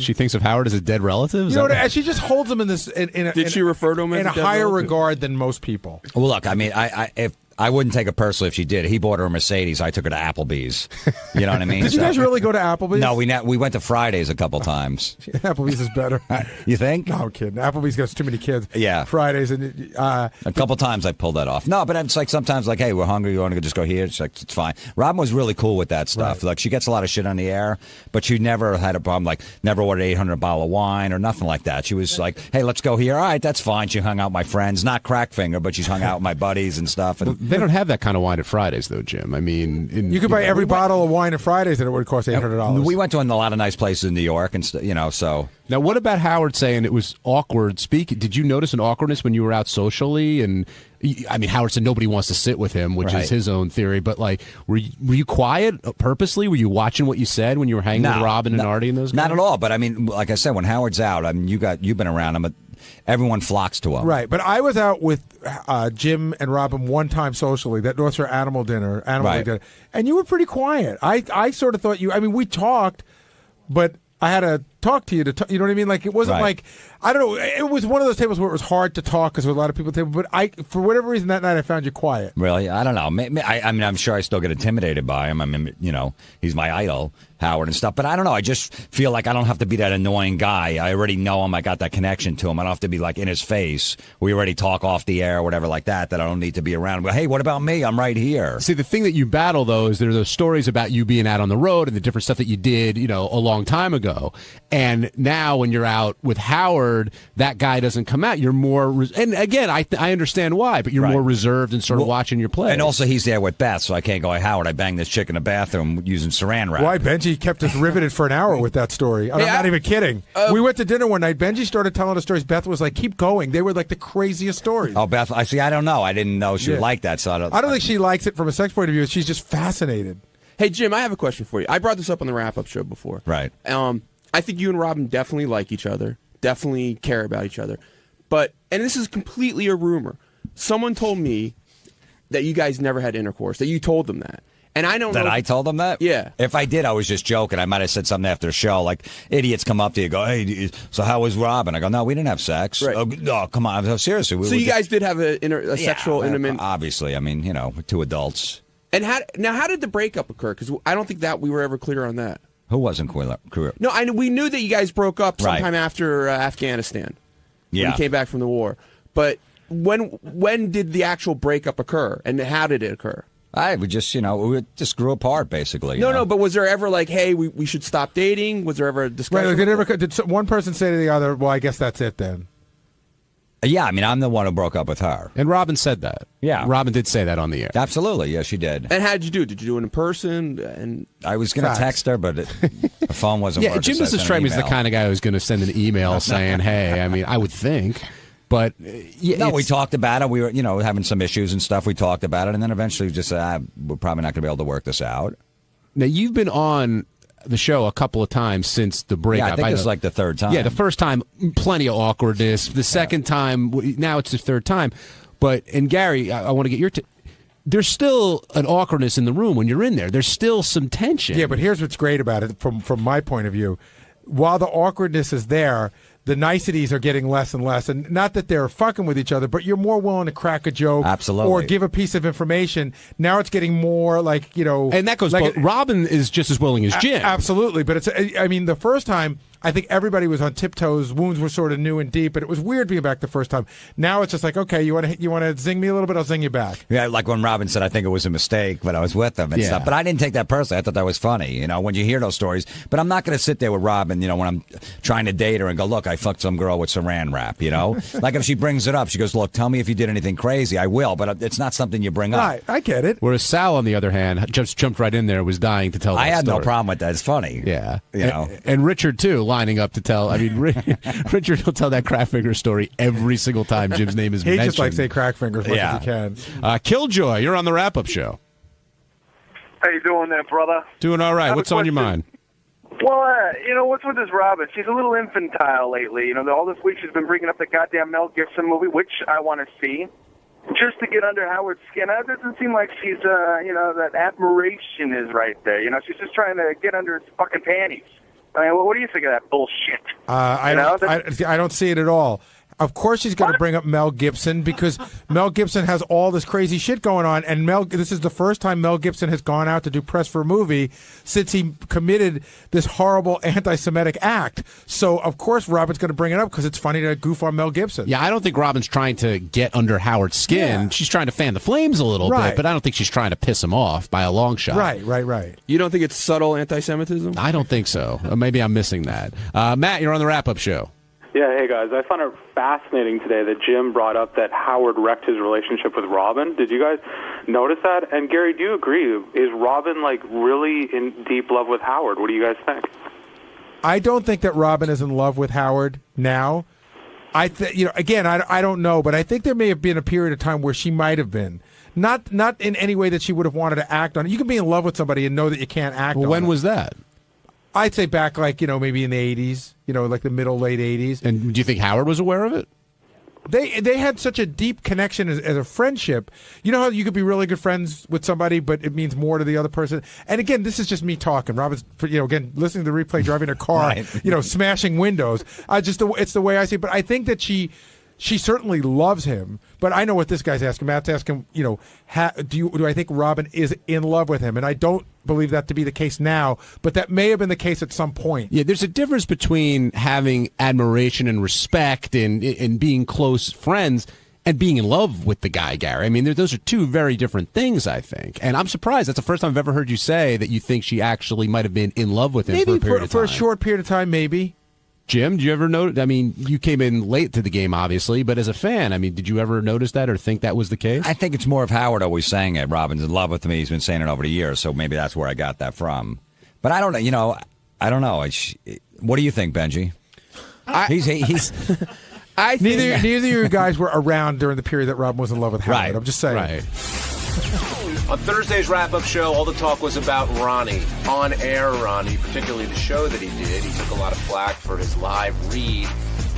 S23: She thinks of Howard as a dead relative.
S6: She just holds him in this.
S3: Did she refer to him
S6: in
S3: as
S6: a higher regard than most people?
S8: Well, look, I mean, if I wouldn't take it personally if she did. He bought her a Mercedes. I took her to Applebee's. You know what I mean?
S6: Did you guys really go to Applebee's?
S8: No, we went to Fridays a couple times.
S6: Applebee's is better.
S8: You think?
S6: No, I'm kidding. Applebee's got too many kids.
S8: Yeah.
S6: Fridays and
S8: a couple times I pulled that off. No, but it's like sometimes like, hey, we're hungry. You want to just go here? It's like it's fine. Robin was really cool with that stuff.
S6: Right.
S8: Like she gets a lot of shit on the air, but she never had a problem. Like never ordered 800 bottle of wine or nothing like that. She was like, hey, let's go here. All right, that's fine. She hung out with my friends, not Crackfinger, but she's hung out with my buddies and stuff. And
S23: they don't have that kind of wine at Fridays, though, Jim. I mean,
S6: you could buy every bottle of wine at Fridays, and it would cost $800.
S8: We went to a lot of nice places in New York, and so.
S23: Now, what about Howard saying it was awkward speaking? Did you notice an awkwardness when you were out socially? And I mean, Howard said nobody wants to sit with him, which is his own theory. But like, were you quiet purposely? Were you watching what you said when you were hanging with Robin and Artie and those guys?
S8: Not at all. But I mean, like I said, when Howard's out, I mean, you've been around him. Everyone flocks to him.
S6: Right, but I was out with Jim and Robin one time socially, that North Shore Animal Dinner, dinner, and you were pretty quiet. I sort of thought you. I mean, we talked, but I had to talk to you you know what I mean? Like it wasn't like I don't know. It was one of those tables where it was hard to talk because there were a lot of people at the table. But for whatever reason that night I found you quiet.
S8: Really, I don't know. I mean, I'm sure I still get intimidated by him. I mean, he's my idol, Howard and stuff. But I don't know. I just feel like I don't have to be that annoying guy. I already know him. I got that connection to him. I don't have to be like in his face. We already talk off the air or whatever like that. That I don't need to be around. But hey, what about me? I'm right here.
S23: See, the thing that you battle though is there are those stories about you being out on the road and the different stuff that you did, a long time ago. And now when you're out with Howard, that guy doesn't come out. You're more, and again, I understand why, but you're more reserved and sort of watching your play.
S8: And also, he's there with Beth, so I can't go, hey, Howard, I banged this chick in the bathroom using saran wrap.
S6: Why, Benji kept us riveted for an hour with that story. I'm not even kidding. We went to dinner one night. Benji started telling us stories. Beth was like, keep going. They were like the craziest stories.
S8: Oh, Beth, I don't know. I didn't know she would like that. So
S6: I don't think she likes it from a sex point of view. She's just fascinated.
S3: Hey, Jim, I have a question for you. I brought this up on the wrap-up show before.
S8: Right.
S3: I think you and Robin definitely like each other, definitely care about each other. And this is completely a rumor. Someone told me that you guys never had intercourse, that you told them that. And I don't know.
S8: That I told them that?
S3: Yeah.
S8: If I did, I was just joking. I might have said something after the show. Like, idiots come up to you and go, hey, so how was Robin? I go, no, we didn't have sex.
S3: Right.
S8: Oh, no, come on. Seriously.
S3: So you guys did have a sexual intimate.
S8: Obviously. I mean, two adults.
S3: And how did the breakup occur? Because I don't think that we were ever clear on that.
S8: Who wasn't clear?
S3: No, we knew that you guys broke up sometime after Afghanistan.
S8: Yeah.
S3: When you came back from the war. But when did the actual breakup occur, and how did it occur?
S8: We just grew apart, basically.
S3: No, but was there ever like, hey, we should stop dating? Was there ever a discussion?
S6: Right, did one person say to the other, well, I guess that's it then?
S8: Yeah, I mean, I'm the one who broke up with her.
S23: And Robin said that.
S8: Yeah.
S23: Robin did say that on the air.
S8: Absolutely. Yeah, she did.
S3: And how did you do it? Did you do it in person? And
S8: I was going to text her, but the phone wasn't working.
S23: Jim doesn't strike me as the kind of guy who's going to send an email saying, hey, I mean, I would think. But
S8: no, we talked about it. We were, having some issues and stuff. We talked about it, and then eventually we just said, we're probably not going to be able to work this out.
S23: Now, you've been on the show a couple of times since the breakup.
S8: Yeah, I think it's like the third time.
S23: Yeah, the first time, plenty of awkwardness. The second time, now it's the third time. And Gary, I want to get your there's still an awkwardness in the room when you're in there. There's still some tension.
S6: Yeah, but here's what's great about it from my point of view. While the awkwardness is there, the niceties are getting less and less. And not that they're fucking with each other, but you're more willing to crack a joke or give a piece of information. Now it's getting more like,
S23: And that goes both. Robin is just as willing as Jim.
S6: Absolutely. But the first time, I think everybody was on tiptoes. Wounds were sort of new and deep, and it was weird being back the first time. Now it's just like, okay, you want to zing me a little bit, I'll zing you back.
S8: Yeah, like when Robin said, I think it was a mistake, but I was with them and stuff. But I didn't take that personally. I thought that was funny, when you hear those stories. But I'm not going to sit there with Robin, when I'm trying to date her and go, look, I fucked some girl with saran wrap, Like if she brings it up, she goes, look, tell me if you did anything crazy. I will, but it's not something you bring up.
S6: Right, I get it.
S23: Whereas Sal, on the other hand, just jumped right in there, was dying to tell that
S8: I had
S23: story.
S8: no problem with that. It's funny.
S23: Yeah. And Richard, too, lining up to tell. I mean, Richard will tell that Crackfinger story every single time Jim's name is mentioned.
S6: He just likes to say Crackfinger as much as he can.
S23: 𝗪𝗪, you're on the wrap-up show.
S9: How you doing there, brother?
S23: Doing all right. What's on your mind?
S9: Well, what's with this Robin? She's a little infantile lately. All this week she's been bringing up the goddamn Mel Gibson movie, which I want to see, just to get under Howard's skin. It doesn't seem like she's, that admiration is right there. She's just trying to get under his fucking panties. I mean, what do you think of that bullshit?
S6: I don't see it at all. Of course she's going to bring up Mel Gibson because Mel Gibson has all this crazy shit going on, and this is the first time Mel Gibson has gone out to do press for a movie since he committed this horrible anti-Semitic act. So, of course, Robin's going to bring it up because it's funny to goof on Mel Gibson.
S23: Yeah, I don't think Robin's trying to get under Howard's skin. Yeah. She's trying to fan the flames a little bit, but I don't think she's trying to piss him off by a long shot.
S6: Right.
S3: You don't think it's subtle anti-Semitism?
S23: I don't think so. Maybe I'm missing that. Matt, you're on the wrap-up show.
S13: Yeah, hey guys. I found it fascinating today that Jim brought up that Howard wrecked his relationship with Robin. Did you guys notice that? And Gary, do you agree? Is Robin really in deep love with Howard? What do you guys think? I
S6: don't think that Robin is in love with Howard now. Again, I don't know, but I think there may have been a period of time where she might have been. Not in any way that she would have wanted to act on it. You can be in love with somebody and know that you can't act on it.
S23: When was that?
S6: I'd say back maybe in the 80s, like the middle, late 80s.
S23: And do you think Howard was aware of it?
S6: They had such a deep connection as a friendship. You know how you could be really good friends with somebody, but it means more to the other person. And again, this is just me talking. Robin's, again, listening to the replay, driving a car, smashing windows. It's the way I see it. But I think that she certainly loves him, but I know what this guy's asking. Matt's asking, do I think Robin is in love with him? And I don't believe that to be the case now, but that may have been the case at some point.
S23: Yeah, there's a difference between having admiration and respect and being close friends and being in love with the guy, Gary. I mean, those are two very different things, I think. And I'm surprised. That's the first time I've ever heard you say that you think she actually might have been in love with him for a period of time.
S6: For a short period of time, maybe.
S23: Jim, did you ever notice? I mean, you came in late to the game, obviously, but as a fan, I mean, did you ever notice that or think that was the case?
S8: I think it's more of Howard always saying it. Robin's in love with me. He's been saying it over the years, so maybe that's where I got that from. But I don't know. I don't know. What do you think, Benji? He's.
S6: Neither of you guys were around during the period that Robin was in love with Howard.
S23: Right.
S6: I'm just saying.
S23: Right.
S14: On Thursday's wrap-up show, all the talk was about Ronnie, on-air Ronnie, particularly the show that he did. He took a lot of flack for his live read,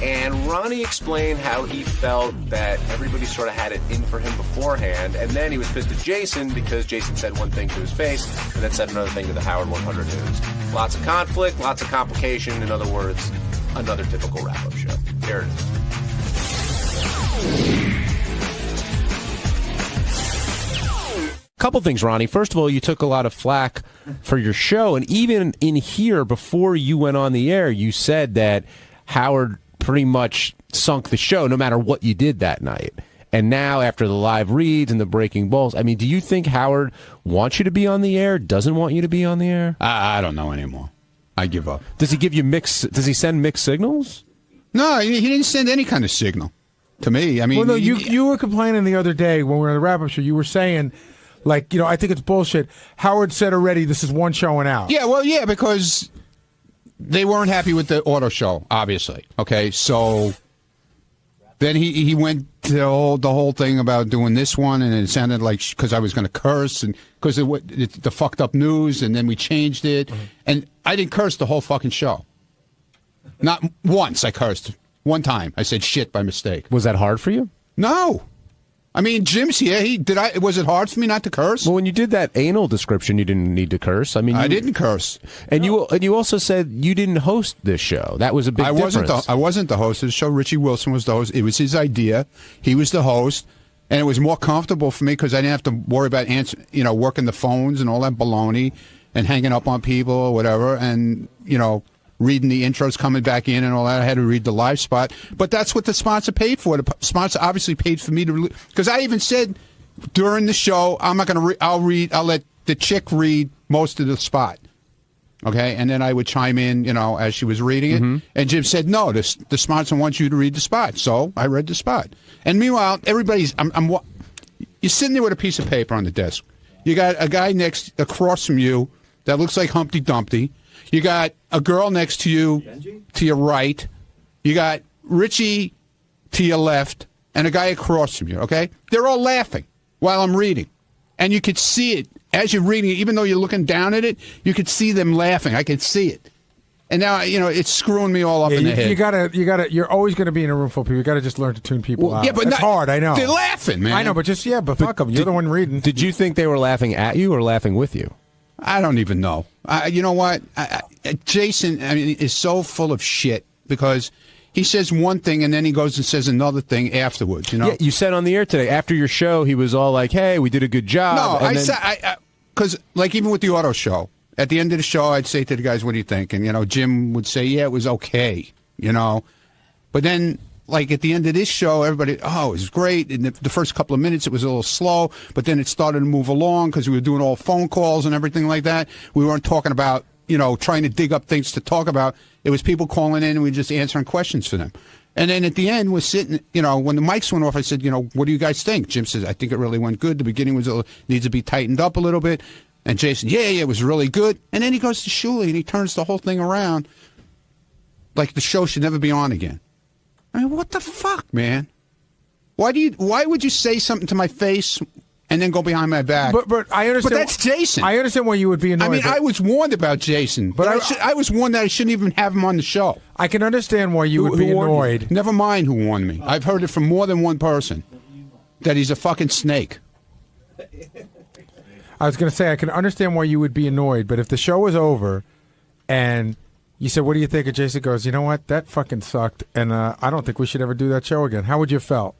S14: and Ronnie explained how he felt that everybody sort of had it in for him beforehand, and then he was pissed at Jason because Jason said one thing to his face and then said another thing to the Howard 100 News. Lots of conflict, lots of complication. In other words, another typical wrap-up show. Here it is.
S23: Couple things, Ronnie. First of all, you took a lot of flack for your show, and even in here, before you went on the air, you said that Howard pretty much sunk the show no matter what you did that night. And now, after the live reads and the breaking balls, I mean, do you think Howard wants you to be on the air, doesn't want you to be on the air?
S15: I don't know anymore. I give up.
S23: Does he give you does he send mixed signals?
S15: No, he didn't send any kind of signal to me. I mean,
S6: well, no, you were complaining the other day when we were on the wrap-up show. You were saying, I think it's bullshit. Howard said already this is one showing out.
S15: Yeah, because they weren't happy with the auto show, obviously. Okay, so Then he went to the whole thing about doing this one, and it sounded like because I was going to curse and because the fucked up news, and then we changed it, and I didn't curse the whole fucking show. Not once I cursed. One time I said shit by mistake.
S23: Was that hard for you?
S15: No. I mean, Jim's here. Was it hard for me not to curse?
S23: Well, when you did that anal description, you didn't need to curse. I mean,
S15: I didn't curse.
S23: And you also said you didn't host this show. That was a big difference.
S15: I wasn't the host of the show. Richie Wilson was the host. It was his idea. He was the host, and it was more comfortable for me because I didn't have to worry about working the phones and all that baloney and hanging up on people or whatever, and reading the intros coming back in and all that. I had to read the live spot. But that's what the sponsor paid for. The sponsor obviously paid for me to... Because I even said during the show, I'm not going to I'll let the chick read most of the spot. Okay? And then I would chime in, as she was reading it. And Jim said, no, the sponsor wants you to read the spot. So I read the spot. And meanwhile, everybody's... You're sitting there with a piece of paper on the desk. You got a guy across from you that looks like Humpty Dumpty. You got a girl next to you, to your right. You got Richie to your left, and a guy across from you, okay? They're all laughing while I'm reading. And you could see it as you're reading it, even though you're looking down at it, you could see them laughing. I could see it. And now, it's screwing me all up in the head.
S6: You're always going to be in a room full of people. You got to just learn to tune people out.
S15: Yeah, but
S6: it's hard, I know.
S15: They're laughing, man.
S6: I know, but fuck them. You're the one reading.
S23: Did you think they were laughing at you or laughing with you?
S15: I don't even know. You know what? Jason, is so full of shit because he says one thing and then he goes and says another thing afterwards.
S23: Yeah, you said on the air today after your show, he was all like, "Hey, we did a good job."
S15: No, because even with the auto show, at the end of the show, I'd say to the guys, "What do you think?" And Jim would say, "Yeah, it was okay." But then. Like at the end of this show, everybody, it was great. In the first couple of minutes, it was a little slow, but then it started to move along because we were doing all phone calls and everything like that. We weren't talking about, trying to dig up things to talk about. It was people calling in and we were just answering questions for them. And then at the end, we're sitting, when the mics went off, I said, what do you guys think? Jim says, I think it really went good. The beginning needs to be tightened up a little bit. And Jason, yeah, it was really good. And then he goes to Shuli and he turns the whole thing around like the show should never be on again. I mean, what the fuck, man? Why would you say something to my face and then go behind my back?
S6: But I understand.
S15: But that's Jason.
S6: I understand why you would be annoyed.
S15: I was warned about Jason, but I was warned that I shouldn't even have him on the show.
S6: I can understand why you would be annoyed.
S15: Never mind who warned me. I've heard it from more than one person that he's a fucking snake.
S6: I was going to say I can understand why you would be annoyed, but if the show was over and you said, what do you think? And Jason goes, you know what? That fucking sucked, and I don't think we should ever do that show again. How would you have felt?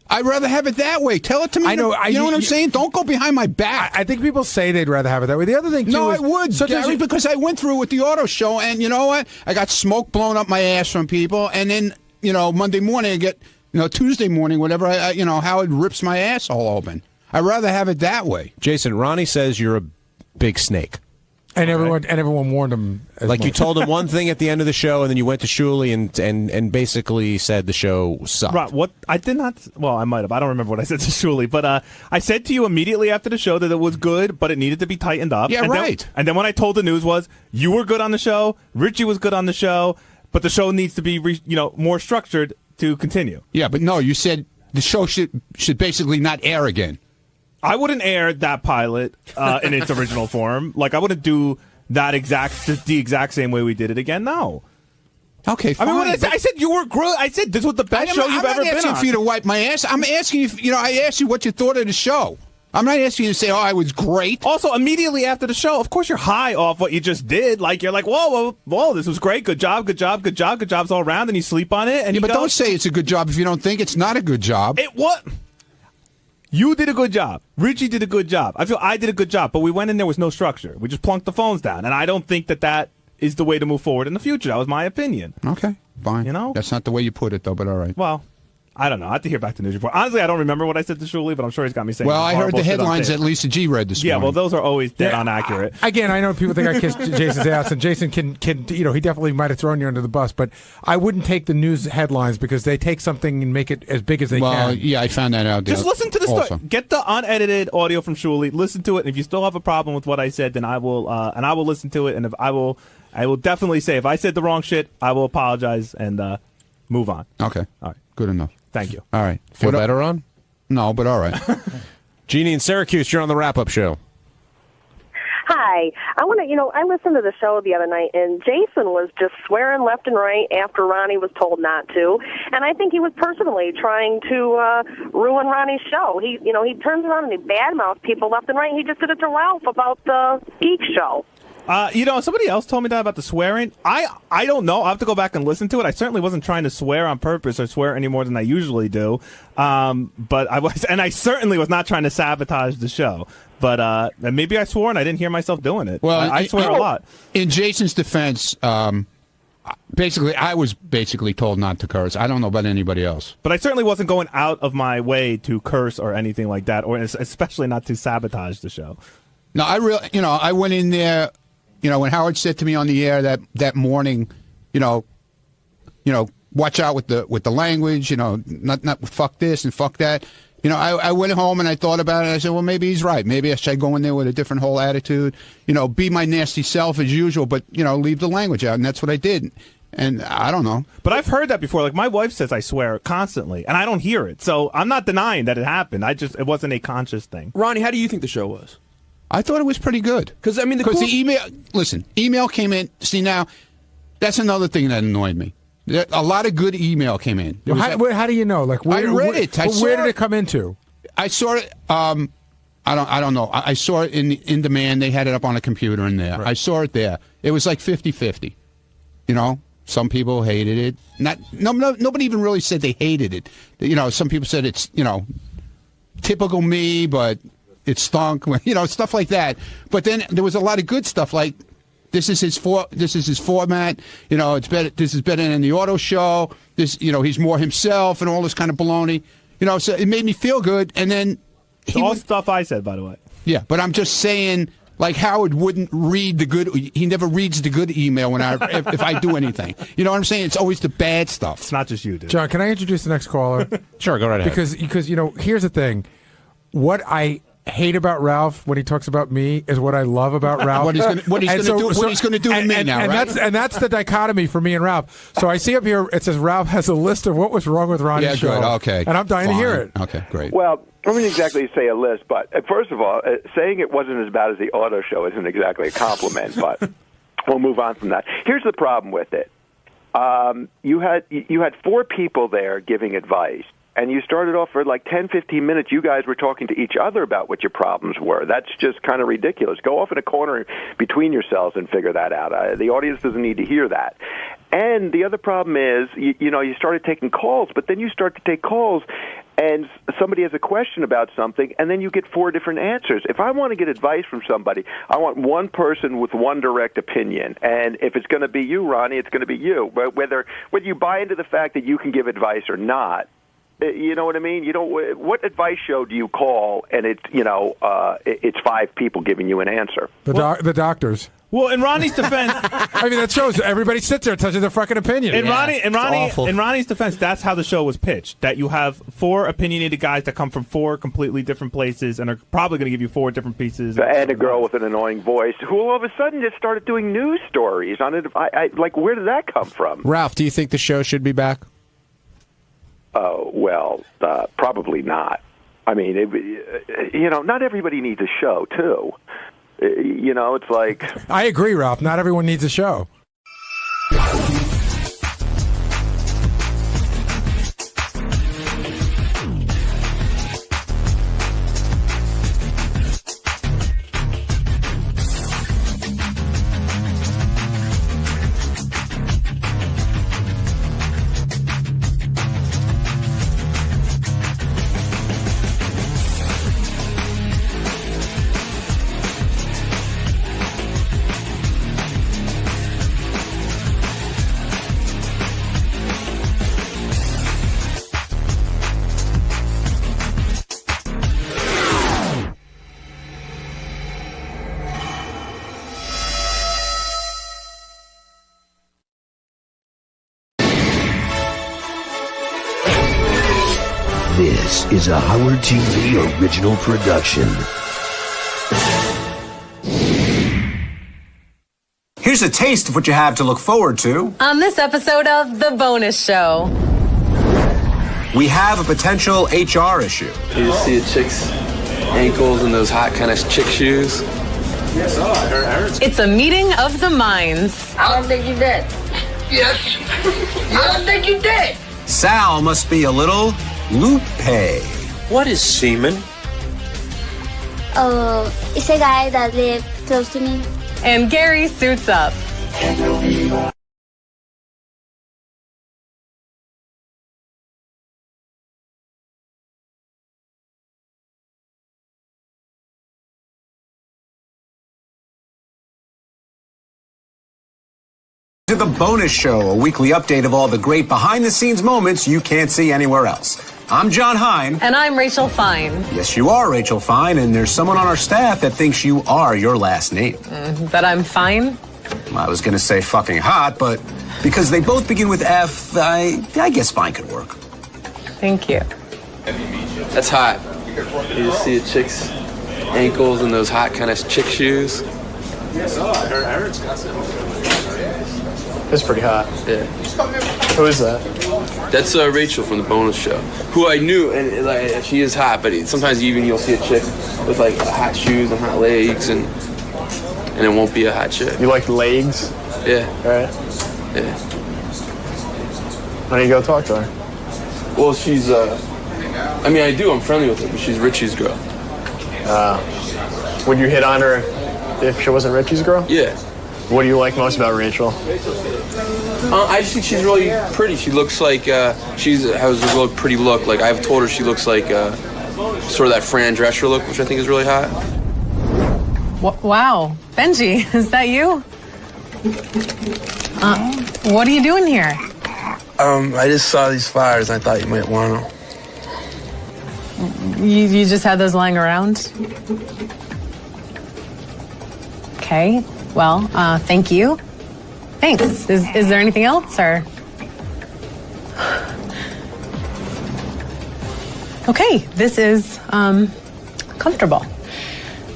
S15: I'd rather have it that way. Tell it to me.
S6: I know.
S15: You know what I'm saying? Don't go behind my back.
S6: I think people say they'd rather have it that way. The other thing, too,
S15: no, I would, Gary, because I went through with the auto show, and you know what? I got smoke blown up my ass from people, and then, Monday morning I get, Tuesday morning, whatever, Howard rips my ass all open. I'd rather have it that way.
S23: Jason, Ronnie says you're a big snake.
S6: And everyone warned him.
S23: Like you told him one thing at the end of the show, and then you went to Shuli and basically said the show sucked.
S4: Right. What I did not. Well, I might have. I don't remember what I said to Shuli, but I said to you immediately after the show that it was good, but it needed to be tightened up.
S15: Yeah, right.
S4: And then when I told the news was you were good on the show, Richie was good on the show, but the show needs to be more structured to continue.
S15: Yeah, but no, you said the show should basically not air again.
S4: I wouldn't air that pilot in its original form. Like, I wouldn't do the exact same way we did it again. No.
S15: Okay, fine.
S4: I mean, I said you were great. I said this was the best show you've ever been on.
S15: I'm not asking for you to wipe my ass. I'm asking you, I asked you what you thought of the show. I'm not asking you to say, I was great.
S4: Also, immediately after the show, of course, you're high off what you just did. Like, you're like, whoa, this was great. Good jobs all around. And you sleep on it. And
S15: but don't say it's a good job if you don't think it's not a good job.
S4: You did a good job. Richie did a good job. I feel I did a good job, but we went in there with no structure. We just plunked the phones down, and I don't think that is the way to move forward in the future. That was my opinion.
S15: Okay, fine. That's not the way you put it, though, but all right.
S4: Well, I don't know. I have to hear back the news report. Honestly, I don't remember what I said to Shuli, but I'm sure he's got me saying.
S15: Well, I heard the headlines that Lisa G read this morning.
S4: Yeah, well, those are always dead inaccurate.
S6: Again, I know people think I kissed Jason's ass, and Jason can he definitely might have thrown you under the bus, but I wouldn't take the news headlines because they take something and make it as big as they can.
S15: Well, yeah, I found that out.
S4: Just listen to the story. Get the unedited audio from Shuli. Listen to it, and if you still have a problem with what I said, then I will listen to it, and if I will definitely say if I said the wrong shit, I will apologize and move on.
S15: Okay,
S4: all right,
S15: good enough.
S4: Thank you.
S15: All right.
S23: Feel better, Ron?
S15: No, but all right.
S23: Jeannie in Syracuse, you're on the wrap-up show.
S16: Hi. I want to, I listened to the show the other night, and Jason was just swearing left and right after Ronnie was told not to. And I think he was personally trying to ruin Ronnie's show. He turns around and he badmouths people left and right. He just did it to Ralph about the Geek Show.
S4: Somebody else told me that about the swearing. I don't know. I'll have to go back and listen to it. I certainly wasn't trying to swear on purpose or swear any more than I usually do. But I certainly was not trying to sabotage the show. But maybe I swore and I didn't hear myself doing it.
S15: Well,
S4: I swear a lot.
S15: In Jason's defense, basically, I was told not to curse. I don't know about anybody else.
S4: But I certainly wasn't going out of my way to curse or anything like that, or especially not to sabotage the show.
S15: No, I went in there. When Howard said to me on the air that morning, watch out with the language, not fuck this and fuck that. I went home and I thought about it. And I said, well, maybe he's right. Maybe I should go in there with a different whole attitude. Be my nasty self as usual, but leave the language out, and that's what I did. And I don't know.
S4: But I've heard that before. Like, my wife says I swear constantly, and I don't hear it. So I'm not denying that it happened. It wasn't a conscious thing.
S3: Ronnie, how do you think the show was?
S15: I thought it was pretty good. Because the email came in. See, now, that's another thing that annoyed me. A lot of good email came in.
S6: How do you know? Like,
S15: I read it.
S6: Where did it come into?
S15: I saw it. I don't know. I saw it in demand. They had it up on a computer in there. Right. I saw it there. It was like 50-50. Some people hated it. Nobody even really said they hated it. Some people said it's typical me, but it stunk. Stuff like that. But then there was a lot of good stuff like. This is his format. It's better. This is better than the auto show. He's more himself and all this kind of baloney. So it made me feel good. And then
S4: all stuff I said, by the way.
S15: Yeah, but I'm just saying, like Howard wouldn't read the good. He never reads the good email if I do anything. You know what I'm saying? It's always the bad stuff.
S4: It's not just you, dude.
S6: John, can I introduce the next caller?
S23: Sure, go right ahead.
S6: Because here's the thing. What I hate about Ralph when he talks about me is what I love about Ralph.
S15: What he's going to do to me now, right?
S6: That's the dichotomy for me and Ralph. So I see up here it says Ralph has a list of what was wrong with Ronnie's show.
S15: Good. Okay.
S6: And I'm dying to hear it.
S15: Okay, great.
S18: Well, I wouldn't exactly say a list, but first of all, saying it wasn't as bad as the auto show isn't exactly a compliment, but we'll move on from that. Here's the problem with it. You had 4 people there giving advice. And you started off for like 10, 15 minutes. You guys were talking to each other about what your problems were. That's just kind of ridiculous. Go off in a corner between yourselves and figure that out. The audience doesn't need to hear that. And the other problem is, you started taking calls, but then you start to take calls and somebody has a question about something, and then you get 4 different answers. If I want to get advice from somebody, I want one person with one direct opinion. And if it's going to be you, Ronnie, it's going to be you. But whether you buy into the fact that you can give advice or not, you know what I mean? What advice show do you call, and it's 5 people giving you an answer?
S6: The doctors.
S4: Well, in Ronnie's defense,
S6: I mean that shows everybody sits there touching their fucking opinion.
S4: In Ronnie's defense, that's how the show was pitched. That you have 4 opinionated guys that come from 4 completely different places and are probably going to give you 4 different pieces.
S18: And a girl with an annoying voice who all of a sudden just started doing news stories on it. Like, where did that come from?
S23: Ralph, do you think the show should be back?
S18: Well, probably not. I mean, not everybody needs a show, too. It's like...
S6: I agree, Ralph. Not everyone needs a show.
S19: This is a Howard TV original production.
S20: Here's a taste of what you have to look forward to
S25: on this episode of The Bonus Show.
S20: we have a potential HR issue.
S11: You see a chick's ankles and those hot kind of chick shoes?
S17: Yes, it's a meeting of the minds.
S21: I don't think you did. Yes. I don't think you did.
S20: Sal must be a little loopy.
S14: What is semen?
S22: It's a guy that lives close to me.
S17: And Gary suits up.
S20: To the bonus show, a weekly update of all the great behind-the-scenes moments you can't see anywhere else. I'm John Hein.
S17: And I'm Rachel Fine.
S20: Yes, you are Rachel Fine, and there's someone on our staff that thinks you are your last name.
S17: That I'm fine?
S20: I was going to say fucking hot, but because they both begin with F, I guess fine could work.
S17: Thank you.
S11: That's hot. You just see a chick's ankles and those hot kind of chick shoes? Yes, I heard it's got some.
S25: It's pretty hot.
S11: Yeah.
S25: Who is that?
S11: That's Rachel from the bonus show, who I knew, and like she is hot. But sometimes you'll see a chick with like hot shoes and hot legs, and it won't be a hot chick.
S25: You like legs?
S11: Yeah.
S25: Right.
S11: Yeah.
S25: Why don't you go talk to her?
S11: Well, she's. I mean, I do. I'm friendly with her, but she's Richie's girl.
S25: Would you hit on her if she wasn't Richie's girl?
S11: Yeah.
S25: What do you like most about Rachel?
S11: I just think she's really pretty. She looks like she has a real pretty look. Like I've told her she looks like sort of that Fran Drescher look, which I think is really hot.
S17: Wow. Benji, is that you? What are you doing here?
S11: I just saw these flyers and I thought you might want them.
S17: You just had those lying around? Okay. Well, thank you. Thanks. Is there anything else, or? Okay, this is comfortable.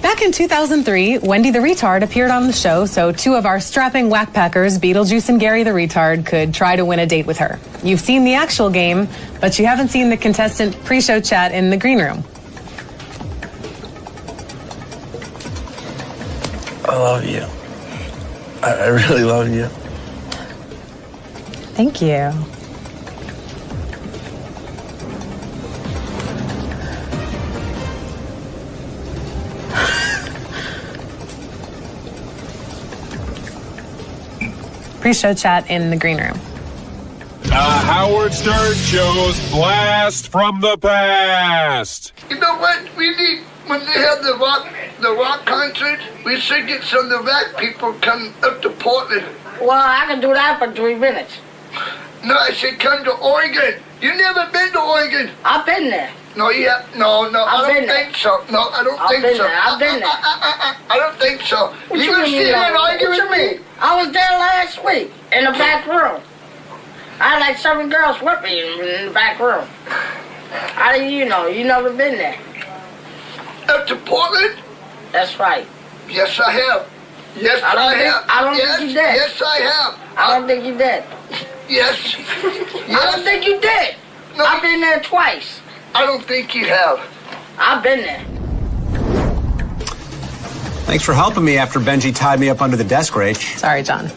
S17: Back in 2003, Wendy the Retard appeared on the show, so two of our strapping whackpackers, Beetlejuice and Gary the Retard, could try to win a date with her. You've seen the actual game, but you haven't seen the contestant pre-show chat in the green room.
S11: I love you. I really love you.
S17: Thank you. Pre-show chat in the green room.
S26: Howard Stern Show's Blast from the Past.
S21: You know what? We need, when they have the rock concert, we should get some of the rock people come up to Portland.
S22: Well, I can do that for 3 minutes.
S21: No, I said come to Oregon. You never been to Oregon?
S22: I've been there.
S21: No, yeah, no, I don't think so. No, I don't think so.
S22: I've been there.
S21: I don't think so.
S22: What
S21: You gonna sit here and argue
S22: What you
S21: with me?
S22: mean? I was there last week in the back room. I had like 7 girls with me in the back room. How do you know? You never been there.
S21: Up to Portland?
S22: That's right.
S21: Yes, I have. Yes,
S22: I don't
S21: yes,
S22: think you did.
S21: Yes, I have.
S22: I don't think you did.
S21: Yes.
S22: I don't think you did.
S21: No,
S22: I've been there twice.
S21: I don't think you have.
S22: I've been there.
S20: Thanks for helping me after Benji tied me up under the desk, Rach.
S17: Sorry, John.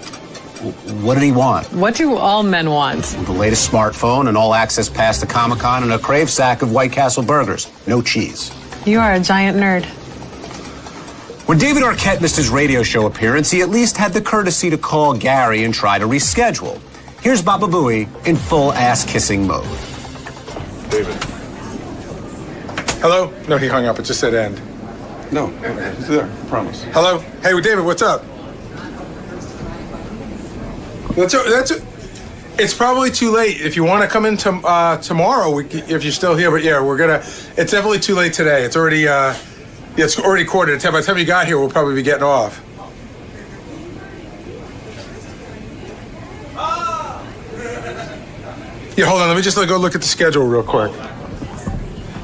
S20: What did he want?
S17: What do all men want?
S20: The latest smartphone, an all-access pass to Comic-Con, and a Crave sack of White Castle burgers. No cheese.
S17: You are a giant nerd.
S20: When David Arquette missed his radio show appearance, he at least had the courtesy to call Gary and try to reschedule. Here's Baba Booey in full ass-kissing mode.
S6: David. Hello? No, he hung up. It just said end.
S27: No, it's there. I promise.
S6: Hello? Hey, David, what's up? It's probably too late. If you want to come in tomorrow, if you're still here, but yeah, it's definitely too late today. It's already, it's already 10:15. By the time you got here, we'll probably be getting off. Yeah, hold on. Let me just go look at the schedule real quick.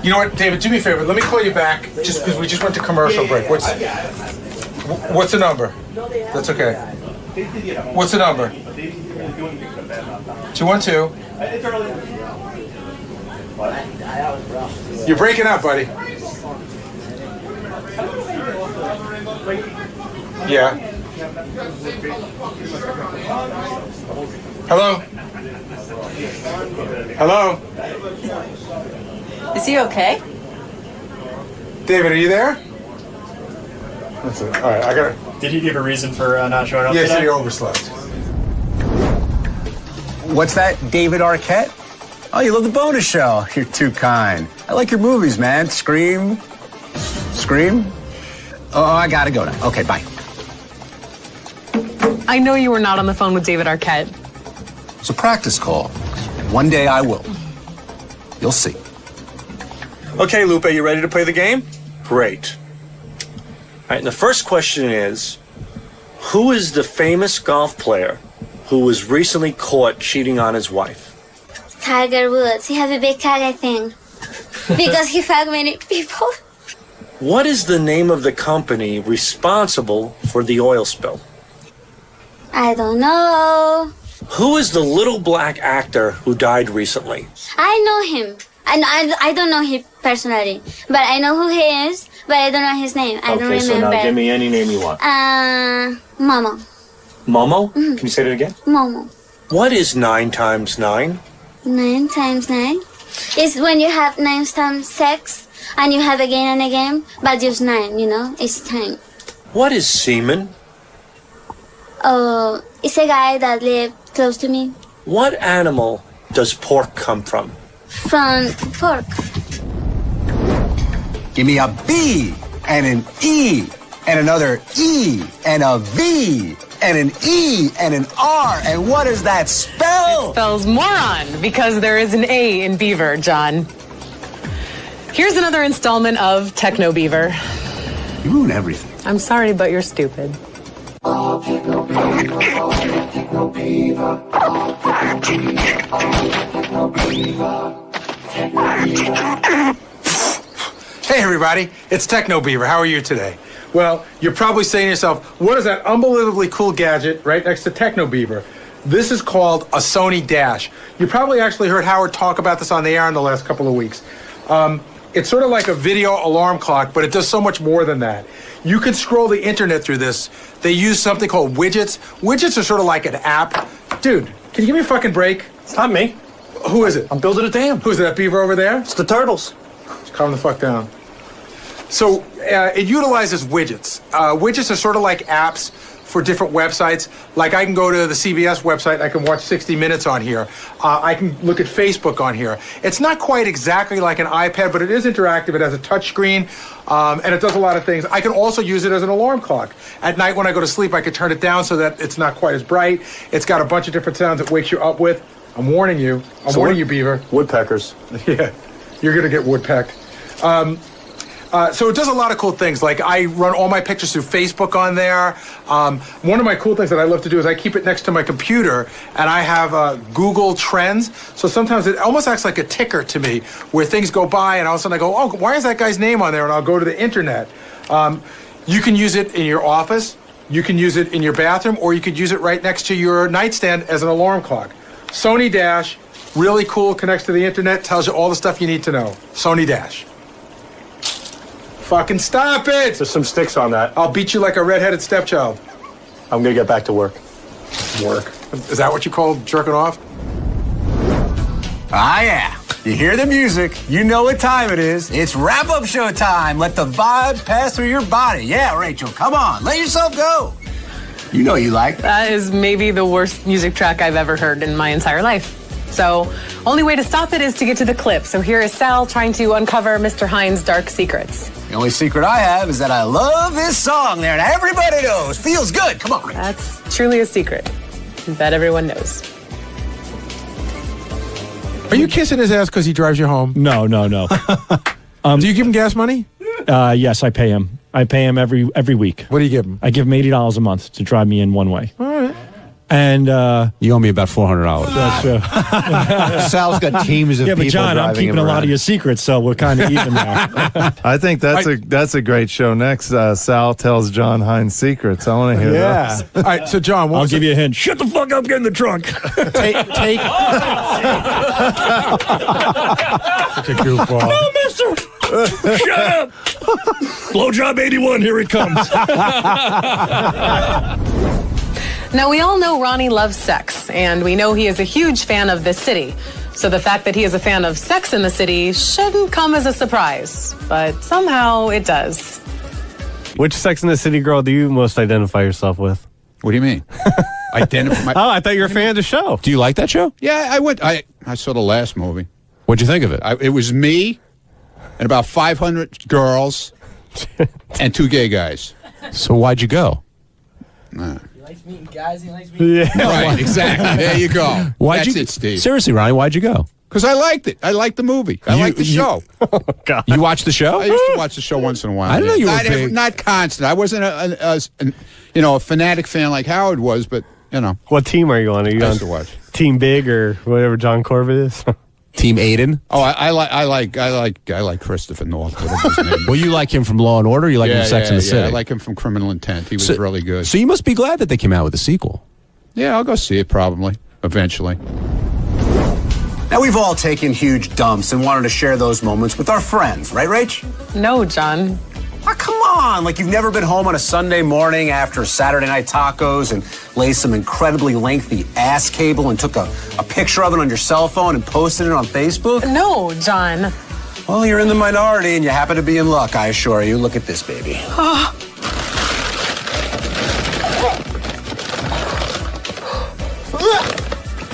S6: You know what, David? Do me a favor. Let me call you back, just because we just went to commercial break. What's the number? That's okay. What's the number? 212. You're breaking up, buddy. Yeah. Hello? Hello?
S1: Is he okay?
S6: David, are you there? That's it. All right, I gotta...
S25: Did he give a reason for not showing up
S6: Yes,
S25: today?
S6: he overslept.
S20: What's that, David Arquette? Oh, you love the bonus show. You're too kind. I like your movies, man. Scream. Oh, I gotta go now. Okay, bye.
S17: I know you were not on the phone with David Arquette.
S20: It's a practice call. One day I will. You'll see.
S2: Okay, Lupe, you ready to play the game? Great. All right, and the first question is, who is the famous golf player who was recently caught cheating on his wife?
S5: Tiger Woods. He has a big cock, I think. Because he fucked many people.
S2: What is the name of the company responsible for the oil spill?
S5: I don't know.
S2: Who is the little black actor who died recently?
S5: I know him. I don't know him personally. But I know who he is, but I don't know his name. I don't remember.
S2: Okay, so now give me any name you want.
S5: Momo.
S2: Momo? Can you say that again?
S5: Momo.
S2: What is 9 times 9?
S5: 9 times 9 is when you have 9 times 6 and you have again and again, but just 9, you know? It's 10.
S2: What is semen?
S5: Oh, it's a guy that lived close to me.
S2: What animal does pork come from?
S5: From pork.
S20: Give me a B and an E and another E and a V and an E and an R. And what does that spell?
S17: It spells moron because there is an A in beaver, John. Here's another installment of Techno Beaver.
S20: You ruin everything.
S17: I'm sorry, but you're stupid.
S6: Hey, everybody. It's Techno Beaver. How are you today? Well, you're probably saying to yourself, what is that unbelievably cool gadget right next to Techno Beaver? This is called a Sony Dash. You probably actually heard Howard talk about this on the air in the last couple of weeks. It's sort of like a video alarm clock, but it does so much more than that. You can scroll the internet through this. They use something called widgets. Widgets are sort of like an app. Dude, can you give me a fucking break?
S2: It's not me.
S6: Who is it?
S2: I'm building a dam.
S6: Who's that beaver over there?
S2: It's the turtles.
S6: Calm the fuck down. So it utilizes widgets. Widgets are sort of like apps for different websites. Like I can go to the CBS website, I can watch 60 Minutes on here. I can look at Facebook on here. It's not quite exactly like an iPad, but it is interactive. It has a touch screen, and it does a lot of things. I can also use it as an alarm clock. At night when I go to sleep, I can turn it down so that it's not quite as bright. It's got a bunch of different sounds it wakes you up with. I'm warning you. I'm warning you, Beaver.
S2: Woodpeckers.
S6: Yeah, you're going to get woodpecked. So it does a lot of cool things. Like I run all my pictures through Facebook on there. One of my cool things that I love to do is I keep it next to my computer, and I have Google Trends. So sometimes it almost acts like a ticker to me, where things go by, and all of a sudden I go, oh, why is that guy's name on there? And I'll go to the internet. You can use it in your office, you can use it in your bathroom, or you could use it right next to your nightstand as an alarm clock. Sony Dash, really cool, connects to the internet, tells you all the stuff you need to know. Sony Dash. Fucking stop it!
S2: There's some sticks on that.
S6: I'll beat you like a redheaded stepchild.
S2: I'm gonna get back to work.
S6: Work? Is that what you call jerking off?
S20: Ah, yeah. You hear the music. You know what time it is. It's wrap-up show time. Let the vibes pass through your body. Yeah, Rachel, come on. Let yourself go. You know you like.
S17: That is maybe the worst music track I've ever heard in my entire life. So, only way to stop it is to get to the clip. So here is Sal trying to uncover Mr. Hines' dark secrets.
S20: The only secret I have is that I love this song there, and everybody knows. Feels good. Come on.
S17: That's truly a secret that everyone knows.
S6: Are you kissing his ass because he drives you home?
S7: No.
S6: Do you give him gas money?
S7: Yes, I pay him. I pay him every week.
S6: What do you give him?
S7: I give him $80 a month to drive me in one way.
S6: All right.
S7: And
S23: you owe me about $400.
S7: That's true.
S8: Sal's got teams of
S7: yeah, but
S8: people
S7: John, I'm
S8: driving
S7: keeping
S8: him
S7: a lot
S8: around.
S7: of your secrets, so we're kind of even there.
S9: I think that's a great show. Next, Sal tells John Hines secrets. I want to hear
S6: Yeah.
S9: those.
S6: All right, so John,
S7: I'll give you a hint. Shut the fuck up, get in the trunk.
S6: Take. Such a goofball.
S7: No, mister. Shut up. Blowjob 81, here it comes.
S17: Now, we all know Ronnie loves sex, and we know he is a huge fan of this city. So the fact that he is a fan of Sex in the City shouldn't come as a surprise, but somehow it does.
S10: Which Sex in the City girl do you most identify yourself with?
S15: What do you mean? Identify?
S10: Oh, I thought you were a fan of the show.
S23: Do you like that show?
S15: Yeah, I went. I saw the last movie.
S23: What'd you think of it?
S15: It was me and about 500 girls and 2 gay guys.
S23: So why'd you go?
S1: Likes meeting guys. He likes meeting.
S15: Yeah. Right, exactly. There you go.
S23: Why'd
S15: That's
S23: you,
S15: it, Steve.
S23: Seriously, Ronnie, why'd you go?
S15: Because I liked it. I liked the movie. I liked the show.
S10: God.
S23: You watched the show?
S15: I used to watch the show once in a while.
S23: I didn't know you were
S15: not,
S23: big.
S15: Not constant. I wasn't a fanatic fan like Howard was, but you know.
S10: What team are you on? Are you
S15: I
S10: on
S15: used to watch.
S10: Team Big or whatever John Corbett is?
S23: Team Aiden?
S15: Oh, I like Christopher North. Whatever his name.
S23: Well, you like him from Law and Order? Or you like him from Sex in the City?
S15: I like him from Criminal Intent. He was really good.
S23: So you must be glad that they came out with a sequel.
S15: Yeah, I'll go see it probably eventually.
S20: Now, we've all taken huge dumps and wanted to share those moments with our friends, right, Rach?
S17: No, John.
S20: Oh, come on. Like you've never been home on a Sunday morning after Saturday night tacos and laid some incredibly lengthy ass cable and took a picture of it on your cell phone and posted it on Facebook?
S17: No, John.
S20: Well, you're in the minority and you happen to be in luck, I assure you. Look at this, baby.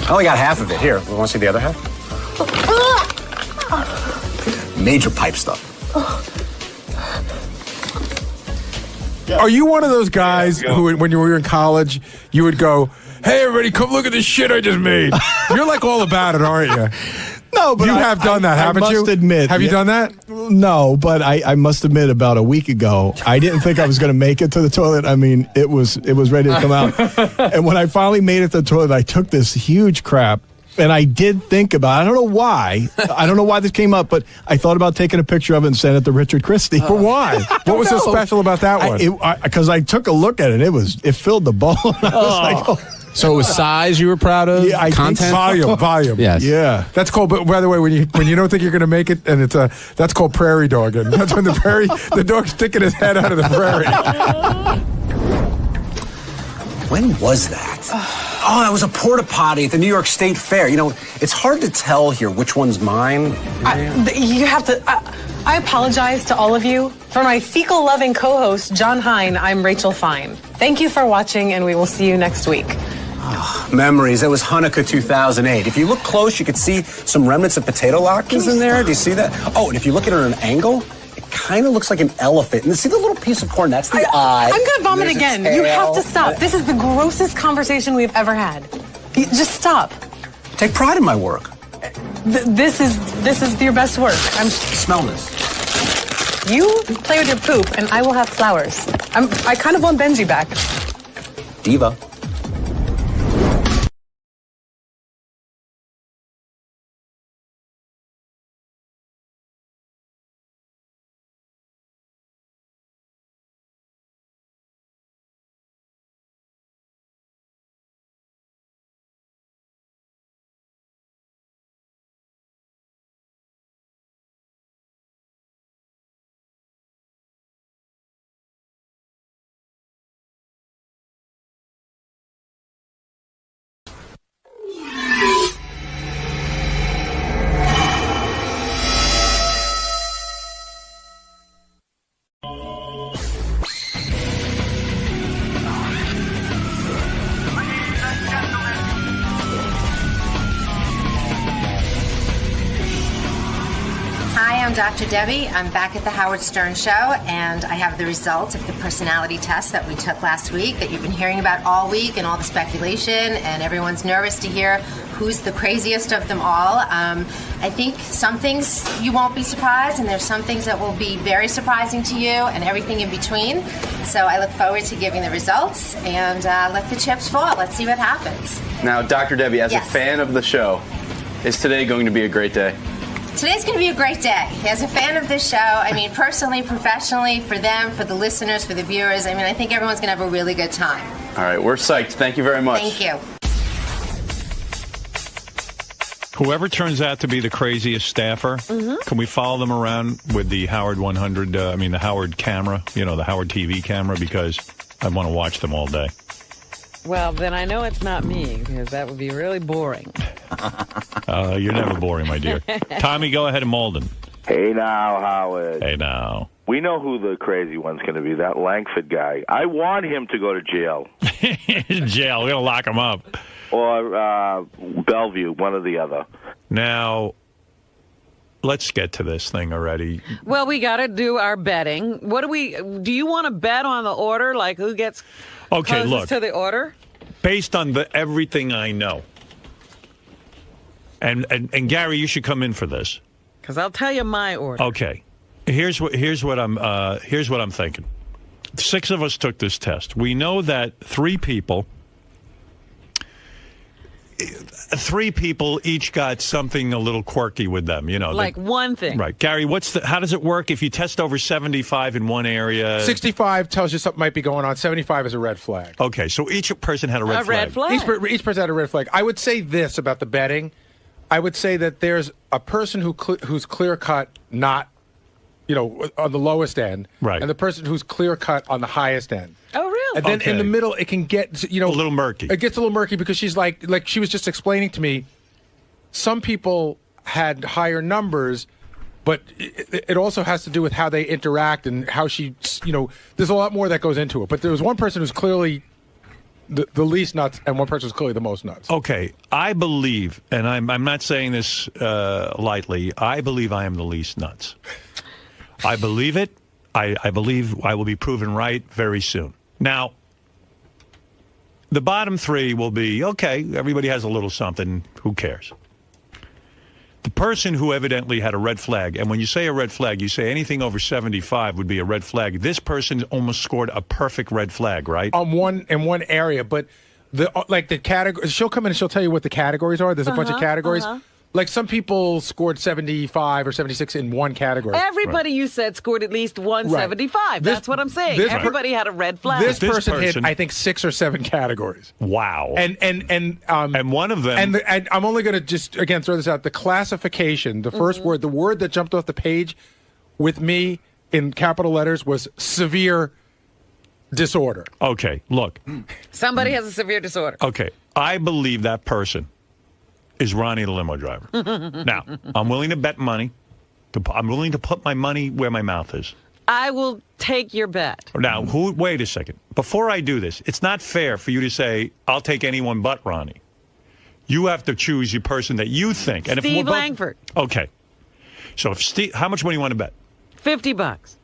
S20: I only got half of it. Here, want to see the other half? Major pipe stuff.
S6: Are you one of those guys who, when you were in college, you would go, "Hey, everybody, come look at this shit I just made"? You're like all about it, aren't you?
S7: No, but
S6: you have done that, haven't you?
S7: I must admit.
S6: Have you done that?
S7: No, but I must admit, about a week ago, I didn't think I was going to make it to the toilet. I mean, it was ready to come out. And when I finally made it to the toilet, I took this huge crap. And I did think about it. I don't know why. I don't know why this came up, but I thought about taking a picture of it and sending it to Richard Christie.
S6: But why? What was so special about that one?
S7: Because I took a look at it. It filled the bowl. I was like, oh.
S23: So it was size you were proud of?
S7: Yeah, I think
S23: content?
S6: Volume.
S23: Yes.
S6: Yeah. That's called, but by the way, when you don't think you're going to make it, and that's called prairie dogging. That's when the dog's sticking his head out of the prairie.
S20: When was that? Oh, that was a porta potty at the New York State Fair. You know, it's hard to tell here which one's mine.
S17: You have to. I apologize to all of you. For my fecal-loving co-host, John Hine, I'm Rachel Fine. Thank you for watching, and we will see you next week.
S20: Memories. That was Hanukkah 2008. If you look close, you could see some remnants of potato latkes in there. Do you see that? Oh, and if you look at it at an angle, it kind of looks like an elephant. And see the little piece of corn? That's the eye.
S17: I'm going to vomit
S20: There's a
S17: again.
S20: tail.
S17: You have to stop. This is the grossest conversation we've ever had. Just stop.
S20: Take pride in my work.
S17: This is your best work.
S20: Smell this.
S17: You play with your poop, and I will have flowers. I kind of want Benji back.
S20: Diva.
S3: Dr. Debbie. I'm back at the Howard Stern Show, and I have the results of the personality test that we took last week that you've been hearing about all week and all the speculation, and everyone's nervous to hear who's the craziest of them all. I think some things you won't be surprised, and there's some things that will be very surprising to you, and everything in between. So I look forward to giving the results, and let the chips fall. Let's see what happens.
S4: Now, Dr. Debbie, as
S3: Yes.
S4: a fan of the show, is today going to be a great day?
S3: Today's going to be a great day. As a fan of this show, I mean, personally, professionally, for them, for the listeners, for the viewers, I mean, I think everyone's going to have a really good time.
S4: All right, we're psyched. Thank you very much.
S3: Thank you.
S8: Whoever turns out to be the craziest staffer, can we follow them around with the Howard 100, the Howard camera, the Howard TV camera, because I want to watch them all day.
S12: Well, then I know it's not me, because that would be really boring.
S8: You're never boring, my dear. Tommy, go ahead and Malden.
S13: Hey now, Howard.
S8: Hey now.
S13: We know who the crazy one's going to be, that Langford guy. I want him to go to jail.
S8: Jail, we're going to lock him up.
S13: Or Bellevue, one or the other.
S8: Now, let's get to this thing already.
S12: Well, we got to do our betting. Do you want to bet on the order, like who gets closest to the order?
S8: Based on everything I know, and Gary, you should come in for this.
S12: Because I'll tell you my order.
S8: Okay, here's what I'm thinking. 6 of us took this test. We know that 3 people each got something a little quirky with them,
S12: like one thing.
S8: Right. Gary, how does it work if you test over 75 in one area?
S6: 65 tells you something might be going on. 75 is a red flag.
S8: Okay, so each person had a red flag.
S12: Red flag.
S6: Each person had a red flag. I would say this about the betting. I would say that there's a person who's clear-cut not, on the lowest end.
S8: Right.
S6: And the person who's clear-cut on the highest end.
S12: Oh, really?
S6: And then in the middle, it can get,
S8: a little murky.
S6: It gets a little murky because she's like she was just explaining to me, some people had higher numbers, but it also has to do with how they interact and how there's a lot more that goes into it. But there was one person who's clearly the least nuts, and one person who's clearly the most nuts.
S8: Okay, I believe, and I'm not saying this lightly, I believe I am the least nuts. I believe it. I believe I will be proven right very soon. Now, the bottom 3 will be, okay, everybody has a little something, who cares? The person who evidently had a red flag, and when you say a red flag, you say anything over 75 would be a red flag. This person almost scored a perfect red flag, right?
S6: In one area, but the category, she'll come in and she'll tell you what the categories are. There's a bunch of categories. Like some people scored 75 or 76 in one category.
S12: Everybody you said scored at least 175.
S6: Right.
S12: That's what I'm saying. Everybody had a red flag.
S6: This person hit, I think, 6 or 7 categories.
S8: Wow.
S6: And
S8: one of them.
S6: And I'm only going to just again throw this out. The classification, the first word, the word that jumped off the page with me in capital letters was severe disorder.
S8: Okay, look.
S12: Somebody has a severe disorder.
S8: Okay, I believe that person is Ronnie the limo driver. Now, I'm willing to bet money. I'm willing to put my money where my mouth is.
S12: I will take your bet.
S8: Now, wait a second. Before I do this, it's not fair for you to say, I'll take anyone but Ronnie. You have to choose your person that you think. And
S12: Steve Langford.
S8: Okay. So if Steve, how much money do you want to bet?
S12: $50.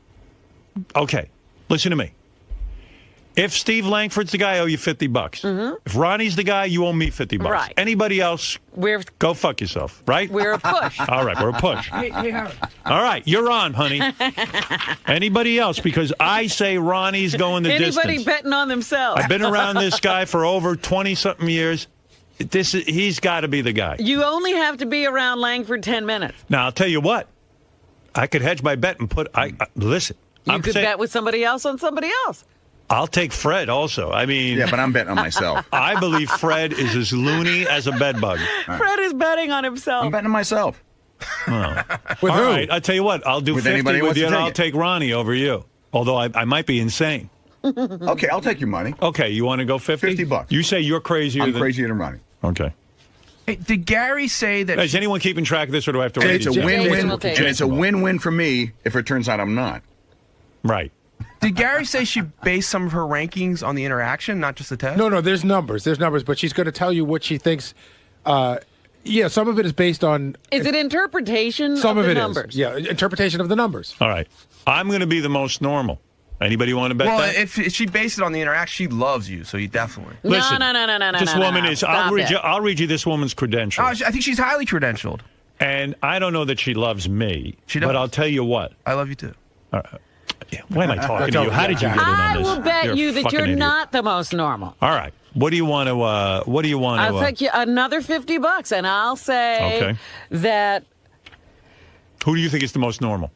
S8: Okay. Listen to me. If Steve Langford's the guy, I owe you $50. If Ronnie's the guy, you owe me $50.
S12: Right.
S8: Anybody else, go fuck yourself, right?
S12: We're a push.
S8: All right, we're a push.
S1: Hey, Howard.
S8: All right, you're on, honey. Anybody else? Because I say Ronnie's going the distance.
S12: Anybody betting on themselves.
S8: I've been around this guy for over 20-something years. He's got to be the guy.
S12: You only have to be around Langford 10 minutes.
S8: Now, I'll tell you what. I could hedge my bet and listen.
S12: You could bet with somebody else on somebody else.
S8: I'll take Fred also. I mean...
S27: Yeah, but I'm betting on myself.
S8: I believe Fred is as loony as a bedbug.
S12: Fred is betting on himself.
S27: I'm betting on myself.
S8: Oh.
S6: With
S8: All
S6: who?
S8: right, I'll tell you what. I'll do
S27: With
S8: 50
S27: anybody
S8: with you, and
S27: wants to
S8: I'll
S27: take
S8: take Ronnie over you. Although I might be insane.
S27: Okay, I'll take your money.
S8: Okay, you want to go 50?
S27: $50.
S8: You say you're crazier
S27: I'm crazier than Ronnie.
S8: Okay.
S1: Hey, did Gary say that...
S8: Is anyone keeping track of this, or do I have to...
S27: And
S8: read
S27: it's a
S8: these down?
S27: win-win. And it's a win-win for me if it turns out I'm not.
S8: Right.
S1: Did Gary say she based some of her rankings on the interaction, not just the test?
S6: No, there's numbers. There's numbers, but she's going to tell you what she thinks Yeah, some of it is based on.
S12: Is it interpretation
S6: Some
S12: of
S6: of
S12: the
S6: it
S12: numbers?
S6: is. Yeah, interpretation of the numbers.
S8: All right. I'm going to be the most normal. Anybody want to bet
S1: Well,
S8: that?
S1: if she based it on the interaction, she loves you, so you definitely.
S8: Listen,
S12: no.
S8: this woman is. I'll read you this woman's
S1: Oh,
S8: credentials.
S1: I think she's highly credentialed.
S8: And I don't know that she loves me.
S1: She does.
S8: But I'll tell you what.
S1: I love you too.
S8: All right. Yeah, why am I talking to you? How did you get in on
S12: I
S8: this?
S12: will bet
S8: You're a
S12: you that
S8: fucking
S12: you're
S8: idiot.
S12: not the most normal.
S8: All right. What do you want to?
S12: I'll take you another $50, and I'll say
S8: Okay.
S12: that.
S8: Who do you think is the most normal?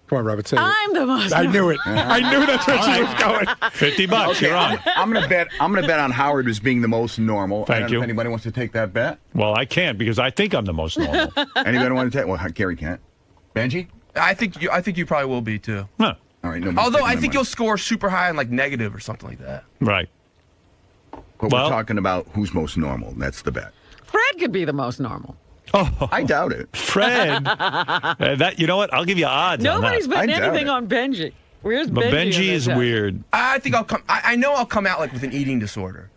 S6: Come on, Robert, say it.
S12: I'm the most.
S6: I knew it. I knew that's where she was going.
S8: $50.
S27: Okay,
S8: You're on.
S27: I'm gonna bet on Howard as being the most normal.
S8: Thank
S27: I don't
S8: you.
S27: know if anybody wants to take that bet.
S8: Well, I can't because I think I'm the most normal.
S27: Anybody want to take? Well, Gary can't. Benji?
S1: I think you probably will be too.
S8: Huh.
S27: All right.
S1: Although I think you'll score super high and like negative or something like that.
S8: Right.
S27: But we're talking about who's most normal. That's the bet.
S12: Fred could be the most normal.
S8: Oh,
S27: I doubt it.
S8: Fred. That you know what? I'll give you odds.
S12: Nobody's
S8: on that.
S12: betting anything on Benji. Where's
S8: But
S12: Benji?
S8: Benji is weird.
S1: I think I'll come. I know I'll come out like with an eating disorder.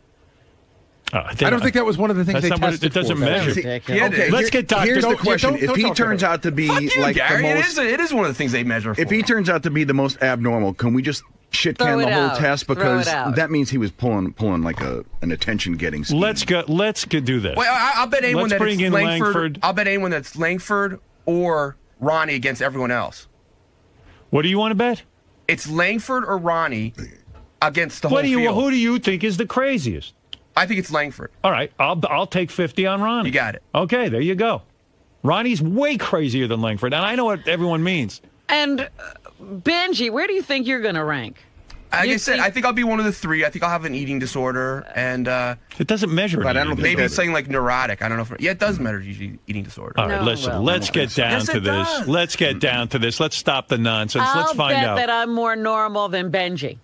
S6: I don't think that was one of the things
S8: That's
S6: they
S8: not what
S6: tested
S8: it doesn't
S6: for.
S8: measure.
S27: Okay,
S8: Let's get Dr.
S27: Here's the
S6: Don't-
S27: question:
S6: don't
S27: if he
S6: talk
S27: turns
S6: about
S27: out to be
S1: Fuck you,
S27: like
S1: Gary.
S27: the most,
S1: It is one of the things they measure for.
S27: if he turns out to be the most abnormal, can we just shit
S12: Throw
S27: can
S12: it
S27: the whole
S12: out.
S27: test
S12: Throw it
S27: because
S12: out.
S27: that means he was pulling like an attention getting scheme.
S8: Let's go do this.
S1: Wait, I'll bet anyone
S8: Let's
S1: that
S8: bring
S1: it's
S8: in
S1: Langford. I'll bet anyone that's Langford or Ronnie against everyone else.
S8: What do you want to bet?
S1: It's Langford or Ronnie against the whole
S8: What do you?
S1: field.
S8: Who do you think is the craziest?
S1: I think it's Langford.
S8: All right, I'll take 50 on Ronnie.
S1: You got it.
S8: Okay, there you go. Ronnie's way crazier than Langford, and I know what everyone means.
S12: And Benji, where do you think you're going to rank?
S1: Like I said, I think I'll be one of the three. I think I'll have an eating disorder, and
S8: it doesn't measure.
S27: But I don't think
S1: maybe
S27: that-
S1: it's something like neurotic. I don't know. Yeah, it does measure eating disorder.
S8: All right, listen. Let's get down
S1: Yes,
S8: to
S1: it
S8: this.
S1: does.
S8: Let's get down to this. Let's stop the nonsense.
S12: I'll
S8: Let's find
S12: bet
S8: out.
S12: that I'm more normal than Benji.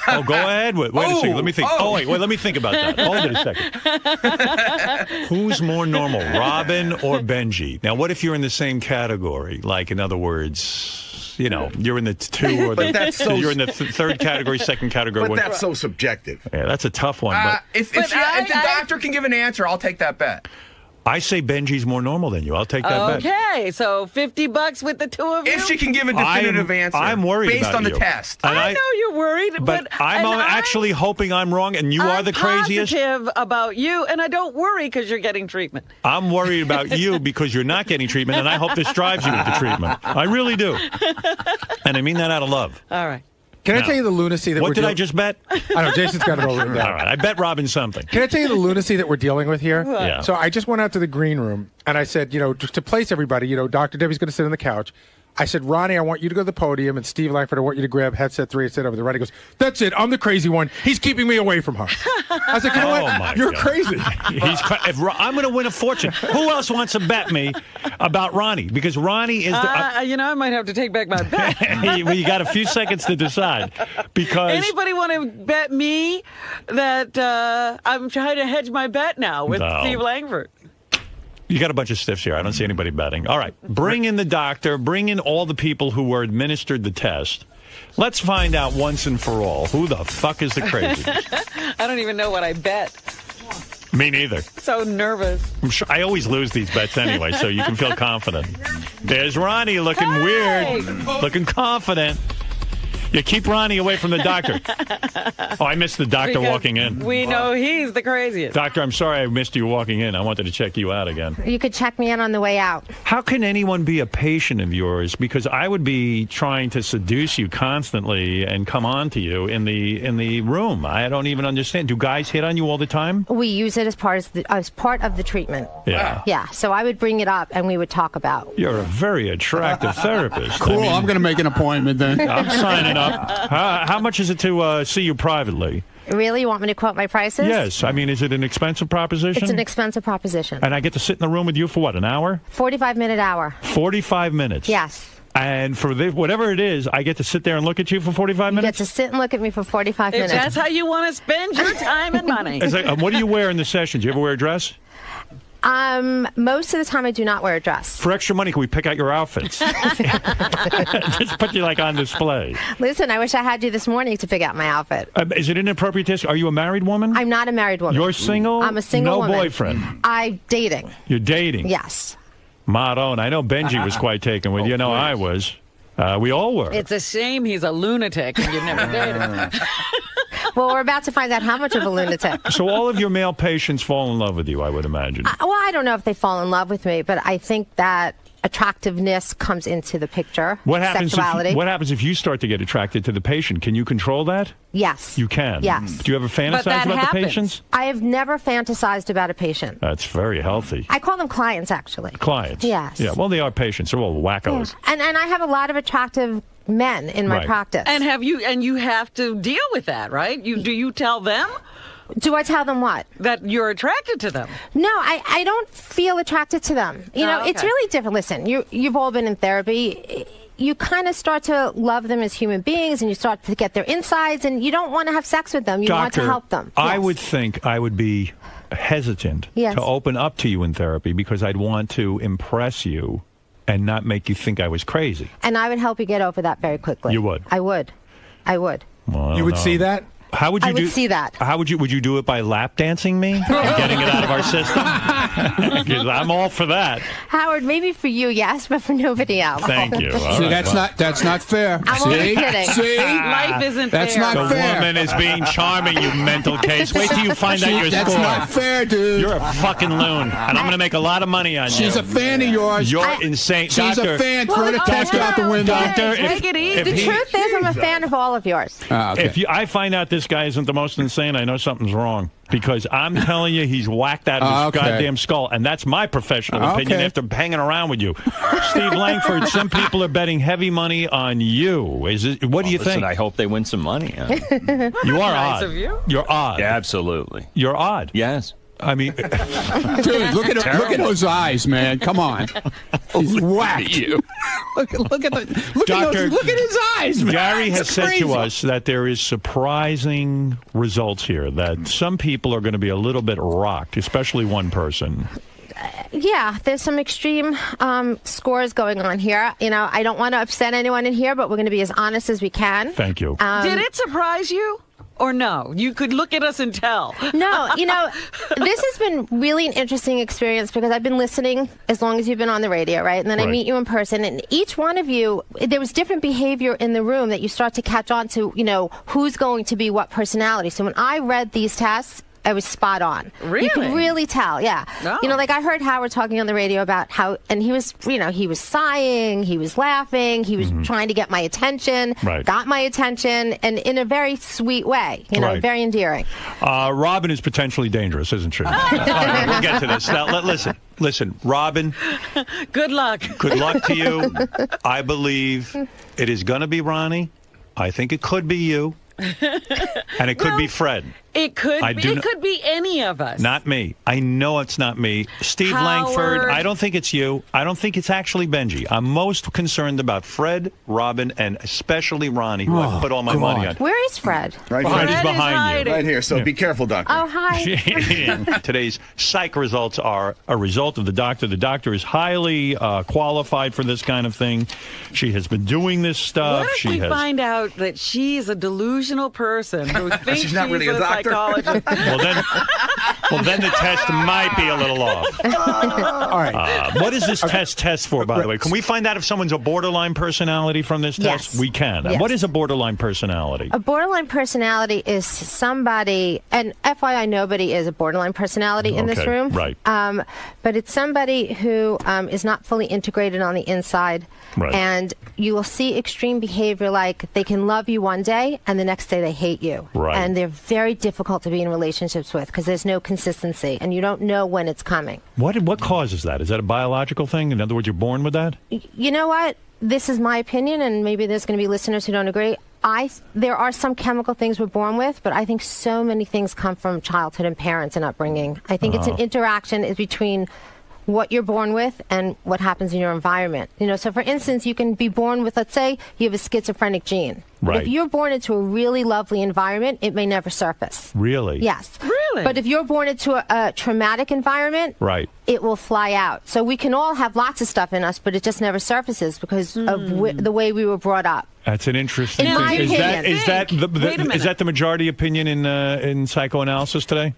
S8: Oh, go ahead. Wait a second. Let me think.
S1: Oh.
S8: Wait. Let me think about that. Hold it a second. Who's more normal, Robin or Benji? Now, what if you're in the same category? Like, in other words, you're in the two or
S27: But that's so-
S8: you're in the third category, second category.
S27: But that's so subjective.
S8: Yeah, that's a tough one. But
S1: If the doctor can give an answer, I'll take that bet.
S8: I say Benji's more normal than you. I'll take that bet.
S12: Okay, so $50 with the two of you.
S1: If she can give a definitive answer,
S8: I'm worried
S1: based
S8: about
S1: on the
S8: you.
S1: test.
S8: And
S12: I know you're worried,
S8: but I'm actually hoping I'm wrong, and you are the craziest.
S12: I'm positive about you, and I don't worry because you're getting treatment.
S8: I'm worried about you because you're not getting treatment, and I hope this drives you into treatment. I really do. And I mean that out of love.
S12: All right.
S6: Can I
S8: Now,
S6: tell you the lunacy that
S8: what
S6: we're
S8: did I
S6: dealing-
S8: just bet?
S6: I know, Jason's got it all written down.
S8: All right, I bet Robin something.
S6: Can I tell you the lunacy that we're dealing with here?
S8: What? Yeah.
S6: So I just went out to the green room and I said, just to place everybody, Dr. Debbie's going to sit on the couch. I said, Ronnie, I want you to go to the podium, and Steve Langford, I want you to grab headset 3 and sit over there. Ronnie goes, that's it. I'm the crazy one. He's keeping me away from her. I was like, you know
S8: Oh,
S6: what?
S8: my
S6: You're
S8: God.
S6: crazy.
S8: I'm going to win a fortune. Who else wants to bet me about Ronnie? Because Ronnie is the...
S12: I might have to take back my bet.
S8: Well, you got a few seconds to decide. Because...
S12: Anybody want to bet me that I'm trying to hedge my bet now with
S8: No.
S12: Steve Langford?
S8: You got a bunch of stiffs here. I don't see anybody betting. All right. Bring in the doctor. Bring in all the people who were administered the test. Let's find out once and for all who the fuck is the craziest.
S12: I don't even know what I bet.
S8: Me neither.
S12: So nervous.
S8: I'm sure I always lose these bets anyway, so you can feel confident. There's Ronnie looking weird, looking confident. You keep Ronnie away from the doctor. Oh, I missed the doctor
S12: Because
S8: walking in.
S12: We know he's the craziest.
S8: Doctor, I'm sorry I missed you walking in. I wanted to check you out again.
S3: You could check me in on the way out.
S8: How can anyone be a patient of yours? Because I would be trying to seduce you constantly and come on to you in the room. I don't even understand. Do guys hit on you all the time?
S3: We use it as part of the treatment.
S8: Yeah.
S3: Yeah. So I would bring it up and we would talk about.
S8: You're a very attractive therapist.
S15: Cool. I'm going to make an appointment then.
S8: I'm signing up. How much is it to see you privately?
S3: Really? You want me to quote my prices?
S8: Yes. I mean, is it an expensive proposition?
S3: It's an expensive proposition.
S8: And I get to sit in the room with you for what, an hour?
S3: 45-minute hour.
S8: 45 minutes?
S3: Yes.
S8: And for whatever it is, I get to sit there and look at you for 45
S3: You
S8: minutes?
S3: get to sit and look at me for 45
S12: If
S3: minutes.
S12: that's how you want to spend your time and money.
S8: It's like, what do you wear in the sessions? You ever wear a dress?
S3: Most of the time I do not wear a dress.
S8: For extra money, can we pick out your outfits? Just put you like on display.
S3: Listen, I wish I had you this morning to pick out my outfit.
S8: Is it inappropriate to ask? Are you a married woman?
S3: I'm not a married woman.
S8: You're single?
S3: I'm a single woman.
S8: No boyfriend?
S3: I'm dating.
S8: You're dating?
S3: Yes.
S8: Maron, I know Benji was quite taken with you. No, I was. We all were.
S12: It's a shame he's a lunatic and you've never dated.
S3: Well, we're about to find out how much of a lunatic.
S8: So all of your male patients fall in love with you, I would imagine.
S3: Well, I don't know if they fall in love with me, but I think that attractiveness comes into the picture.
S8: What happens
S3: Sexuality.
S8: what happens if you start to get attracted to the patient? Can you control that?
S3: Yes.
S8: You can?
S3: Yes.
S8: Do you ever fantasize about the patients?
S3: I have never fantasized about a patient.
S8: That's very healthy.
S3: I call them clients, actually.
S8: Clients?
S3: Yes.
S8: Yeah, well, they are patients. They're all wackos.
S3: And I have a lot of attractive men in my practice.
S12: And you have to deal with that, right? Do you tell them?
S3: Do I tell them what?
S12: That you're attracted to them.
S3: No, I don't feel attracted to them. You know, it's really different. Listen, you've all been in therapy. You kind of start to love them as human beings, and you start to get their insides, and you don't want to have sex with them. You want to help them.
S8: I would think I would be hesitant to open up to you in therapy because I'd want to impress you and not make you think I was crazy.
S3: And I would help you get over that very quickly.
S8: You would?
S3: I would.
S8: Well,
S6: you would see that?
S8: How would you
S3: I would see that.
S8: How would you do it by lap dancing me and getting it out of our system? Because I'm all for that.
S3: Howard, maybe for you, yes, but for nobody else.
S8: Thank you.
S15: See, that's not fair.
S3: I'm only kidding.
S15: See?
S12: Life isn't
S15: That's
S12: fair.
S15: not
S8: The
S15: fair.
S8: woman is being charming, you mental case. Wait till you find out your
S15: That's
S8: score.
S15: not fair, dude.
S8: You're a fucking loon, and I'm going to make a lot of money on you.
S15: She's a fan of yours.
S8: You're insane.
S15: She's
S8: Doctor,
S15: a fan. Throw the text out the window.
S8: Doctor,
S12: Take it easy.
S3: The truth is, I'm a fan of all of yours.
S8: If I find out this guy isn't the most insane, I know something's wrong. Because I'm telling you, he's whacked out of his goddamn skull. And that's my professional opinion after hanging around with you. Steve Langford, some people are betting heavy money on you. What do you think?
S11: I hope they win some money.
S8: You are
S12: Nice
S8: odd.
S12: of you.
S8: You're odd.
S11: Yeah, absolutely.
S8: You're odd.
S11: Yes.
S8: I mean,
S15: Dude, look at those eyes, man. Come on. He's whacked. Look at his eyes, man.
S8: Gary has
S15: It's
S8: said
S15: crazy.
S8: to us that there is surprising results here, that some people are going to be a little bit rocked, especially one person.
S3: Yeah, there's some extreme scores going on here. You know, I don't want to upset anyone in here, but we're going to be as honest as we can.
S8: Thank you.
S12: Did it surprise you? Or no? You could look at us and tell.
S3: No, you know, this has been really an interesting experience because I've been listening as long as you've been on the radio, right? And then I meet you in person, and each one of you, there was different behavior in the room that you start to catch on to, you know, who's going to be what personality. So when I read these tests, I was spot on.
S12: Really?
S3: You could really tell, yeah.
S12: Oh.
S3: You know, like I heard Howard talking on the radio about how, and he was, you know, he was sighing, he was laughing, he was trying to get my attention, got my attention, and in a very sweet way, you know, very endearing.
S8: Robin is potentially dangerous, isn't she? All right, we'll get to this. Now, listen, Robin.
S12: Good luck.
S8: Good luck to you. I believe it is going to be Ronnie. I think it could be you. And it could be Fred.
S12: It could be any of us.
S8: Not me. I know it's not me. Steve Langford, I don't think it's you. I don't think it's actually Benji. I'm most concerned about Fred, Robin, and especially Ronnie, who I put all my money on.
S3: Where is Fred?
S27: Right
S8: Fred
S27: here.
S8: is behind you.
S27: Right here. So be careful, Doctor.
S3: Oh, hi.
S8: Today's psych results are a result of the doctor. The doctor is highly qualified for this kind of thing. She has been doing this stuff.
S12: What if we find out that she's a delusional person who thinks
S27: she's not really a doctor?
S12: psychologist?
S8: Well, then the test might be a little off.
S6: All right.
S8: What is this test for, by the way? Can we find out if someone's a borderline personality from this test?
S3: Yes.
S8: We can.
S3: Yes.
S8: What is a borderline personality?
S3: A borderline personality is somebody, and FYI, nobody is a borderline personality in this room.
S8: Right.
S3: But it's somebody who is not fully integrated on the inside.
S8: Right.
S3: And you will see extreme behavior like they can love you one day and the next day they hate you.
S8: Right.
S3: And they're very difficult to be in relationships with because there's no consistency and you don't know when it's coming.
S8: What causes that? Is that a biological thing? In other words, you're born with that?
S3: You know what? This is my opinion, and maybe there's going to be listeners who don't agree. There are some chemical things we're born with, but I think so many things come from childhood and parents and upbringing. I think it's an interaction between what you're born with and what happens in your environment. You know, so for instance, you can be born with, let's say, you have a schizophrenic gene.
S8: Right.
S3: If you're born into a really lovely environment, it may never surface.
S8: Really?
S3: Yes.
S12: Really? Really?
S3: But if you're born into a traumatic environment,
S8: Right.
S3: it will fly out. So we can all have lots of stuff in us, but it just never surfaces because of the way we were brought up.
S8: That's an interesting
S3: In my
S8: thing.
S3: opinion.
S8: Is that the majority opinion in psychoanalysis today?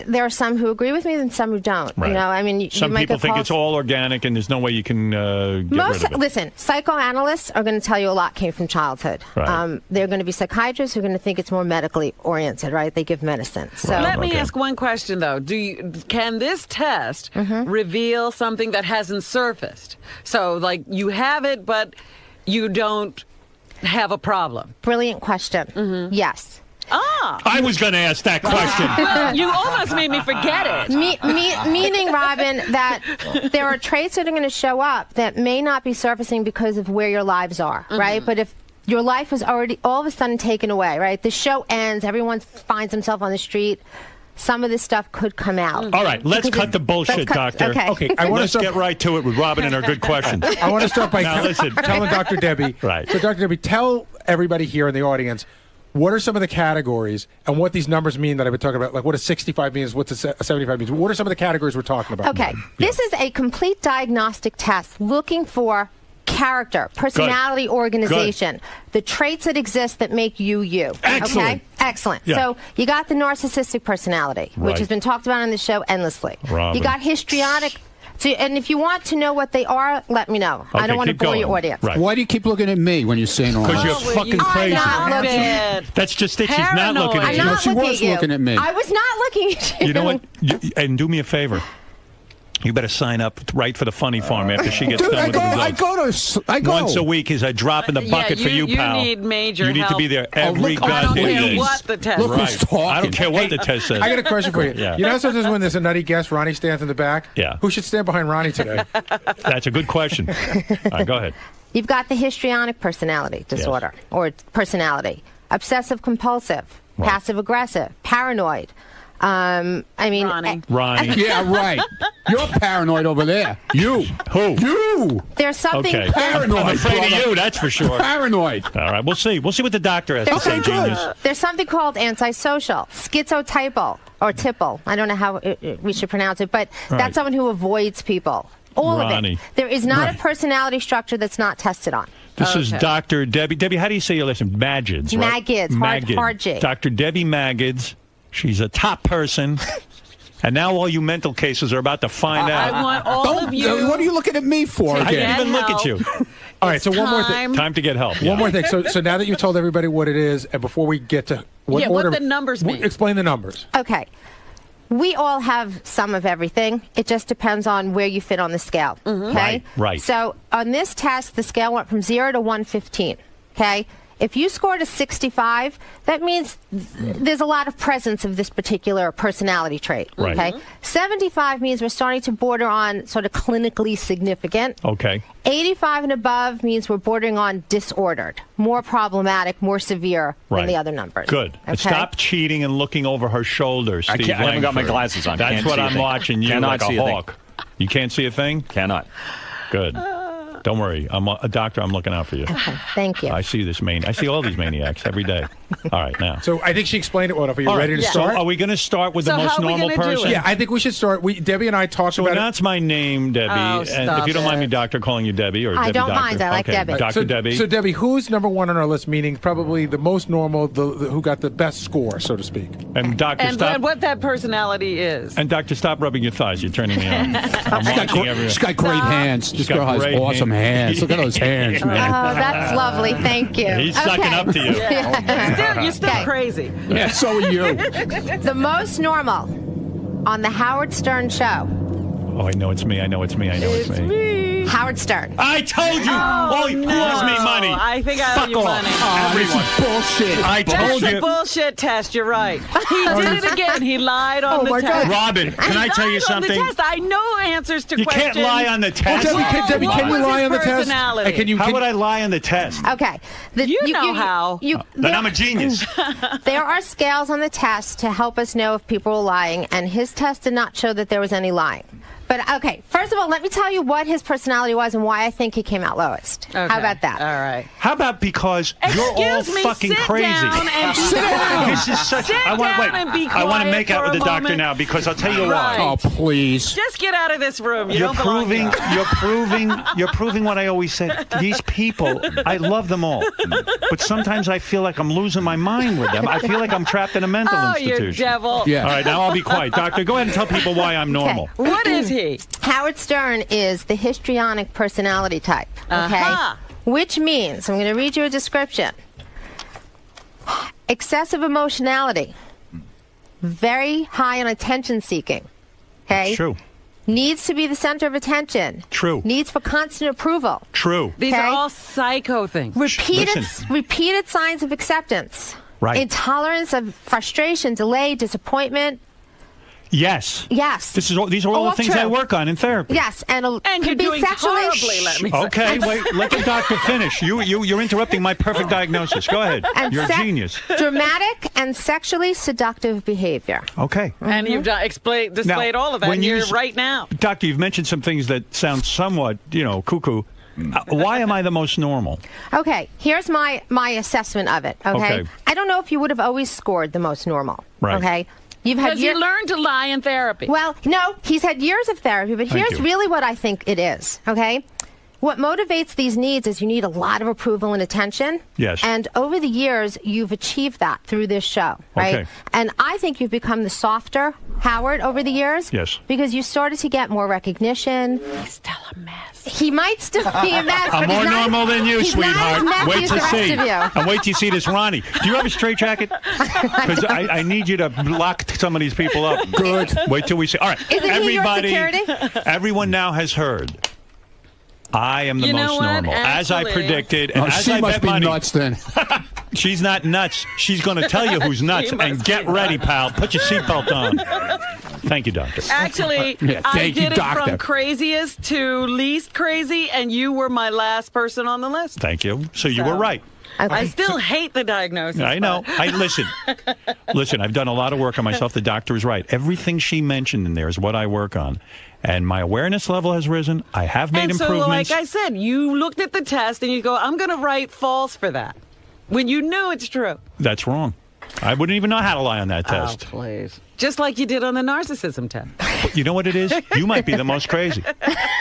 S3: There are some who agree with me and some who don't.
S8: Right.
S3: You know, I mean,
S8: Some
S3: you might
S8: people
S3: get
S8: think
S3: calls.
S8: it's all organic and there's no way you can get rid of it.
S3: Listen, psychoanalysts are going to tell you a lot came from childhood.
S8: Right.
S3: They're going to be psychiatrists who are going to think it's more medically oriented, right? They give medicine. So
S12: Let me ask one question, though. Can this test reveal something that hasn't surfaced? So, like, you have it, but you don't have a problem.
S3: Brilliant question. Yes.
S8: I was going to ask that question.
S12: Well, you almost made me forget it.
S3: Meaning, Robin, that there are traits that are going to show up that may not be surfacing because of where your lives are, right? But if your life was already all of a sudden taken away, right? The show ends, everyone finds himself on the street. Some of this stuff could come out.
S8: All right, let's cut the bullshit, Doctor.
S3: Okay.
S8: Let's get right to it with Robin and her good questions.
S6: I want to start by
S8: Now, listen.
S6: telling Dr. Debbie.
S8: Right.
S6: So, Dr. Debbie, tell everybody here in the audience what are some of the categories and what these numbers mean that I've been talking about. Like what a 65 means, what's a 75 means. What are some of the categories we're talking about?
S3: Okay. This is a complete diagnostic test looking for character, personality, organization, the traits that exist that make you you.
S8: Excellent.
S3: Okay? Excellent.
S8: Yeah.
S3: So you got the narcissistic personality, which
S8: Right.
S3: has been talked about on the show endlessly.
S8: Robin.
S3: You got histrionic. And if you want to know what they are, let me know. I
S15: Okay,
S3: don't want to
S15: keep
S3: bore
S15: going.
S3: your audience.
S15: Right. Why do you keep looking at me when you're saying all
S8: Because
S15: that?
S8: you're fucking crazy.
S3: I'm not looking.
S8: That's just it. She's not looking at
S3: I'm
S8: you.
S3: not
S15: she
S3: looking
S15: was
S3: at you.
S15: looking at me.
S3: I was not looking at you.
S8: You know what? And do me a favor. You better sign up right for the Funny Farm after she gets
S15: Dude,
S8: done with the results.
S15: I go.
S8: Once a week is a drop in the bucket for you, pal.
S12: You need major
S8: You need to be
S12: help.
S8: there every goddamn day.
S12: What the test
S15: Look who's
S12: says.
S15: talking.
S8: I don't care what the test says.
S6: I got a question for you.
S8: Yeah.
S6: You know sometimes when there's a nutty guest, Ronnie stands in the back?
S8: Yeah.
S6: Who should stand behind Ronnie today?
S8: That's a good question. All right, go ahead.
S3: You've got the histrionic personality disorder or personality, obsessive compulsive,
S8: Right.
S3: passive aggressive, paranoid.
S12: Ronnie.
S15: Yeah, right. You're paranoid over there. You.
S8: Who?
S15: You.
S3: There's something.
S8: Okay.
S15: Paranoid,
S8: I'm afraid
S15: brother.
S8: of you, that's for sure.
S15: Paranoid.
S8: All right, we'll see. We'll see what the doctor has to say, genius.
S3: There's something called antisocial, schizotypal, or typal. I don't know how we should pronounce it, but
S8: Right.
S3: that's someone who avoids people. All of
S8: Ronnie.
S3: it. There is not
S8: Right.
S3: a personality structure that's not tested on.
S8: This is Dr. Debbie. Debbie, how do you say your last name? Maggots, right?
S3: Maggots, hard G.
S8: Dr. Debbie Maggots. She's a top person. And now all you mental cases are about to find out.
S12: I want all of you.
S15: What are you looking at me for
S12: to
S8: I
S15: again?
S8: didn't even look at you.
S6: All right, so one more thing.
S8: Time to get help.
S6: One more thing. So now that you've told everybody what it is, and before we get to what
S12: what
S6: order,
S12: the numbers mean.
S6: Explain the numbers.
S3: Okay. We all have some of everything. It just depends on where you fit on the scale. Okay?
S8: Right.
S3: So on this test, the scale went from 0 to 115. Okay? If you scored a 65, that means there's a lot of presence of this particular personality trait.
S8: Right.
S3: Okay? 75 means we're starting to border on sort of clinically significant.
S8: Okay.
S3: 85 and above means we're bordering on disordered, more problematic, more severe than
S8: Right.
S3: the other numbers.
S8: Good. And
S3: Okay?
S8: stop cheating and looking over her shoulder,
S11: I
S8: Steve
S11: can't- I haven't got my
S8: Langford.
S11: glasses on.
S8: That's
S11: Can't
S8: what
S11: see a
S8: I'm
S11: thing.
S8: watching you
S11: Cannot
S8: like
S11: see
S8: a
S11: a thing.
S8: hawk. You can't see a thing?
S11: Cannot.
S8: Good. Don't worry. I'm a doctor. I'm looking out for you.
S3: Okay, thank you.
S8: I see this I see all these maniacs every day. All right, now.
S6: So I think she explained it well enough. Are you
S8: All right,
S6: ready to
S8: so
S6: start?
S8: are we going to start with
S12: So
S8: the most
S12: how are we
S8: normal
S12: gonna do
S8: person?
S12: it?
S6: Yeah, I think we should start. Debbie and I talked
S8: So
S6: about it.
S8: announce my name, Debbie.
S12: Oh,
S8: and
S12: stop
S8: if you don't mind me,
S12: it.
S8: doctor, calling you Debbie or
S3: I
S8: Debbie
S3: don't
S8: doctor.
S3: mind. I like
S8: okay.
S3: Debbie.
S8: Dr.
S6: So,
S8: Debbie.
S6: So Debbie, who's number one on our list? Meaning probably the most normal, the who got the best score, so to speak.
S8: and doctor,
S12: And
S8: stop.
S12: what that personality is.
S8: And doctor, stop rubbing your thighs. You're turning me on. I'm
S15: She's
S8: watching everyone.
S15: got great hands. This
S8: She's got
S15: girl has
S8: great
S15: awesome hands. Look at those hands,
S3: Oh,
S15: man.
S3: that's lovely. Thank you.
S8: He's sucking up to you.
S12: You're still
S3: Okay.
S12: crazy.
S15: Yeah, so are you.
S3: The most normal on the Howard Stern show.
S8: Oh, I know it's me. I know it's me. I know it's me.
S3: Howard Stern.
S8: I told you. Oh, he owes me money.
S12: I think I owe
S8: Fuck
S12: you
S8: off.
S12: money.
S8: Everyone.
S15: Bullshit.
S8: I told
S12: That's a
S8: you.
S12: bullshit test. You're right. He did it again. He lied on the
S6: my
S12: test.
S6: God.
S8: Robin, can I tell you
S12: Lied
S8: something?
S12: On the test. I know answers to
S8: You
S12: questions.
S8: can't lie on the test.
S6: Debbie, can you
S12: What was
S6: lie
S12: his
S6: on the test?
S12: personality?
S6: Hey,
S8: How would I lie on the test?
S3: Okay.
S12: You know how.
S8: Then I'm a genius.
S3: There are scales on the test to help us know if people are lying, and his test did not show that there was any lying. But okay, first of all, let me tell you what his personality was and why I think he came out lowest.
S12: Okay.
S3: How about that?
S12: All right.
S8: How about because you're all fucking crazy?
S12: Down and sit down.
S8: This is such. I want to make out with the doctor now because I'll tell you why.
S6: Oh, please.
S12: Just get out of this room. You
S8: You're
S12: don't belong
S8: proving.
S12: here.
S8: You're proving what I always said. These people, I love them all, but sometimes I feel like I'm losing my mind with them. I feel like I'm trapped in a mental institution.
S12: You devil.
S8: Yeah. All right, now I'll be quiet, doctor. Go ahead and tell people why I'm normal.
S3: Okay.
S12: What is he?
S3: Howard Stern is the histrionic personality type. Okay, which means I'm going to read you a description. Excessive emotionality, very high on attention seeking. Okay,
S8: True.
S3: Needs to be the center of attention.
S8: True.
S3: Needs for constant approval.
S8: True.
S12: These are all psycho things.
S3: Repeated signs of acceptance.
S8: Right.
S3: Intolerance of frustration, delay, disappointment.
S8: Yes.
S3: Yes.
S8: These are all the things
S3: true.
S8: I work on in therapy.
S3: Yes, and
S12: you're
S3: could be
S12: doing
S3: sexually.
S12: horribly. Let me say.
S8: Okay, wait. Let the doctor finish. You're interrupting my perfect diagnosis. Go ahead.
S3: And
S8: You're a genius.
S3: Dramatic and sexually seductive behavior.
S8: Okay.
S12: And you've displayed
S8: Now,
S12: all of that
S8: when
S12: here
S8: you
S12: right now.
S8: Doctor, you've mentioned some things that sound somewhat, cuckoo. Why am I the most normal?
S3: Okay, here's my assessment of it. Okay? I don't know if you would have always scored the most normal.
S8: Right.
S3: Okay. You've had
S12: Because you learned to lie in therapy.
S3: Well, no, he's had years of therapy, but
S12: Thank
S3: here's
S12: you.
S3: really what I think it is, okay? What motivates these needs is you need a lot of approval and attention.
S8: Yes.
S3: And over the years, you've achieved that through this show, right?
S8: Okay.
S3: And I think you've become the softer Howard over the years.
S8: Yes.
S3: Because you started to get more recognition.
S12: He's still a mess.
S3: He might still be a mess,
S8: I'm
S3: but
S8: more
S3: he's not,
S8: normal than you,
S3: he's
S8: sweetheart.
S3: Not as messy
S8: Wait
S3: as
S8: to
S3: the rest
S8: see.
S3: of you.
S8: And wait till you see this Ronnie. Do you have a straitjacket? Because I need you to lock some of these people up. Good. Wait till we see. All right.
S3: Isn't he your
S8: Everybody,
S3: security?
S8: everyone now has heard. I am the
S12: You know
S8: most
S12: what?
S8: normal, as I
S12: Actually-
S8: predicted, and as
S15: she
S8: I
S15: must
S8: bet
S15: be
S8: money.
S15: nuts then.
S8: She's not nuts. She's going to tell you who's nuts.
S12: She
S8: And
S12: must
S8: get
S12: be
S8: ready,
S12: nuts.
S8: pal. Put your seatbelt on. Thank you, doctor.
S12: Actually,
S8: Yeah,
S12: I
S8: thank you,
S12: did it
S8: doctor.
S12: from craziest to least crazy, and you were my last person on the list.
S8: Thank you. So you were right.
S12: I still hate the diagnosis.
S8: I know.
S12: but-
S8: Listen, I've done a lot of work on myself. The doctor is right. Everything she mentioned in there is what I work on. And my awareness level has risen. I have made
S12: And so,
S8: improvements.
S12: like I said, you looked at the test and you go, I'm going to write false for that. When you knew it's true.
S8: That's wrong. I wouldn't even know how to lie on that test.
S12: Oh, please. Just like you did on the narcissism test.
S8: You know what it is? You might be the most crazy.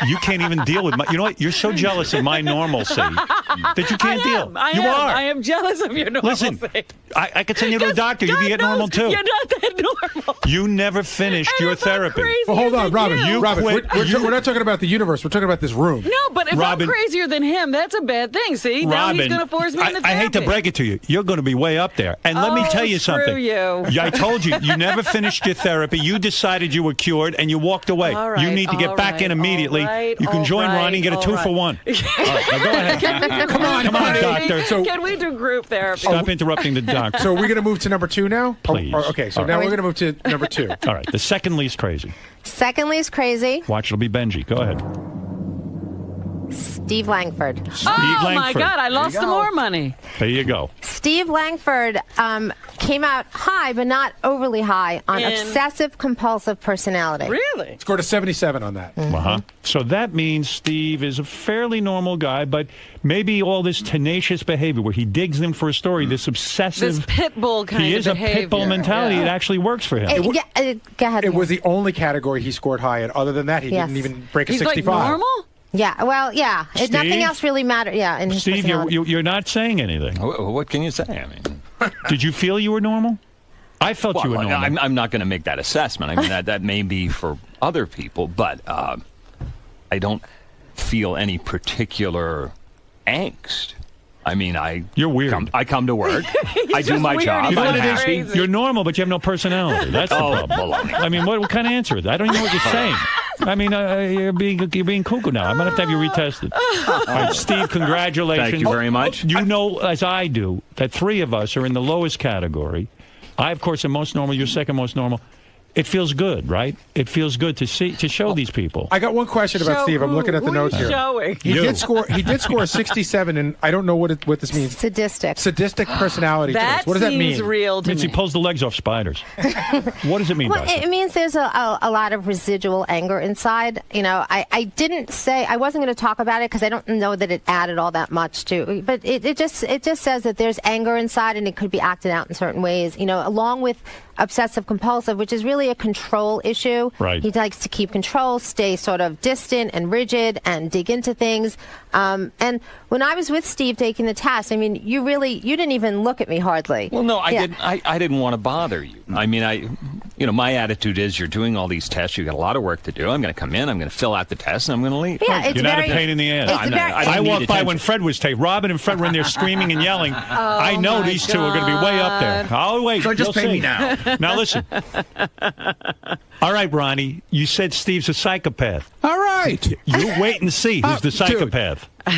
S8: You can't even deal with my... You know what? You're so jealous of my normalcy that you can't deal.
S12: I am jealous of your normalcy.
S8: Listen, I could send you to a doctor. You can get normal, too.
S12: You're not that normal.
S8: You never finished your therapy.
S6: Well, hold on, Robin.
S8: You
S6: Robin,
S8: quit.
S6: we're not talking about the universe. We're talking about this room.
S12: No, but if
S8: Robin-
S12: I'm crazier than him, that's a bad thing. See, now he's
S8: Robin,
S12: going to force me into therapy.
S8: I hate to break it to you. You're going to be way up there. And let me
S12: Oh,
S8: tell you
S12: screw
S8: something.
S12: you.
S8: Yeah, I told you. You never finished your therapy. You decided you were cured, and you walked away.
S12: All right,
S8: you need to get
S12: all
S8: back
S12: right,
S8: in immediately.
S12: all right,
S8: you can
S12: all
S8: join
S12: right,
S8: Ronnie and get a
S12: all
S8: 2-for-1. All right, now go ahead. Come on, doctor.
S12: Can we do group therapy?
S8: Stop interrupting the doctor.
S6: So are we going to move to number 2 now?
S8: Please.
S6: Okay, so
S8: All
S6: now
S8: right.
S6: we're going to move to number 2.
S8: All right, the second least crazy.
S3: Secondly is crazy.
S8: Watch, it'll be Benji. Go ahead.
S3: Steve Langford.
S12: Oh, my
S8: Langford.
S12: God, I
S8: There you
S12: lost some
S8: go.
S12: more money.
S8: There you go.
S3: Steve Langford came out high, but not overly high, on
S12: In-
S3: obsessive compulsive personality.
S12: Really?
S6: Scored a 77 on that.
S8: Uh-huh. So that means Steve is a fairly normal guy, but maybe all this tenacious behavior where he digs in for a story, this obsessive...
S12: This pit bull kind
S8: he
S12: of
S8: is a
S12: behavior.
S8: pit bull mentality.
S12: Yeah.
S8: It actually works for him.
S3: Go ahead.
S6: It was the only category he scored high in. Other than that, he
S3: Yes.
S6: didn't even break a
S12: He's like
S6: 65.
S12: normal?
S3: Yeah, well, yeah. Nothing
S8: Steve?
S3: else really mattered. Yeah, in his
S8: Steve,
S3: personality.
S8: you're not saying anything.
S11: What can you say? I mean,
S8: Did you feel you were normal? I felt you were normal.
S11: I'm not going to make that assessment. I mean, that may be for other people, but I don't feel any particular angst. I mean,
S8: You're weird.
S11: I come to work. I do my job.
S8: You know
S11: I'm
S8: what it is?
S11: happy.
S8: You're normal, but you have no personality. That's the
S11: Oh,
S8: problem.
S11: baloney.
S8: I mean, what kind of answer is that? I don't even know what you're saying. I mean, you're being cuckoo now. I'm going to have to have you retested. All right, Steve, congratulations.
S11: Thank you very much.
S8: You know, as I do, that 3 of us are in the lowest category. I, of course, am most normal. You're second most normal. it feels good, right? It feels good to show these people.
S6: I got one question about Steve. I'm looking at the notes here.
S12: Showing?
S6: He did score 67, and I don't know what this means.
S3: Sadistic
S6: personality test. What does that mean?
S12: Seems real to
S8: It means
S12: me.
S8: he pulls the legs off spiders. What does it mean?
S3: Well,
S8: Doctor?
S3: it means there's a lot of residual anger inside. You know, I didn't say I wasn't going to talk about it because I don't know that it added all that much to. But it just says that there's anger inside and it could be acted out in certain ways. You know, along with obsessive compulsive, which is really a control issue.
S8: Right.
S3: He likes to keep control, stay sort of distant and rigid, and dig into things. And when I was with Steve taking the test, I mean, you didn't even look at me hardly.
S11: Well, no, I didn't want to bother you. I mean, my attitude is you're doing all these tests. You got a lot of work to do. I'm going to come in. I'm going to fill out the test, and I'm going to leave.
S3: Yeah, it's
S8: You're not a pain in the ass. I walked by when Fred was taking. Robin and Fred were in there screaming and yelling. I know these two are going to be way up there. I'll wait.
S27: So just
S8: You'll
S27: pay me
S8: see.
S27: now.
S8: Now listen. All right, Ronnie. You said Steve's a psychopath.
S15: All right.
S8: You wait and see who's the psychopath. All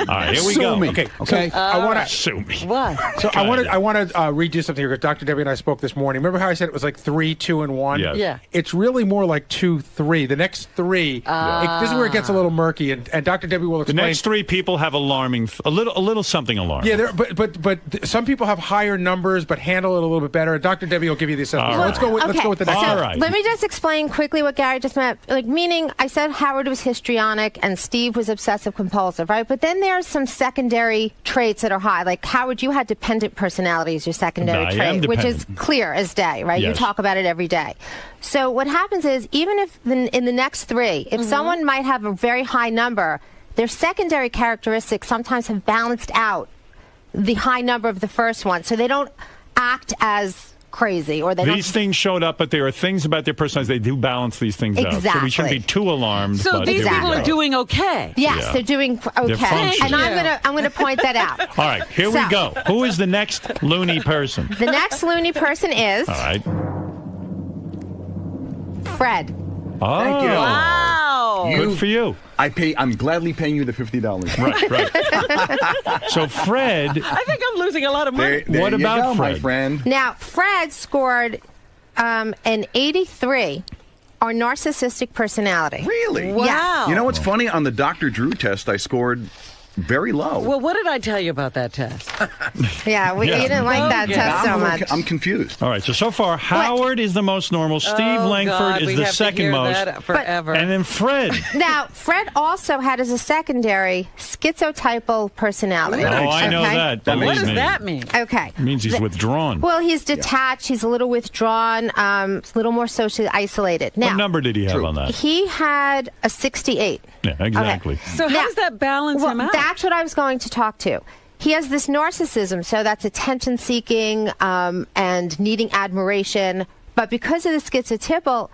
S8: right, here we
S15: Sue
S8: go.
S15: me.
S6: Okay.
S15: Okay.
S6: So I want to
S8: sue me.
S12: What?
S6: So I want to redo something here because Dr. Debbie and I spoke this morning. Remember how I said it was like 3, 2, and 1?
S8: Yes.
S12: Yeah.
S6: It's really more like 2, 3. The next 3. This is where it gets a little murky, and Dr. Debbie will
S8: The
S6: explain.
S8: next 3 people have alarming, a little something alarming.
S6: Yeah, but some people have higher numbers, but handle it a little bit better. And Dr. Debbie will give you the assessment.
S8: All right.
S6: Let's go with the next.
S8: All
S6: one.
S8: right.
S3: Let me just explain quickly what Gary just meant. Like, meaning, I said Howard was histrionic and Steve was obsessive compulsive, right? But then there's some secondary traits that are high. Like, Howard, you had dependent personality as your secondary
S8: I am
S3: trait, which is
S8: dependent.
S3: clear as day, right? You
S8: Yes.
S3: talk about it every day. So what happens is, even if in the next 3, if someone might have a very high number, their secondary characteristics sometimes have balanced out the high number of the first one. So they don't act as crazy, or they
S8: These things showed up, but there are things about their personalities. They do balance these things out. So we shouldn't be too alarmed.
S12: So
S8: but
S12: these
S8: here we
S12: people
S8: go.
S12: are doing okay.
S3: Yes,
S8: Yeah.
S3: they're doing okay.
S8: functioning.
S3: And I'm gonna point that out.
S8: All right, here we go. Who is the next loony person?
S3: The next loony person is
S8: All right.
S3: Fred.
S8: Oh,
S27: Thank you.
S12: Wow.
S8: Good for you.
S27: I'm gladly paying you the $50.
S8: Right. So Fred,
S12: I think I'm losing a lot of money.
S27: There
S8: what
S27: you
S8: about
S27: go,
S8: Fred?
S27: my friend?
S3: Now, Fred scored an 83 on narcissistic personality.
S27: Really?
S12: Wow.
S3: Yes.
S27: You know what's funny? On the Dr. Drew test, I scored very low.
S12: Well, what did I tell you about that test?
S3: Yeah, you didn't like that test so much.
S27: I'm confused.
S8: All right, so far, Howard is the most normal. Steve Langford
S12: God,
S8: is
S12: we
S8: the
S12: have to
S8: second
S12: hear
S8: most.
S12: that forever.
S8: And then Fred.
S3: Now, Fred also had as a secondary schizotypal personality.
S8: Oh, I know that.
S12: What
S8: Believe
S12: does
S8: me.
S12: that mean?
S3: Okay.
S8: It means he's withdrawn.
S3: Well, he's detached. He's a little withdrawn, a little more socially isolated. Now,
S8: What number did he have on that?
S3: he had a 68.
S8: Yeah, exactly.
S12: So how does that balance him out?
S3: That's what I was going to talk to. He has this narcissism, so that's attention seeking and needing admiration. But because of the schizotypal,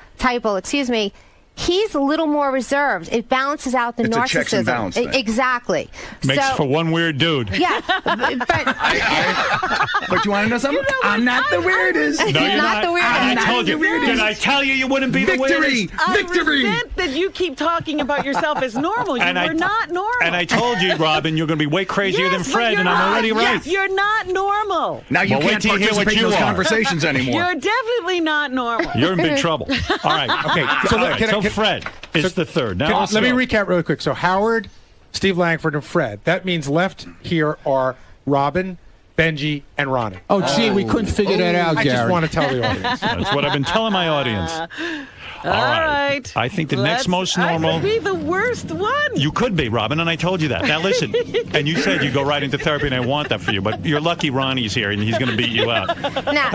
S3: he's a little more reserved. It balances out the
S27: It's
S3: narcissism.
S27: a checks and balance thing.
S3: Exactly.
S8: Makes
S3: so,
S8: for one weird dude.
S3: Yeah, but
S27: But you want to know something? I'm not the weirdest.
S8: No, you're
S3: not the weirdest.
S8: I
S27: I'm
S8: told
S27: not
S8: you.
S27: the weirdest.
S8: Did I tell you wouldn't be the
S27: Victory!
S8: weirdest?
S27: Victory!
S12: I resent that you keep talking about yourself as normal. You were not normal.
S8: And I told you, Robin, you're going to be way crazier than
S12: Yes, but
S8: Fred,
S12: you're
S8: and I'm
S12: not.
S8: already right.
S12: Yes, you're not normal.
S27: Now you
S8: Well, wait
S27: can't
S8: till you hear what
S27: participate in
S8: you
S27: those
S8: are.
S27: conversations anymore.
S12: You're definitely not normal.
S8: You're in big trouble. All right.
S6: Okay, so
S8: All right,
S6: can I-
S8: so
S6: can-
S8: Fred is the third. Now,
S6: Let me recap really quick. So Howard, Steve Langford, and Fred. That means left here are Robin, Benji, and Ronnie.
S15: Oh, gee, we couldn't figure that out,
S6: I
S15: Gary.
S6: just want to tell the audience.
S8: That's what I've been telling my audience.
S12: All right.
S8: I think the next most normal.
S12: I could be the worst one.
S8: You could be, Robin, and I told you that. Now listen, and you said you go right into therapy, and I want that for you, but you're lucky Ronnie's here, and he's going to beat you out.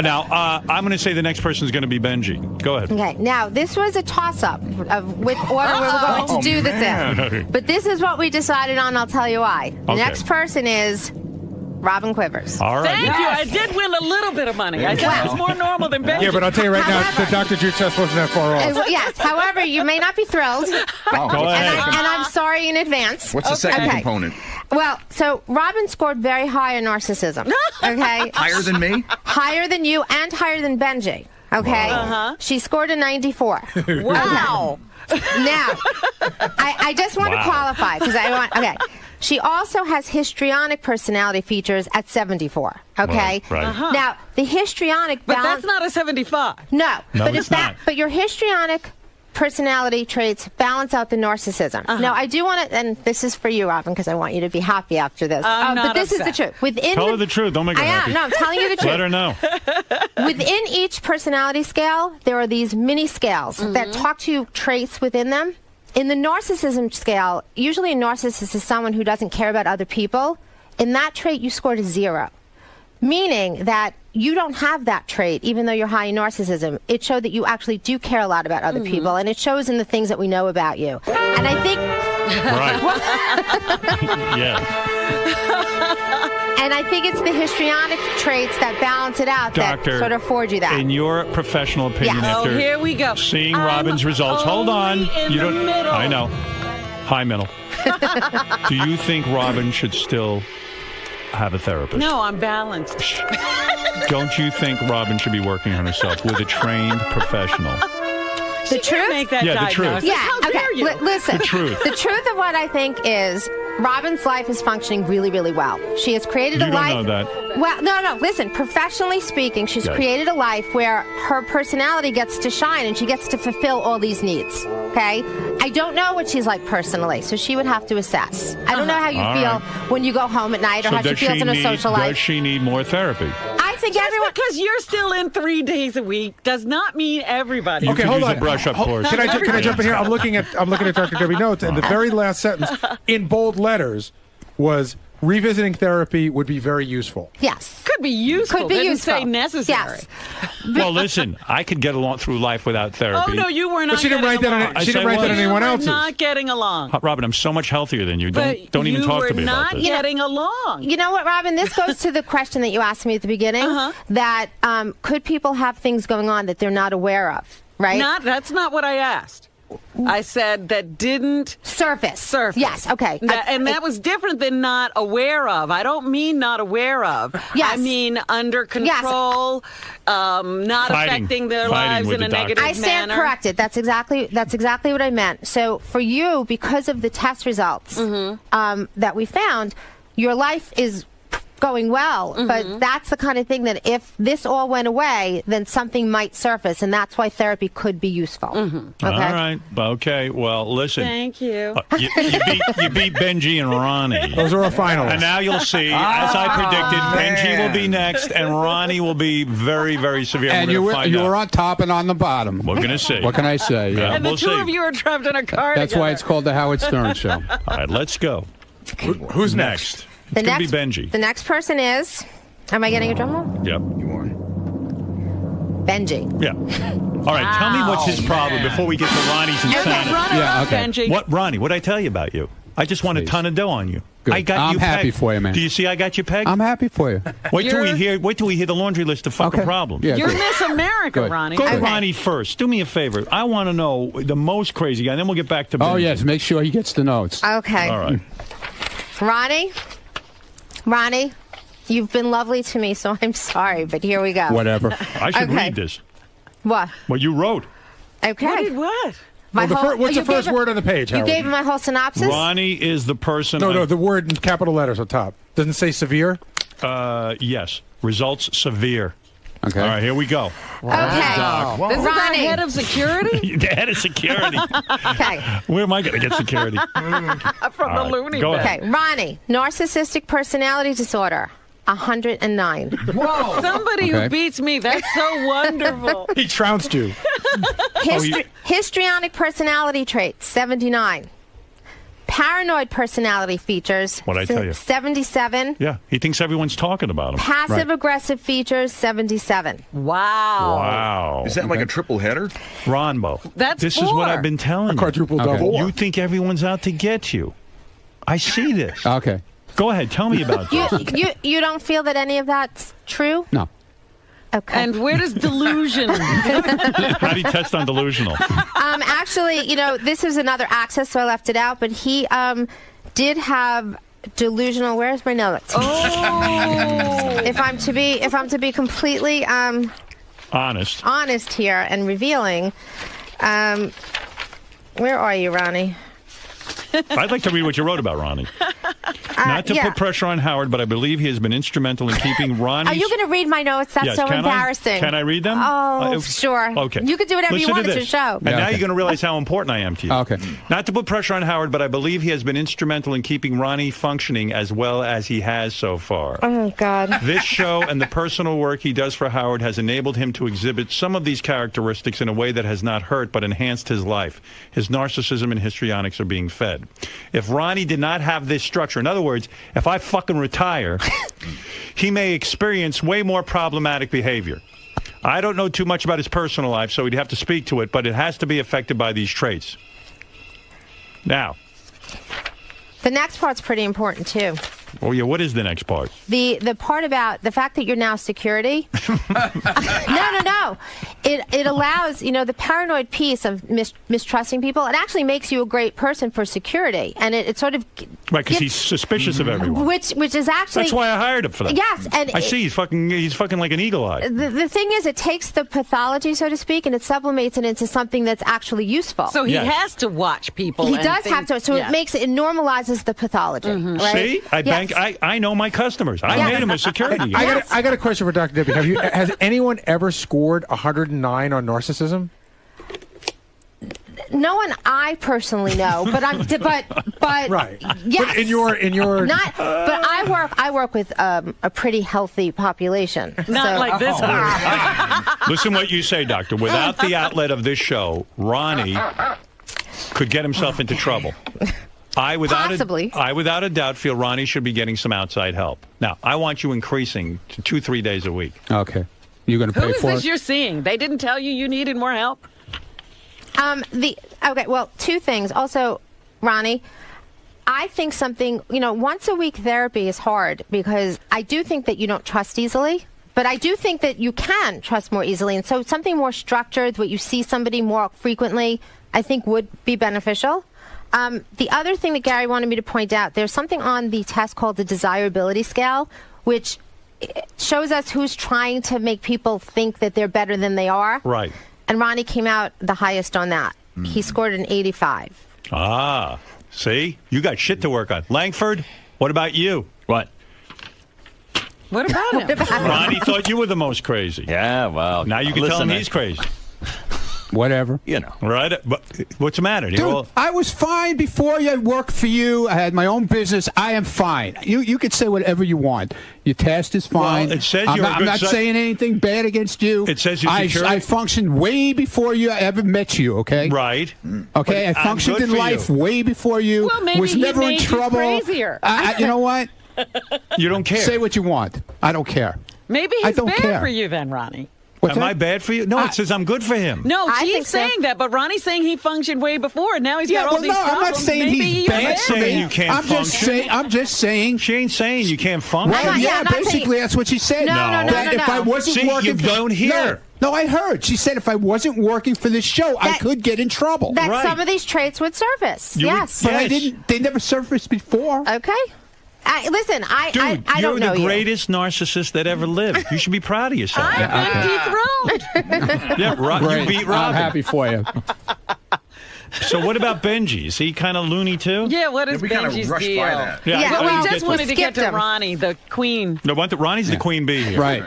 S8: Now, I'm going to say the next person is going to be Benji. Go ahead.
S3: Okay, now this was a toss-up of which order we were going to do this in. But this is what we decided on. I'll tell you why. The
S8: Okay.
S3: next person is Robin Quivers.
S8: All right.
S12: Thank you. I did win a little bit of money. I said it was more normal than Benji.
S6: Yeah, but I'll tell you right now, the Dr. Drew test wasn't that far off.
S3: Yes, however, you may not be thrilled. But,
S27: Go ahead.
S3: and I'm sorry in advance.
S27: What's the second
S3: Okay.
S27: component?
S3: Well, so Robin scored very high on narcissism. Okay?
S27: Higher than me?
S3: Higher than you and higher than Benji. Okay?
S12: Uh-huh.
S3: She scored a 94.
S12: Wow.
S3: Now, I just want to qualify because I want. Okay. She also has histrionic personality features at 74. Okay.
S8: Right.
S12: Uh-huh.
S3: Now the histrionic,
S12: But that's not a 75.
S3: No, but
S8: it's not.
S3: But your histrionic personality traits balance out the narcissism. Now, I do want to, and this is for you, Robin, because I want you to be happy after this. But this is the truth.
S8: Tell her the truth. Don't make her happy.
S3: No, I'm telling you the truth.
S8: Let her know.
S3: Within each personality scale, there are these mini scales that talk to you traits within them. In the narcissism scale, usually a narcissist is someone who doesn't care about other people. In that trait, you scored a 0. Meaning that you don't have that trait, even though you're high in narcissism. It showed that you actually do care a lot about other people, and it shows in the things that we know about you. And I think...
S8: Right. Yeah.
S3: And I think it's the histrionic traits that balance it out
S8: Doctor,
S3: that sort of forge you that.
S8: In your professional opinion, after
S12: here we go.
S8: seeing Robin's results, hold on.
S12: You don't. Middle.
S8: I know. High middle. Do you think Robin should still have a therapist?
S12: No, I'm balanced.
S8: Don't you think Robin should be working on herself with a trained professional?
S3: The truth?
S12: Make that
S8: the truth.
S3: Yeah,
S12: How
S3: okay.
S12: dare you?
S3: Listen.
S8: The truth.
S3: The truth of what I think is Robin's life is functioning really, really well. She has created a life.
S8: You don't know that.
S3: Well, no. Listen, professionally speaking, she's
S8: Yes.
S3: created a life where her personality gets to shine and she gets to fulfill all these needs. Okay? I don't know what she's like personally, so she would have to assess. I don't know how you
S8: All
S3: feel
S8: right.
S3: when you go home at night or
S8: So
S3: how she
S8: does
S3: feels in her social
S8: Does
S3: life.
S8: she need more therapy?
S3: I think everyone.
S12: Because you're still in 3 days a week does not mean everybody.
S8: You
S6: Okay,
S8: could
S6: hold
S8: use
S6: on.
S8: a brush-up course.
S6: Can I jump in here? I'm looking at Dr. Debbie notes, and the very last sentence in bold letters was revisiting therapy would be very useful.
S3: Yes.
S12: Could be useful.
S3: Could be
S12: Didn't
S3: useful.
S12: say necessary.
S3: Yes.
S8: Well, listen, I could get along through life without therapy.
S12: Oh, no, you were not
S6: But she didn't write that on
S12: getting along.
S6: she didn't write that on
S12: You
S6: anyone
S12: were
S6: else's.
S12: not getting along.
S8: Robin, I'm so much healthier than you.
S12: But
S8: Don't even talk to me
S12: you were
S8: about
S12: not
S8: this.
S12: getting along.
S3: You know what, Robin? This goes to the question that you asked me at the beginning, that could people have things going on that they're not aware of, right?
S12: That's not what I asked. I said that didn't
S3: surface.
S12: Yes,
S3: okay.
S12: And that was different than not aware of. I don't mean not aware of.
S3: Yes.
S12: I mean under control, not affecting their lives in a negative manner.
S3: I stand corrected. That's exactly what I meant. So for you, because of the test results that we found, your life is going well, but that's the kind of thing that if this all went away, then something might surface, and that's why therapy could be useful. Okay?
S8: All right. Okay. Well, listen.
S12: Thank you.
S8: You beat Benji and Ronnie.
S6: Those are our finalists.
S8: And now you'll see, as I predicted, Benji will be next, and Ronnie will be very, very severe.
S15: And you were on top and on the bottom.
S8: We're going to see.
S15: What can I say? Yeah.
S12: And the two of you are trapped in a car
S15: That's
S12: together.
S15: why it's called the Howard Stern Show.
S8: All right, let's go. Who's next? It's going to be Benji.
S3: The next person is, am I getting a drum roll?
S8: Yep. You are.
S3: Benji.
S8: Yeah. All right, tell me what's his problem before we get to Ronnie's insanity.
S12: Benji.
S8: What, Ronnie, what'd I tell you about you? I just won a ton of dough on you.
S15: Good.
S8: I got
S15: I'm
S8: you
S15: happy
S8: pegged.
S15: for you, man.
S8: Do you see I got you pegged?
S15: I'm happy for you.
S8: Wait till we hear the laundry list of fucking problems.
S15: Yeah,
S12: You're
S15: good.
S12: Miss America,
S15: Good.
S12: Ronnie.
S8: Go to Ronnie first. Do me a favor. I want to know the most crazy guy, and then we'll get back to Benji.
S15: Oh, yes. Make sure he gets the notes.
S3: Okay.
S8: All right.
S3: Ronnie, you've been lovely to me, so I'm sorry, but here we go.
S15: Whatever.
S8: I should read this.
S3: What?
S8: What you wrote.
S3: Okay.
S12: What?
S6: What's the first word on the page,
S3: You
S6: Howard?
S3: gave him my whole synopsis?
S8: Ronnie is the person.
S6: No, the word in capital letters on top. Doesn't it say severe?
S8: Yes. Results severe.
S15: Okay.
S8: All right, here we go.
S3: Okay.
S12: This is the
S3: Ronnie.
S12: head of security?
S8: The head of security.
S3: Okay.
S8: Where am I going to get security?
S12: From the loony
S8: go
S12: bin.
S8: ahead.
S3: Okay, Ronnie, narcissistic personality disorder, 109.
S12: Whoa. Somebody who beats me. That's so wonderful.
S6: He trounced you.
S3: Histrionic personality traits, 79. Paranoid personality features,
S8: What'd I tell you?
S3: 77.
S8: Yeah, he thinks everyone's talking about him.
S3: Passive-aggressive features, 77.
S12: Wow.
S8: Wow.
S27: Is that like a triple header?
S8: Ronbo.
S12: That's
S8: This is what
S12: 4.
S8: I've been telling you.
S6: Quadruple double.
S8: You think everyone's out to get you. I see this.
S15: Okay.
S8: Go ahead, tell me about this.
S3: You don't feel that any of that's true?
S15: No.
S3: Okay.
S12: And where does delusion?
S8: How do you test on delusional?
S3: Actually, this is another access, so I left it out. But he did have delusional. Where's my notes?
S12: Oh.
S3: If I'm to be completely
S8: honest
S3: here and revealing, where are you, Ronnie?
S8: I'd like to read what you wrote about Ronnie. Not to put pressure on Howard, but I believe he has been instrumental in keeping Ronnie.
S3: Are you going to read my notes? That's so embarrassing.
S8: Can I read them?
S3: Oh, sure.
S8: Okay.
S3: You can do whatever you want. It's your show.
S8: And now you're going to realize how important I am to you.
S6: Okay.
S8: Not to put pressure on Howard, but I believe he has been instrumental in keeping Ronnie functioning as well as he has so far.
S3: Oh, God.
S8: This show and the personal work he does for Howard has enabled him to exhibit some of these characteristics in a way that has not hurt but enhanced his life. His narcissism and histrionics are being fed. If Ronnie did not have this structure, in other words, if I fucking retire, he may experience way more problematic behavior. I don't know too much about his personal life, so we'd have to speak to it, but it has to be affected by these traits. Now.
S3: The next part's pretty important, too.
S8: Oh, yeah, what is the next part?
S3: The part about the fact that you're now security. No. It allows, the paranoid piece of mistrusting people. It actually makes you a great person for security. And it sort of...
S8: Right, because he's suspicious of everyone.
S3: Which is actually...
S8: That's why I hired him for that.
S3: Yes. And
S8: I see, he's fucking like an eagle eye.
S3: The thing is, it takes the pathology, so to speak, and it sublimates it into something that's actually useful.
S12: So he has to watch people.
S3: He does have to. So it normalizes the pathology. Right?
S8: See? I know my customers. I made him a security guy.
S6: I got a question for Dr. Debbie. Has anyone ever scored 109 on narcissism?
S3: No one I personally know, but
S6: right.
S3: Yes.
S6: But in your
S3: not. But I work with a pretty healthy population.
S12: Not like this one.
S8: Listen what you say, Doctor. Without the outlet of this show, Ronnie could get himself into trouble. I, without a doubt, feel Ronnie should be getting some outside help. Now, I want you increasing to 2-3 days a week.
S6: Okay. You're going to pay
S12: Who is
S6: for
S12: this
S6: it?
S12: you're seeing? They didn't tell you needed more help?
S3: Okay, well, two things. Also, Ronnie, I think once a week therapy is hard because I do think that you don't trust easily. But I do think that you can trust more easily. And so something more structured, what you see somebody more frequently, I think would be beneficial. The other thing that Gary wanted me to point out, there's something on the test called the desirability scale, which shows us who's trying to make people think that they're better than they are.
S8: Right.
S3: And Ronnie came out the highest on that. He scored an 85.
S8: Ah, see? You got shit to work on. Langford, what about you?
S11: What?
S12: What about him?
S8: Ronnie thought you were the most crazy.
S11: Yeah, well.
S8: Now you can tell him he's crazy.
S6: Whatever.
S8: Right? But what's the matter?
S15: Dude, I was fine before I worked for you. I had my own business. I am fine. You could say whatever you want. Your test is fine.
S8: Well, it says
S15: I'm not saying anything bad against you.
S8: It says you're
S15: I functioned way before you ever met you, okay?
S8: Right.
S15: Okay, I functioned in life way before you.
S12: Well, maybe
S15: was never in trouble.
S12: Crazier.
S15: You know what?
S8: You don't care.
S15: Say what you want. I don't care.
S12: Maybe he's
S15: don't
S12: bad
S15: care.
S12: for you then, Ronnie.
S8: Am I bad for you? No, it says I'm good for him.
S12: No, she's saying that, but Ronnie's saying he functioned way before, and now he's got all these problems.
S15: I'm not saying
S12: Maybe
S15: he's
S12: you're
S15: bad.
S8: I'm not saying you can't function.
S15: I'm just saying.
S8: She ain't saying you can't function.
S15: Well, basically that's what she said.
S3: No.
S15: If I wasn't working,
S8: you don't hear.
S15: No, I heard. She said if I wasn't working for this show, I could get in trouble.
S3: That some of these traits would surface. Yes.
S15: But I didn't. They never surfaced before.
S3: Okay. Listen, I don't know
S8: you're the
S3: you.
S8: greatest narcissist that ever lived. You should be proud of yourself.
S12: I've been dethroned.
S8: You beat Robin.
S6: I'm happy for you.
S8: So what about Benji? Is he kind of loony too?
S12: Yeah, what is Benji's deal? Well, we just wanted to get to Ronnie, the queen.
S8: No, Ronnie's the queen bee here.
S6: Right.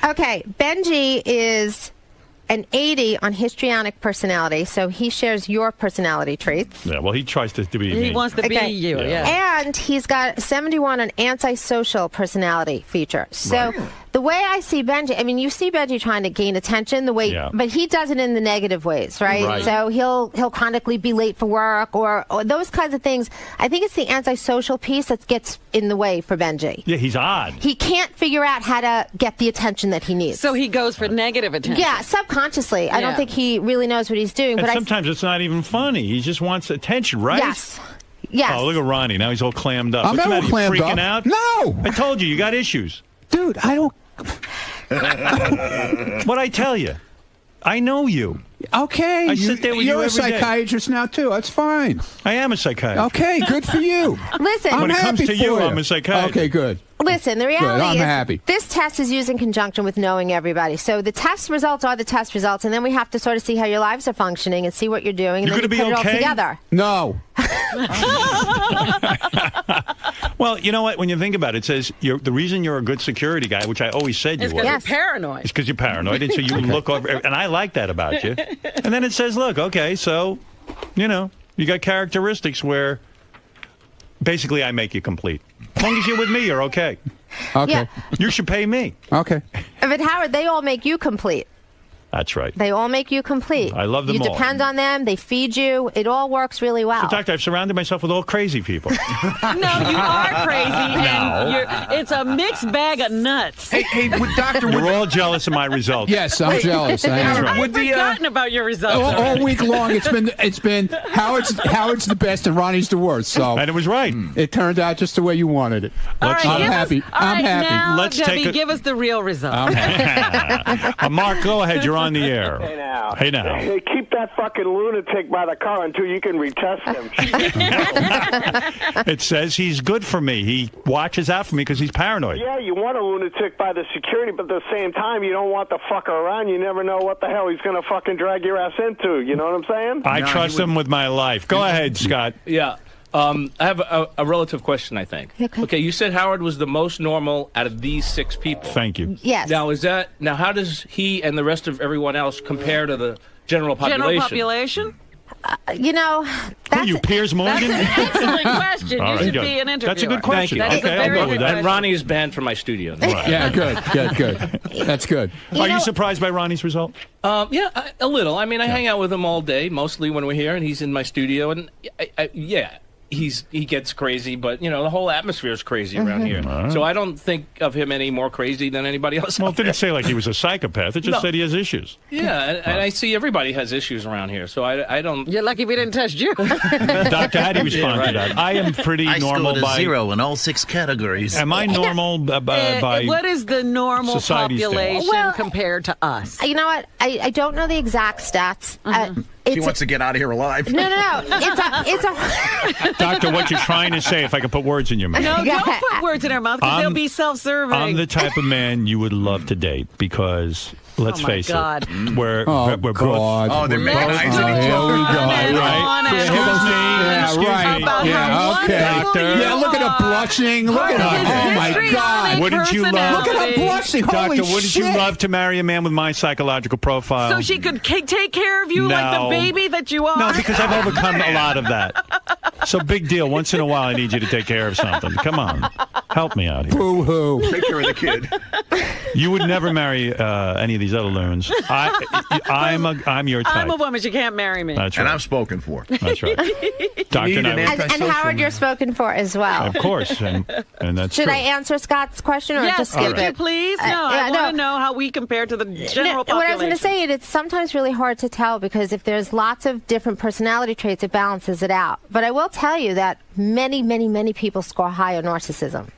S3: Okay, Benji is an 80 on histrionic personality, so he shares your personality traits.
S8: Yeah, well, he tries to be
S12: He
S8: me.
S12: wants to be you,
S3: And he's got 71 on antisocial personality feature. So the way I see Benji, I mean, you see Benji trying to gain attention, but he does it in the negative ways, right? So he'll chronically be late for work or those kinds of things. I think it's the antisocial piece that gets in the way for Benji.
S8: Yeah, he's odd.
S3: He can't figure out how to get the attention that he needs.
S12: So he goes for negative attention.
S3: Yeah, subconsciously. I don't think he really knows what he's doing.
S8: And
S3: but
S8: sometimes it's not even funny. He just wants attention, right?
S3: Yes. Yes.
S8: Oh, look at Ronnie. Now he's all clammed up.
S15: I'm
S8: What's the
S15: never
S8: matter? You
S15: clammed
S8: freaking
S15: up.
S8: out?
S15: No.
S8: I told you got issues.
S15: Dude, I don't.
S8: What'd I tell you? I know you.
S15: Okay.
S8: I sit there with you
S15: You're a
S8: every day.
S15: psychiatrist now, too. That's fine.
S8: I am a psychiatrist.
S15: Okay, good for you.
S3: Listen.
S8: When it comes to you,
S15: for
S8: I'm a psychiatrist.
S15: Okay, good.
S3: Listen, the reality
S15: I'm
S3: is
S15: happy.
S3: This test is used in conjunction with knowing everybody. So the test results are the test results, and then we have to sort of see how your lives are functioning and see what you're doing, and
S8: You're
S3: then
S8: gonna
S3: you
S8: be
S3: put it all
S8: okay?
S3: together.
S15: No.
S8: Well, you know what? When you think about it, it says the reason you're a good security guy, which I always said you
S12: It's
S8: were.
S12: because you're paranoid.
S8: It's because you're paranoid, and so you look over, and I like that about you. And then it says, look, okay, so, you know, you got characteristics where basically I make you complete. As long as you're with me, you're okay.
S15: Okay.
S3: Yeah.
S8: You should pay me.
S15: Okay.
S3: But Howard, they all make you complete.
S8: That's right.
S3: They all make you complete.
S8: I love them
S3: You
S8: all.
S3: depend on them. They feed you. It all works really well.
S8: So, Doctor, I've surrounded myself with all crazy people.
S12: No, you are crazy. And it's a mixed bag of nuts.
S1: Hey, with Doctor,
S8: You're all jealous of my results.
S15: Yes, I'm jealous. I am.
S12: I've forgotten about your results.
S15: All week long, it's been Howard's the best and Ronnie's the worst. So,
S8: and it was right.
S15: It turned out just the way you wanted it.
S12: All right,
S15: I'm happy. I'm happy.
S12: Now,
S8: Let's
S12: Debbie,
S8: take a-
S12: give us the real results.
S8: Mark, go ahead. You're on the air.
S14: Hey now.
S8: Hey now.
S14: Hey, keep that fucking lunatic by the car until you can retest him.
S8: It says he's good for me. He watches out for me because he's paranoid.
S14: Yeah, you want a lunatic by the security, but at the same time, you don't want the fucker around. You never know what the hell he's going to fucking drag your ass into. You know what I'm saying?
S8: I trust him with my life. Go ahead, Scott.
S16: Yeah. I have a relative question, I think. Okay, you said Howard was the most normal out of these 6 people.
S8: Thank you.
S3: Yes.
S16: Now how does he and the rest of everyone else compare to the general population?
S12: General population?
S3: You know,
S8: Who, you Piers Morgan?
S12: That's an excellent question.
S8: All
S12: You
S8: right,
S12: should
S8: good.
S12: be an interviewer.
S8: That's a good question.
S12: That is
S8: Okay,
S12: a
S8: I'll
S12: very
S8: go
S12: good
S8: with that.
S16: And Ronnie is banned from my studio.
S15: Yeah, good. That's good.
S8: Are you surprised by Ronnie's result?
S16: Yeah, a little. I mean, I hang out with him all day, mostly when we're here, and he's in my studio, and yeah. He gets crazy, but, you know, the whole atmosphere is crazy around here.
S8: Right.
S16: So I don't think of him any more crazy than anybody else.
S8: Well, it didn't say like he was a psychopath. It just
S16: No.
S8: said he has issues.
S16: Yeah, and I see everybody has issues around here, so I don't...
S12: You're lucky we didn't test you.
S8: Dr. How do you respond to that? I am pretty
S18: I
S8: normal
S18: scored a
S8: by...
S18: 0 in all 6 categories.
S8: Am I normal by...
S12: What is the normal
S8: society
S12: population
S3: Well,
S12: compared to us?
S3: You know what? I don't know the exact stats.
S27: She wants to get out of here alive.
S3: No. It's a.
S8: Doctor, what you're trying to say, if I can put words in your mouth.
S12: No, don't put words in our mouth because they'll be self-serving.
S8: I'm the type of man you would love to date because, let's face
S12: God.
S8: it, we're
S15: Oh,
S8: both...
S15: God.
S27: Oh, they're making eyes at each
S15: Here
S27: other.
S15: we go.
S8: Right? Excuse me.
S15: Yeah, okay.
S8: Doctor.
S15: Yeah, look at her blushing. Look at her. Oh, my God.
S8: Wouldn't you love...
S15: Look at her blushing. Holy
S8: Doctor, wouldn't
S15: shit.
S8: you love to marry a man with my psychological profile?
S12: So she could take care of you like the
S8: No.
S12: baby that you are?
S8: No, because I've overcome a lot of that. So big deal. Once in a while, I need you to take care of something. Come on. Help me out here.
S15: Boo-hoo.
S27: Take care of the kid.
S8: You would never marry any of these other loons. I'm your type.
S12: I'm a woman. She can't marry me.
S8: That's right.
S27: And I'm spoken for.
S8: That's right. Doctor,
S3: And Howard, you're spoken for as well.
S8: of course, and that's
S3: Should
S8: true.
S3: I answer Scott's question or
S12: Yes,
S3: just skip
S12: could you
S3: it?
S12: please? No, I want to know how we compare to the general population.
S3: What I was going to say, it's sometimes really hard to tell because if there's lots of different personality traits, it balances it out. But I will tell you that many people score high on narcissism,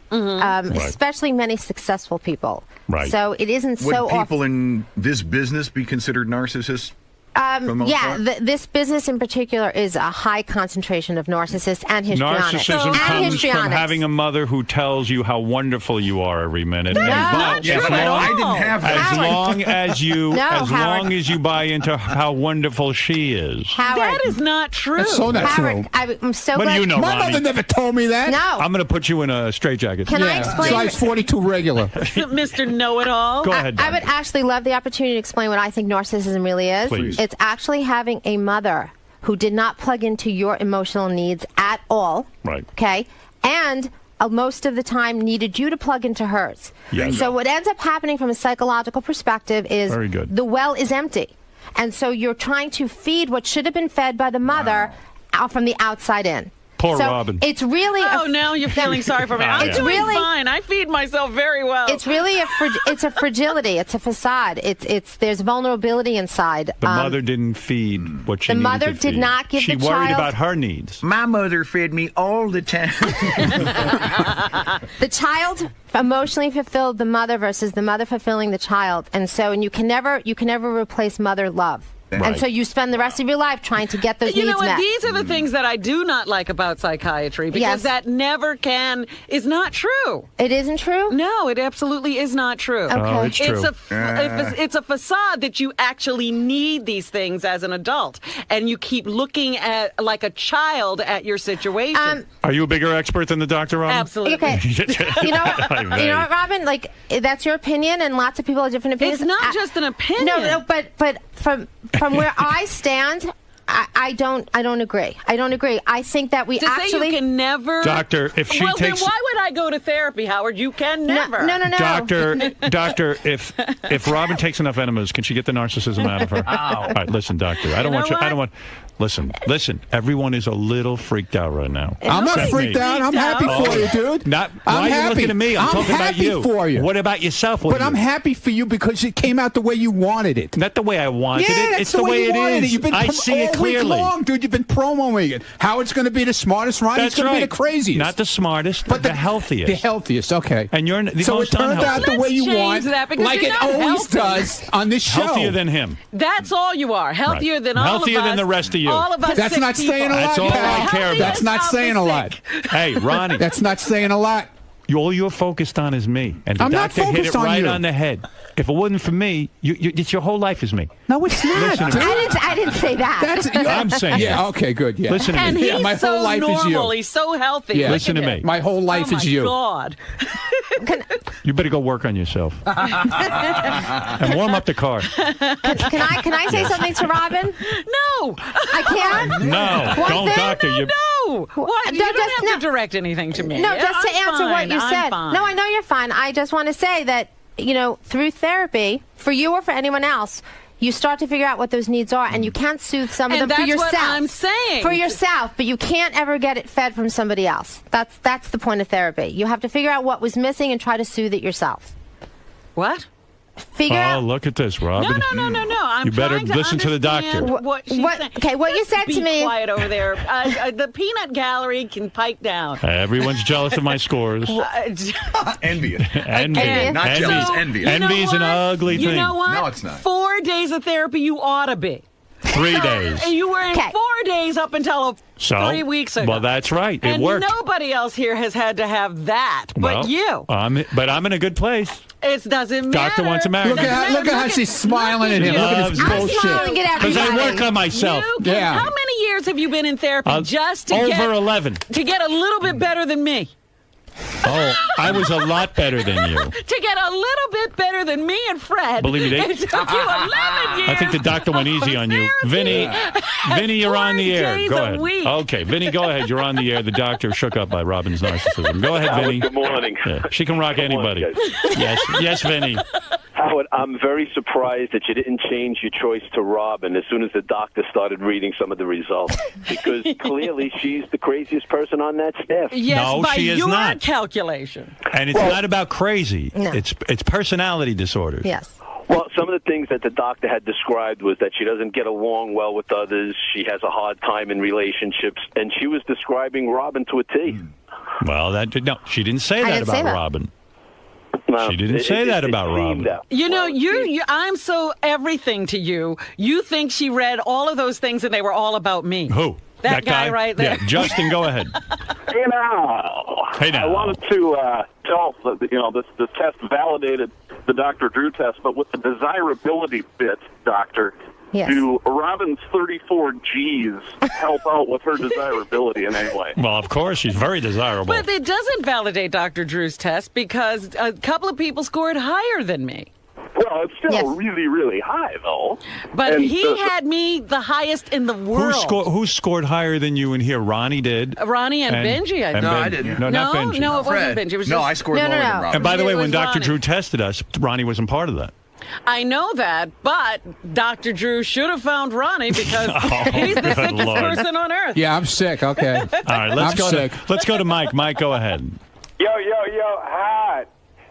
S3: especially many successful people.
S27: Right.
S3: So it isn't
S27: Would
S3: so
S27: people in this business be considered narcissists? For the most
S3: Yeah,
S27: part?
S3: this business in particular is a high concentration of narcissists and histrionics.
S8: Narcissism
S3: and
S8: comes
S3: histrionics.
S8: from having a mother who tells you how wonderful you are every minute.
S3: No,
S8: And
S3: not
S27: Yeah, but I didn't have that.
S8: as long as you,
S3: No,
S8: as
S3: Howard.
S8: long as you buy into how wonderful she is.
S3: Howard,
S12: That is not true.
S15: That's so not
S3: Howard,
S15: true.
S3: I'm so
S8: What do
S3: glad.
S8: you know,
S15: My
S8: Ronnie?
S15: mother never told me that.
S3: No.
S8: I'm going to put you in a straitjacket.
S3: Can I explain?
S15: Size 42 regular.
S12: Mr. Know-it-all.
S8: Go ahead.
S3: I would actually love the opportunity to explain what I think narcissism really is.
S8: Please.
S3: It's actually having a mother who did not plug into your emotional needs at all.
S8: Right.
S3: Okay? And most of the time needed you to plug into hers.
S8: Yes.
S3: So what ends up happening from a psychological perspective is
S8: Very good.
S3: the well is empty. And so you're trying to feed what should have been fed by the mother out from the outside in.
S8: Poor
S3: so
S8: Robin.
S3: It's really
S12: now you're feeling sorry for me. I'm
S3: It's
S12: doing
S3: really
S12: fine. I feed myself very well.
S3: It's really it's a fragility. It's a facade. It's there's vulnerability inside.
S8: The mother didn't feed what she
S3: the
S8: needed
S3: mother
S8: to
S3: did
S8: feed.
S3: not give
S8: she
S3: the
S8: worried
S3: child-
S8: about her needs.
S18: My mother fed me all the time.
S3: The child emotionally fulfilled the mother versus the mother fulfilling the child, and you can never replace mother love. And so you spend the rest of your life trying to get those
S12: You
S3: needs
S12: know what?
S3: met.
S12: These are the things that I do not like about psychiatry because that never is not true.
S3: It isn't true?
S12: No, it absolutely is not true.
S3: Okay. Oh,
S8: it's true.
S12: It's a facade that you actually need these things as an adult, and you keep looking at like a child at your situation.
S8: Are you a bigger expert than the doctor, Robin?
S12: Absolutely.
S3: Okay. You know what, Robin? Like, that's your opinion, and lots of people have different opinions.
S12: It's not just an opinion.
S3: No, but from where I stand, I don't agree. I don't agree. I think that we
S12: to
S3: actually
S12: say you can never.
S8: Doctor, if she
S12: well,
S8: takes.
S12: then why would I go to therapy, Howard? You can never.
S3: No.
S8: Doctor, if Robin takes enough enemas, can she get the narcissism out of her? All right, listen, doctor. I don't want. Listen. Everyone is a little freaked out right now.
S15: I'm not freaked out. I'm happy for you, dude.
S8: Why are you looking at me? I'm talking about you.
S15: For you.
S8: What about yourself?
S15: But I'm happy for you because it came out the way you wanted it.
S8: Not the way I wanted it.
S15: That's
S8: It's the way it is.
S15: You've been
S8: I see it
S15: all
S8: clearly.
S15: week long, dude. You've been promoting it. Howard's going to be the smartest, Ronnie's going to be the craziest.
S8: Not the smartest, but the healthiest.
S15: The healthiest, okay.
S8: And you're the
S15: so
S8: most
S15: it turned out
S8: unhealthy.
S15: the way you
S12: Let's
S15: want,
S12: change that because
S15: like
S12: you're
S15: it
S12: not
S15: always
S12: healthy.
S15: does on this show.
S8: Healthier than him.
S12: That's all you are. Healthier than all of us.
S8: Healthier than the rest of you.
S12: All of us.
S15: That's not saying a lot.
S8: That's all I care about.
S15: That's not saying a lot.
S8: Hey, Ronnie.
S15: That's not saying a lot.
S8: All you're focused on is me. And the
S15: I'm not
S8: doctor hit it
S15: focused on
S8: right
S15: you.
S8: on the head. If it wasn't for me, it's your whole life is me.
S15: No, it's not.
S8: Listen to me.
S3: I didn't say that.
S8: I'm saying
S15: Yeah, okay, good. Yeah.
S8: Listen to
S12: And
S8: me.
S12: he's
S15: my
S12: so
S15: whole life is you.
S12: normal. He's so healthy.
S15: Yeah.
S12: Look
S8: Listen
S12: at
S8: to
S12: him.
S8: me.
S15: My whole life
S12: Oh
S15: is
S12: my
S15: you.
S12: God.
S8: You better go work on yourself. And warm up the car.
S3: Can I say something to Robin?
S12: No.
S3: I can't?
S8: No.
S3: One
S8: Don't,
S3: thing?
S8: doctor.
S12: No. What? You don't have to direct anything to me.
S3: No, just to
S12: I'm
S3: answer what
S12: fine.
S3: you
S12: I'm
S3: said.
S12: fine.
S3: No, I know you're fine. I just want to say that, through therapy, for you or for anyone else, you start to figure out what those needs are, and you can't soothe some of
S12: And
S3: them for
S12: that's
S3: yourself.
S12: what I'm saying.
S3: For yourself, but you can't ever get it fed from somebody else. That's the point of therapy. You have to figure out what was missing and try to soothe it yourself.
S12: What?
S3: Figure out.
S8: Look at this, Robin.
S12: No. I'm
S8: You better
S12: trying to
S8: listen to the doctor.
S12: understand What she's saying.
S3: Okay, what you said
S12: Be
S3: to me.
S12: quiet over there. The peanut gallery can pipe down.
S8: Everyone's jealous of my scores.
S27: Envious.
S8: Envy.
S27: Not
S8: Envy.
S27: jealous, envious.
S8: Envy is an ugly
S12: You
S8: thing.
S12: know what?
S27: No, it's not.
S12: 4 days of therapy, you ought to be.
S8: 3 days.
S12: And you were in
S3: Okay.
S12: 4 days up until
S8: So,
S12: 3 weeks ago.
S8: well, that's right. It
S12: and
S8: worked.
S12: nobody else here has had to have that, but
S8: Well,
S12: you.
S8: But I'm in a good place.
S12: It doesn't matter.
S8: Doctor wants to marry
S15: Look
S8: me.
S15: at how she's smiling at him. Look at his
S8: Loves
S15: bullshit.
S3: smiling at
S8: Because I
S3: everybody.
S8: work on myself.
S15: Yeah.
S12: How many years have you been in therapy just to
S8: over
S12: get
S8: 11.
S12: to get a little bit better than me?
S8: Oh, I was a lot better than you.
S12: To get a little bit better than me and Fred.
S8: Believe me,
S12: it took you 11 years.
S8: I think the doctor went easy on you. Vinny, you're on the air.
S12: 4 days
S8: Go
S12: a
S8: ahead.
S12: week.
S8: Okay, Vinny, go ahead. You're on the air. The doctor shook up by Robin's narcissism. Go ahead, Vinny.
S5: Good morning.
S8: Yeah, she can rock anybody. Yes, Vinny.
S5: Howard, I'm very surprised that you didn't change your choice to Robin as soon as the doctor started reading some of the results, because clearly she's the craziest person on that staff.
S12: Yes,
S8: No,
S12: by
S8: she is
S12: your
S8: not.
S12: calculation.
S8: And it's not about crazy.
S3: No.
S8: It's personality disorders.
S3: Yes.
S5: Well, some of the things that the doctor had described was that she doesn't get along well with others, she has a hard time in relationships, and she was describing Robin to a T.
S8: Well, no, she didn't say that
S3: didn't say
S8: about
S3: that.
S8: Robin.
S5: No,
S8: She didn't say that about
S5: seemed
S8: Robin.
S5: that.
S12: You know, I'm so everything to you. You think she read all of those things and they were all about me.
S8: Who?
S12: That guy right there.
S8: Yeah, Justin, go ahead.
S5: Hey now, I wanted to tell that this test validated the Dr. Drew test, but with the desirability bit, Doctor.
S3: Yes.
S5: Do Robin's 34 G's help out with her desirability in any way?
S8: Well, of course, she's very desirable.
S12: But it doesn't validate Dr. Drew's test because a couple of people scored higher than me.
S5: Well, it's still really, really high, though.
S12: But
S5: And
S12: he had me the highest in the world.
S8: Who scored higher than you in here? Ronnie did.
S12: Ronnie and Benji, I think.
S5: No, I didn't.
S8: No, not Benji.
S12: No, it wasn't Benji. It was just,
S27: I scored lower than Robin.
S8: And by the way,
S12: It
S8: when
S12: was
S8: Dr.
S12: Ronnie.
S8: Drew tested us, Ronnie wasn't part of that.
S12: I know that, but Dr. Drew should have found Ronnie because he's the
S8: good
S12: sickest
S8: Lord.
S12: person on earth.
S15: Yeah, I'm sick. Okay.
S8: All right, let's go to Mike. Mike, go ahead.
S19: Yo, hi.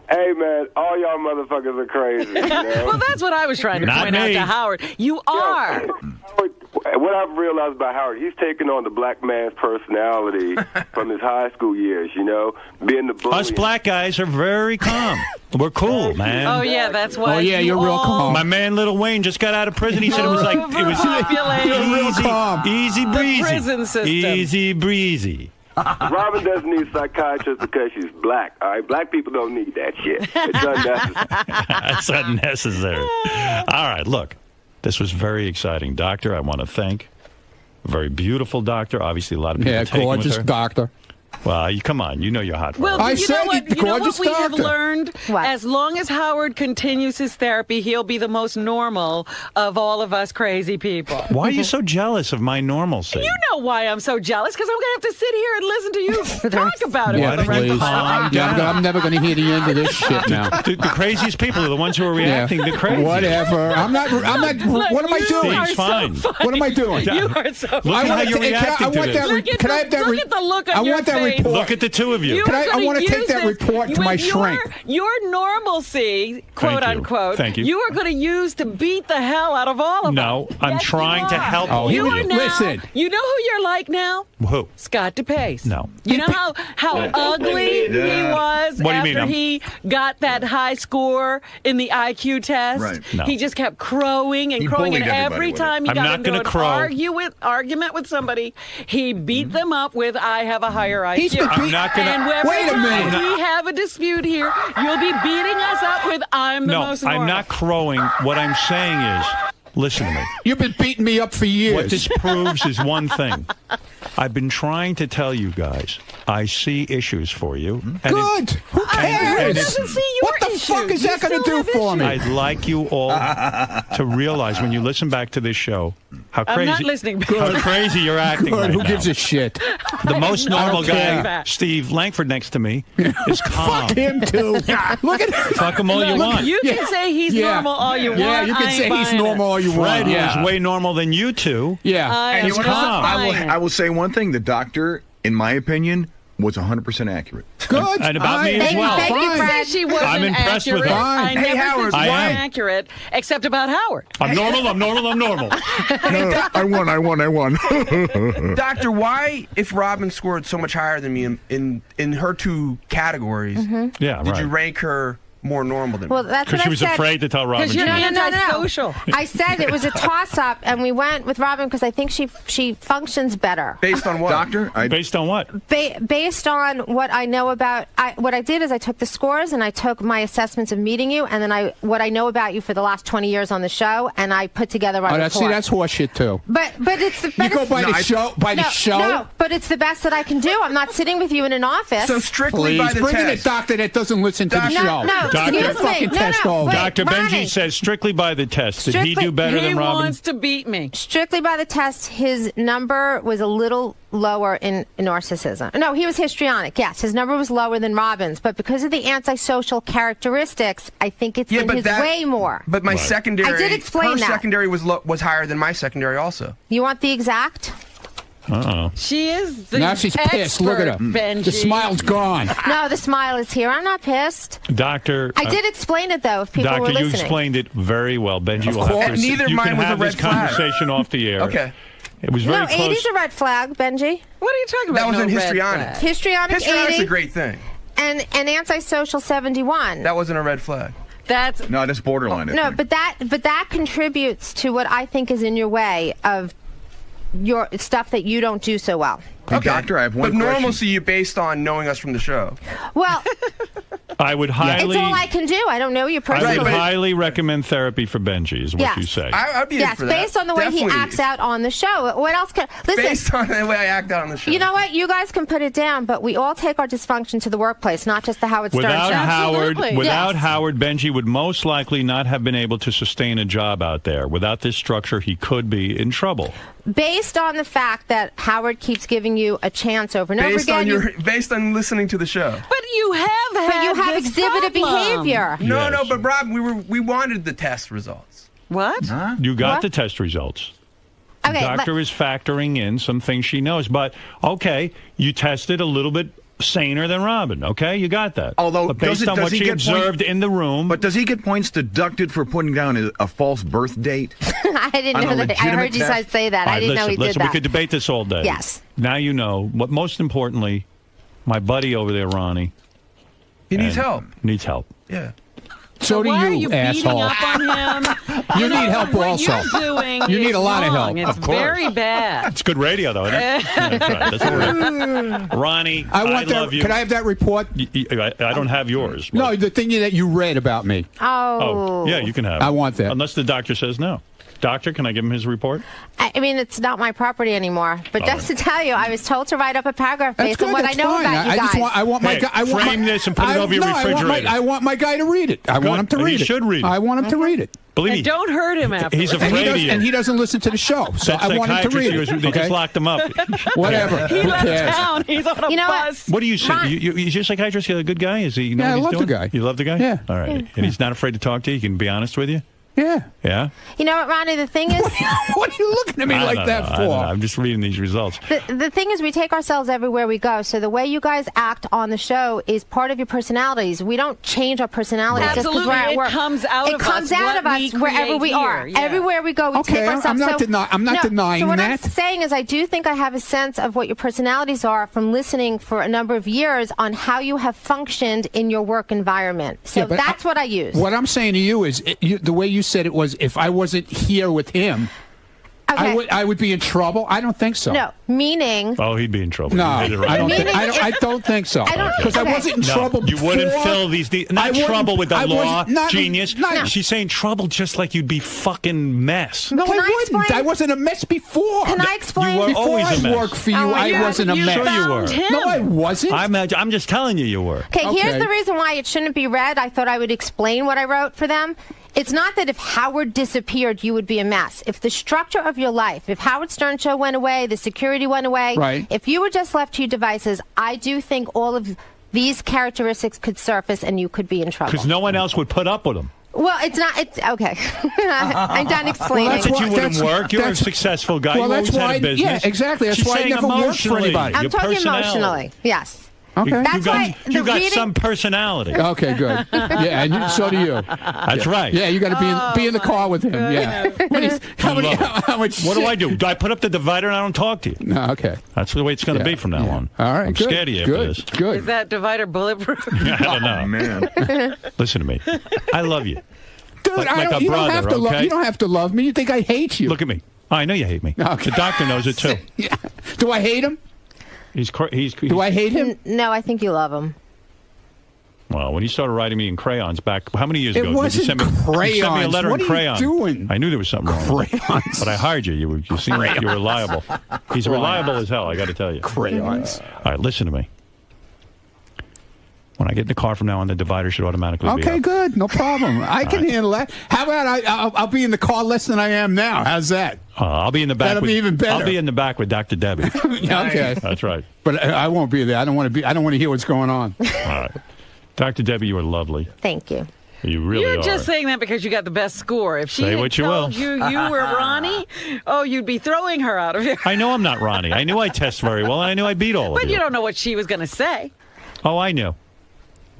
S19: Hey, man, all y'all motherfuckers are crazy. You know?
S12: Well, that's what I was trying to
S8: Not
S12: point out
S8: me.
S12: to Howard. You are.
S19: what I've realized about Howard, he's taken on the black man's personality from his high school years, you know, being the bully.
S8: Us black guys are very calm. We're cool, man.
S12: Oh, yeah, that's why.
S15: Oh, yeah, you're real calm.
S8: My man Lil Wayne just got out of prison. He said it was like, it was easy breezy.
S12: The prison system.
S8: Easy breezy.
S19: Robin doesn't need a psychiatrist because she's black. All right, black people don't need that shit. It's unnecessary.
S8: That's unnecessary. All right, look, this was very exciting, Doctor. I want to thank. Very beautiful doctor. Obviously, a lot of people taking with
S15: gorgeous
S8: her.
S15: doctor.
S8: Well, come on. You know you're hot for
S12: Well,
S8: her.
S12: you know what we have learned? As long as Howard continues his therapy, he'll be the most normal of all of us crazy people.
S8: Why are you so jealous of my normalcy?
S12: You know why I'm so jealous, because I'm going to have to sit here and listen to you talk about it.
S15: Yeah, please. I'm never going to hear the end of this shit now.
S8: The craziest people are the ones who are reacting to crazy.
S15: Whatever. I'm not. What am I doing?
S8: Steve's fine.
S15: What am I doing?
S12: You are so
S8: Look at how you're reacting to this.
S15: Can I have that?
S12: Look at the look on your face.
S8: Look at the two of you.
S15: I want to take that report to my shrink.
S12: Your normalcy, quote unquote,
S8: Thank you.
S12: you are going to use to beat the hell out of all of us.
S8: No, I'm trying to help
S12: you.
S8: you.
S12: Listen. You know who you're like now?
S8: Who?
S12: Scott DePace.
S8: No.
S12: You know how ugly he was
S8: What do you mean?
S12: after he got that high score in the IQ test?
S8: Right. No.
S12: He just kept crowing and crowing, and every time he
S8: I'm
S12: got
S8: not
S12: into
S8: gonna
S12: an
S8: crow.
S12: argument with somebody, he beat them up with, I have a higher IQ.
S8: I'm not gonna.
S12: And every
S15: Wait a minute.
S12: time we have a dispute here, you'll be beating us up with, I'm the most normal.
S8: I'm not crowing. What I'm saying is, listen to me.
S15: You've been beating me up for years.
S8: What this proves is one thing. I've been trying to tell you guys, I see issues for you.
S15: Good. Who cares? What the fuck is that going to do for me?
S8: I'd like you all to realize when you listen back to this show how
S12: I'm
S8: crazy,
S12: not listening.
S8: how crazy you're acting
S15: Good.
S8: right
S15: Who
S8: now.
S15: gives a shit?
S8: The most normal
S15: I don't care.
S8: guy, Steve Langford, next to me, is calm.
S15: Fuck him too. Look at
S8: Fuck him all you want.
S12: You can say he's normal all you want.
S15: Yeah, you can say he's normal all you want.
S8: Fred is way normal than you two.
S15: Yeah.
S12: And
S8: he's calm.
S27: I will say one thing. The doctor, in my opinion, was 100% accurate.
S15: Good.
S8: And about me as well.
S12: Thank you, Fred. She wasn't
S8: I'm impressed
S12: accurate.
S8: with her.
S12: I never
S1: Howard,
S12: said she
S8: I
S12: wasn't
S8: am.
S12: accurate, except about Howard.
S8: I'm normal.
S27: I won.
S1: Doctor, why, if Robin scored so much higher than me in her two categories,
S8: Yeah,
S1: did
S8: right.
S1: you rank her more normal than
S2: Well,
S1: me?
S2: that's
S8: Because
S2: what
S8: she
S2: I
S8: was
S2: said.
S8: afraid to tell Robin.
S12: Because you're
S8: truth.
S12: antisocial.
S2: I said it was a toss-up, and we went with Robin because I think she functions better.
S1: Based on what?
S27: Doctor,
S8: Based on what?
S2: Based on what I know about, what I did is I took the scores and I took my assessments of meeting you, and then what I know about you for the last 20 years on the show, and I put together my report.
S15: See, that's horseshit too.
S2: But it's the
S15: You go by the show. By the show.
S2: No, but it's the best that I can do. I'm not sitting with you in an office.
S1: So strictly by the
S15: Bring in a
S1: test.
S15: doctor that doesn't listen to the show.
S2: No,
S8: Doctor,
S2: excuse me. No, wait,
S8: Dr. Benji
S2: Ronnie.
S8: says strictly by the test. Did he
S2: Strictly-
S8: do better
S12: He
S8: than Robin?
S12: wants to beat me.
S2: Strictly by the test, his number was a little lower in narcissism. No, he was histrionic. Yes, his number was lower than Robin's, but because of the antisocial characteristics, I think it's in his way more.
S1: But my secondary,
S2: I did explain
S1: her
S2: that.
S1: secondary was higher than my secondary also.
S2: You want the exact?
S8: Uh-oh.
S12: She is the
S15: Now she's pissed. Look at her.
S12: Benji.
S15: The smile's gone.
S2: No, the smile is here. I'm not pissed.
S8: Doctor.
S2: I did explain it, though, if people
S8: Doctor,
S2: were
S8: you
S2: listening.
S8: explained it very well. Benji
S1: Of
S8: will have
S1: course.
S8: to.
S1: Neither
S8: you
S1: mine
S8: can
S1: was a
S8: have this
S1: red flag.
S8: conversation off the air.
S1: Okay.
S8: It was very
S2: No,
S8: close.
S2: 80's a red flag, Benji.
S12: What are you talking about?
S1: That was in
S12: red
S1: histrionic.
S12: flag?
S2: Histrionic
S1: Histrionic's
S2: 80
S1: a great thing.
S2: and antisocial 71.
S1: That wasn't a red flag.
S12: That's
S27: No, that's borderline.
S2: No, but that contributes to what I think is in your way of your stuff that you don't do so well.
S27: Hey, Doctor, I have one
S1: But
S27: question.
S1: normalcy you based on knowing us from the show.
S2: Well,
S8: I would highly.
S2: it's all I can do. I don't know you
S8: I
S2: personally.
S8: would highly recommend therapy for Benji, is what
S2: Yes.
S8: you say.
S1: I'd be in
S2: Yes,
S1: for that.
S2: based on the way he
S1: Definitely.
S2: acts out on the show. What else can listen?
S1: Based on the way I act out on the show.
S2: You know what? You guys can put it down, but we all take our dysfunction to the workplace, not just the Howard Stern
S8: Without
S2: show.
S8: Howard,
S2: Yes.
S8: Howard, Benji would most likely not have been able to sustain a job out there. Without this structure, he could be in trouble.
S2: Based on the fact that Howard keeps giving you a chance over and over again.
S1: Based on listening to the show.
S12: But you have
S2: this exhibited
S12: problem.
S2: behavior.
S1: No,
S8: Yes.
S1: no, but Rob, we wanted the test results.
S12: What?
S8: You got
S2: What?
S8: the test results.
S2: Okay,
S8: the doctor is factoring in some things she knows. But, okay, you tested a little bit saner than Robin. Okay, you got that.
S27: Although,
S8: but based on what she observed in the room.
S27: But does he get points deducted for putting down a false birth date?
S2: I didn't know that. I heard you say that. I didn't know he did that.
S8: We could debate this all day.
S2: Yes.
S8: Now you know. What most importantly, my buddy over there, Ronnie.
S1: He needs help.
S8: Needs help.
S1: Yeah.
S12: So
S15: do
S12: why
S15: you,
S12: are you
S15: asshole.
S12: beating up on him?
S15: You need help
S12: what
S15: also.
S12: You're doing
S15: you need a lot
S12: wrong.
S15: of help.
S12: It's very bad.
S8: It's good radio, though, isn't it? That's right. Ronnie, I love you.
S15: Can I have that report?
S8: I don't have yours.
S15: No, the thing that you read about me.
S2: Oh.
S8: Yeah, you can have it.
S15: I want that.
S8: Unless the doctor says no. Doctor, can I give him his report?
S2: I mean, it's not my property anymore. But just to tell you, I was told to write up a paragraph based on what I know about you guys.
S15: I want my guy.
S8: Frame this and put it over your refrigerator.
S15: I want my guy to read it. I want him to read it.
S8: He should read it.
S15: I want him to read it.
S8: Believe me.
S12: And don't hurt him after.
S8: He's afraid of you.
S15: And he doesn't listen to the show. So I want him to read it.
S8: They just locked him up.
S15: Whatever.
S12: He
S15: Who
S12: left
S15: cares?
S12: town. He's on a bus.
S8: What do you say? Is your psychiatrist a good guy? Is he? You know
S15: Yeah, I
S8: what he's
S15: love
S8: doing?
S15: the guy.
S8: You love the guy?
S15: Yeah.
S8: All right. And he's not afraid to talk to you? He can be honest with you?
S15: Yeah.
S8: Yeah?
S2: You know what, Ronnie? The thing is...
S15: What are you looking at me like that for?
S8: I'm just reading these results.
S2: The thing is, we take ourselves everywhere we go. So the way you guys act on the show is part of your personalities. We don't change our personalities just because we're at work.
S12: It comes out
S2: of us wherever we are.
S12: Yeah.
S2: Everywhere we go, we take ourselves.
S15: I'm not denying
S2: so what
S15: that.
S2: I'm saying is I do think I have a sense of what your personalities are from listening for a number of years on how you have functioned in your work environment. So that's what I use.
S15: What I'm saying to you is, the way you said it was, if I wasn't here with him,
S2: okay.
S15: I would be in trouble. I don't think so.
S2: No, meaning.
S8: Oh, he'd be in trouble.
S15: No,
S8: I
S15: don't think so. Because I wasn't in trouble.
S8: You wouldn't fill these. Not trouble with the law, genius.
S15: No.
S8: She's saying trouble just like you'd be fucking mess.
S15: No, I wouldn't. I wasn't a mess before.
S2: Can I explain?
S8: You were
S15: Before
S8: always a
S15: I
S8: mess.
S15: worked for you, I wasn't a mess.
S8: Sure you were.
S15: No, I wasn't.
S8: I'm just telling you were.
S2: Okay, here's the reason why it shouldn't be read. I thought I would explain what I wrote for them. It's not that if Howard disappeared, you would be a mess. If the structure of your life, if Howard Stern Show went away, the security went away,
S15: right.
S2: If you were just left to your devices, I do think all of these characteristics could surface and you could be in trouble.
S8: Because no one else would put up with them.
S2: Well, it's not. It's okay. I'm done explaining.
S8: Well, that's that you wouldn't work. You're a successful guy.
S15: Well,
S8: you always had a business.
S15: Yeah, exactly. That's
S8: She's
S15: why I never worked for anybody.
S2: I'm talking emotionally. Yes.
S15: Okay.
S2: That's why
S8: you got some personality.
S15: Okay, good. Yeah, and so do you.
S8: That's right.
S15: Yeah, you got to be in the car with him. Yeah. How much?
S8: What do I do? Do I put up the divider and I don't talk to you?
S15: No. Okay.
S8: That's the way it's going to be from now on.
S15: All right.
S8: I'm scared of you after this.
S15: Good.
S12: Is that divider bulletproof?
S8: I don't know,
S15: man.
S8: Listen to me. I love you,
S15: dude.
S8: like
S15: you don't have to love. You don't have to love me. You think I hate you?
S8: Look at me. Oh, I know you hate me.
S15: Okay.
S8: The doctor knows it too.
S15: Yeah. Do I hate him? Do I hate him?
S2: No, I think you love him.
S8: Well, when you started writing me in crayons back, how many years ago?
S15: It wasn't
S8: did you send me,
S15: crayons.
S8: You sent me a letter
S15: what
S8: in crayon.
S15: Are you doing?
S8: I knew there was something wrong.
S15: Crayons.
S8: But I hired you. You seem like you're reliable. He's reliable as hell, I got to tell you.
S15: Crayons.
S8: All right, listen to me. When I get in the car from now on, the divider should automatically be
S15: Okay,
S8: up.
S15: good. No problem. I can handle that. How about I'll be in the car less than I am now? How's that?
S8: I'll be in the back.
S15: That'll be even better.
S8: I'll be in the back with Dr. Debbie.
S15: Okay.
S8: That's right.
S15: But I won't be there. I don't want to be. I don't want to hear what's going on.
S8: All right. Dr. Debbie, you are lovely.
S2: Thank you.
S8: You really are.
S12: You're just saying that because you got the best score. If she
S8: Say
S12: had
S8: what you
S12: told
S8: will.
S12: you were Ronnie, you'd be throwing her out of here.
S8: I know I'm not Ronnie. I knew I test very well, and I knew I beat all of
S12: But
S8: you.
S12: you don't know what she was going to say.
S8: Oh, I knew.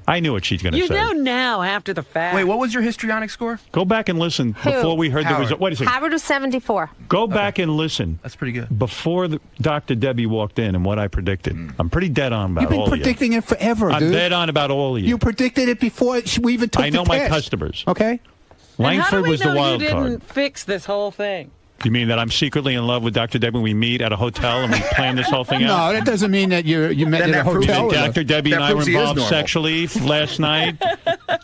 S8: I knew what she's going to say.
S12: You know now after the fact.
S1: Wait, what was your histrionic score?
S8: Go back and listen before we heard the result. Wait a second.
S2: Howard was 74.
S8: Go back and listen.
S1: That's pretty good.
S8: Before Dr. Debbie walked in and what I predicted. I'm pretty dead on about all of you.
S15: You've been predicting it forever, dude.
S8: I'm dead on about all of you.
S15: You predicted it before we even took the test.
S8: I know my customers.
S15: Okay.
S8: Langford was the wild
S12: you
S8: card.
S12: didn't fix this whole thing?
S8: You mean that I'm secretly in love with Dr. Debbie when we meet at a hotel and we plan this whole thing out?
S15: No, that doesn't mean that you met at a hotel.
S8: Dr. Debbie and I were involved sexually last night.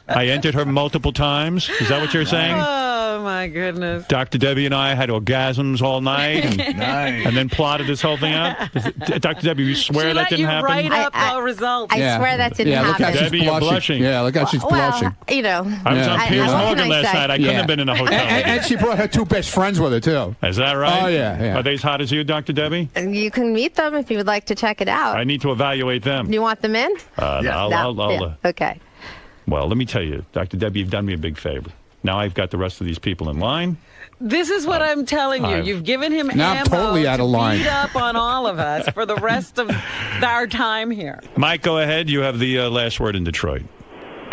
S8: I entered her multiple times. Is that what you're saying?
S12: Oh, my goodness.
S8: Dr. Debbie and I had orgasms all night and then plotted this whole thing out. Dr. Debbie, you swear that didn't happen?
S12: Write up the results.
S2: I swear that didn't happen.
S15: Look how she's
S8: Debbie, you're blushing.
S15: Yeah, look how she's blushing.
S2: You know.
S8: I was on Piers
S2: what
S8: Morgan
S2: can I
S8: last
S2: say?
S8: night. I couldn't have been in a hotel.
S15: And she brought her two best friends with her, too.
S8: Is that right?
S15: Oh, yeah.
S8: Are they as hot as you, Dr. Debbie?
S2: You can meet them if you would like to check it out.
S8: I need to evaluate them.
S2: You want them in? Okay.
S8: Well, let me tell you, Dr. Debbie, you've done me a big favor. Now I've got the rest of these people in line.
S12: This is what I'm telling you. You've given him
S15: now
S12: ammo
S15: I'm totally out of line.
S12: to beat up on all of us for the rest of our time here.
S8: Mike, go ahead. You have the last word in Detroit.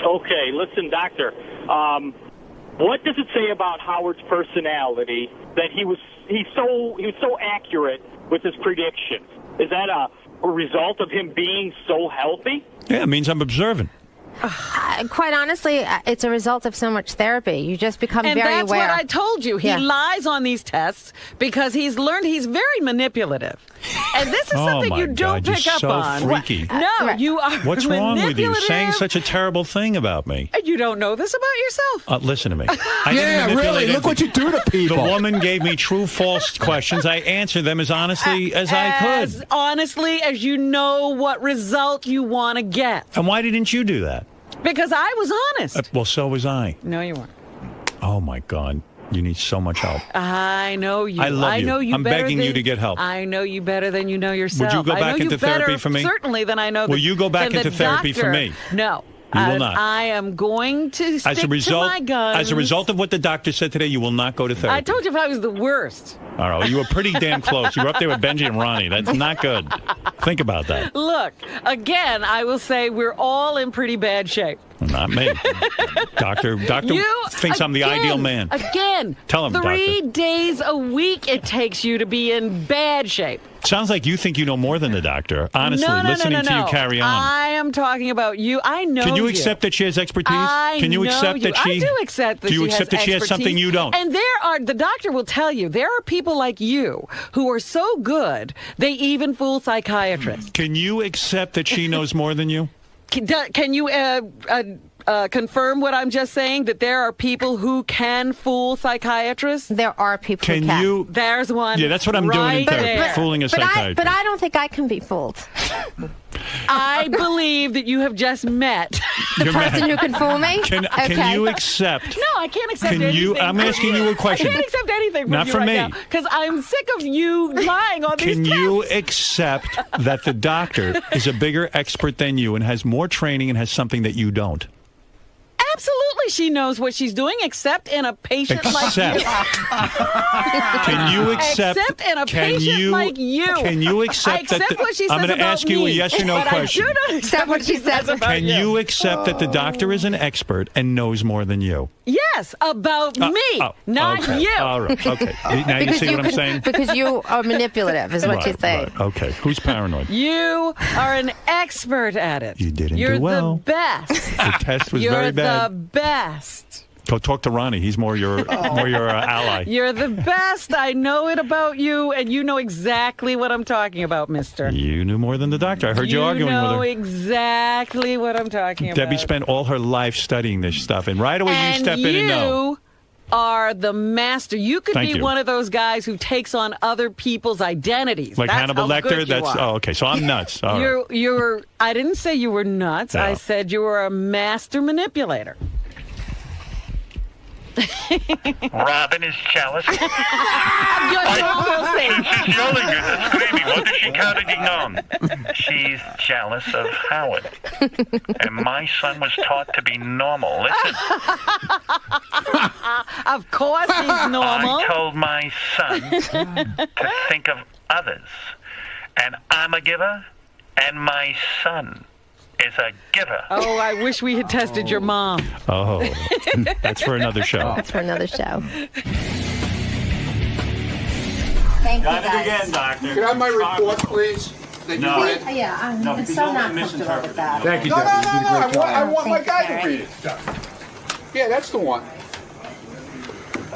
S9: Okay, listen, doctor. What does it say about Howard's personality that he's so accurate with his predictions? Is that a result of him being so healthy?
S8: Yeah, it means I'm observant.
S2: Quite honestly, it's a result of so much therapy. You just become very aware.
S12: And that's what I told you. He lies on these tests because he's learned he's very manipulative. And this is something you don't pick up on.
S8: Freaky.
S12: No, you are
S8: What's wrong with you?
S12: manipulative.
S8: Saying such a terrible thing about me.
S12: And you don't know this about yourself.
S8: Listen to me. I
S15: Yeah,
S8: didn't manipulate
S15: really. Look what you do to people.
S8: The woman gave me true, false questions. I answered them as honestly as I could.
S12: As honestly as you know what result you want to get.
S8: And why didn't you do that?
S12: Because I was honest.
S8: Well, so was I.
S12: No, you weren't.
S8: Oh, my God. You need so much help.
S12: I know you.
S8: I love you.
S12: know you
S8: I'm
S12: better
S8: begging you
S12: than-
S8: to get help.
S12: I know you better than you know yourself.
S8: Would you go
S12: I
S8: back
S12: know
S8: into
S12: you better,
S8: therapy for me?
S12: Certainly than I know.
S8: Will you go back
S12: than
S8: into
S12: the
S8: therapy for
S12: doctor.
S8: me?
S12: No.
S8: You will not.
S12: I am going to stick to my guns.
S8: As a result of what the doctor said today, you will not go to therapy.
S12: I told you if I was the worst.
S8: All right, well, you were pretty damn close. You were up there with Benji and Ronnie. That's not good. Think about that.
S12: Look, again, I will say we're all in pretty bad shape.
S8: Not me. Doctor
S12: You,
S8: thinks I'm the
S12: again,
S8: ideal man.
S12: Again,
S8: Tell him,
S12: 3 days a week it takes you to be in bad shape.
S8: Sounds like you think you know more than the doctor. Honestly, listening to you carry on.
S12: I am talking about you. I know
S8: Can you accept that she has expertise? Can you accept that she?
S12: I do accept that
S8: Do you
S12: she
S8: accept
S12: has
S8: that she has something
S12: expertise.
S8: you don't?
S12: And the doctor will tell you, there are people like you who are so good, they even fool psychiatrists.
S8: Can you accept that she knows more than you?
S12: Can you confirm what I'm just saying, that there are people who can fool psychiatrists?
S2: There are people who can.
S8: You?
S12: There's one.
S8: Yeah, that's what I'm doing in therapy, fooling a psychiatrist.
S2: But I don't think I can be fooled.
S12: I believe that you have just met
S2: the person who can fool me.
S8: Can you accept?
S12: No, I can't accept anything.
S8: I'm asking you a question.
S12: I can't accept anything from
S8: Not
S12: you
S8: from
S12: right
S8: me.
S12: now because I'm sick of you lying on these
S8: Can
S12: tests.
S8: you accept that the doctor is a bigger expert than you and has more training and has something that you don't?
S12: Absolutely, she knows what she's doing, except in a patient like you.
S8: Can you accept?
S12: Except in a patient like you.
S8: Can you accept
S12: I accept what she says
S8: I'm going to
S12: about
S8: ask you a
S12: me,
S8: yes or no
S12: but
S8: question.
S12: I do not accept what she says about
S8: Can you accept that the doctor is an expert and knows more than you?
S12: Yes, about me, not
S8: okay.
S12: you.
S8: All right. Okay. Now you see what I'm saying?
S2: Because you are manipulative, is what she's saying.
S8: Right. Okay. Who's paranoid?
S12: You are an expert at it.
S8: You didn't
S12: You're
S8: do well.
S12: the best.
S8: The test was
S12: You're
S8: very bad.
S12: the best.
S8: Go talk to Ronnie. He's more your ally.
S12: You're the best. I know it about you, and you know exactly what I'm talking about, mister.
S8: You knew more than the doctor. I heard you arguing with her.
S12: You know exactly what I'm talking about.
S8: Debbie spent all her life studying this stuff, and right away you step in and know.
S12: You are the master. You could
S8: Thank
S12: be
S8: you.
S12: one of those guys who takes on other people's identities.
S8: Like
S12: That's
S8: Hannibal
S12: how
S8: Lecter?
S12: good you are.
S8: Oh, okay. So I'm nuts. All right.
S12: You're. I didn't say you were nuts.
S8: No.
S12: I said you were a master manipulator.
S10: Robin is jealous.
S12: She's
S10: yelling and screaming. What is she counting on? She's jealous of Howard. And my son was taught to be normal. Listen.
S12: Of course he's normal.
S10: I told my son to think of others. And I'm a giver, and my son is a giver.
S12: Oh, I wish we had tested your mom.
S8: Oh, that's for another show.
S2: That's for another show.
S3: Thank
S21: Got
S3: you,
S21: it
S3: guys.
S21: again, doctor.
S15: Can I have my report, please? That
S21: No.
S15: you read?
S3: Yeah, I'm
S21: No,
S3: so
S21: because don't
S3: not
S21: misinterpret
S3: comfortable with that.
S15: Thank you,
S21: No,
S15: Debbie.
S21: no,
S15: You did a great job. I want my
S3: Thank you,
S15: guy to
S3: Gary.
S15: read it. Yeah, that's the one.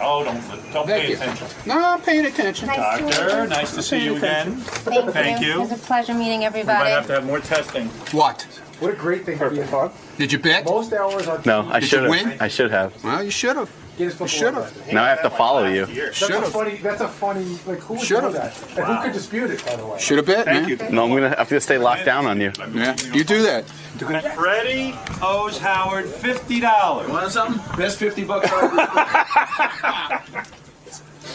S21: Oh, don't pay
S15: Thank you.
S21: attention.
S15: No, I'm paying attention.
S3: Nice to meet
S21: Doctor,
S3: you.
S21: nice to see you again.
S3: Thank you. It was a pleasure meeting
S21: We might
S3: everybody.
S21: have to have more testing.
S15: What?
S22: What a great thing to be a hug.
S15: Did you bet?
S22: Most hours on
S4: No, I
S15: Did
S4: should
S15: you win?
S4: have. I should have.
S15: Well, you should have. You should have.
S4: Now I have to follow you.
S22: That's a funny, like, who would
S15: Should've.
S22: know that? And who could dispute it, by the way?
S15: Should have bet, man.
S4: No, I'm gonna have to stay locked down on you.
S15: Yeah, you do that.
S21: Freddie owes Howard $50.
S18: Want something? Best $50.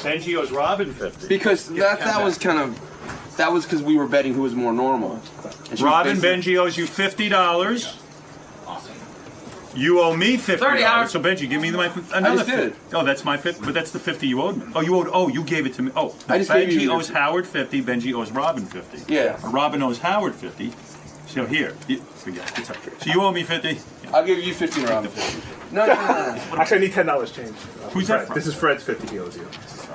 S21: Benji owes Robin $50.
S1: Because that was kind of, that was because we were betting who was more normal. And she was
S21: Robin,
S1: basically-
S21: Benji owes you $50. You owe me $50.
S18: 30 hours.
S21: So Benji, give me another
S1: just did
S21: 50. Oh, that's my 50. But that's the 50 you owed me. Oh, you owed. Oh, you gave it to me. Oh,
S1: I just gave
S21: Benji
S1: you-
S21: owes Howard 50. Benji owes Robin 50.
S1: Yeah.
S21: Robin owes Howard 50. So here, forget it. So you owe me 50.
S7: I'll give you 50 around 50.
S21: No.
S22: Actually, I need $10 change.
S21: Who's that from?
S22: This is Fred's 50 he owes you.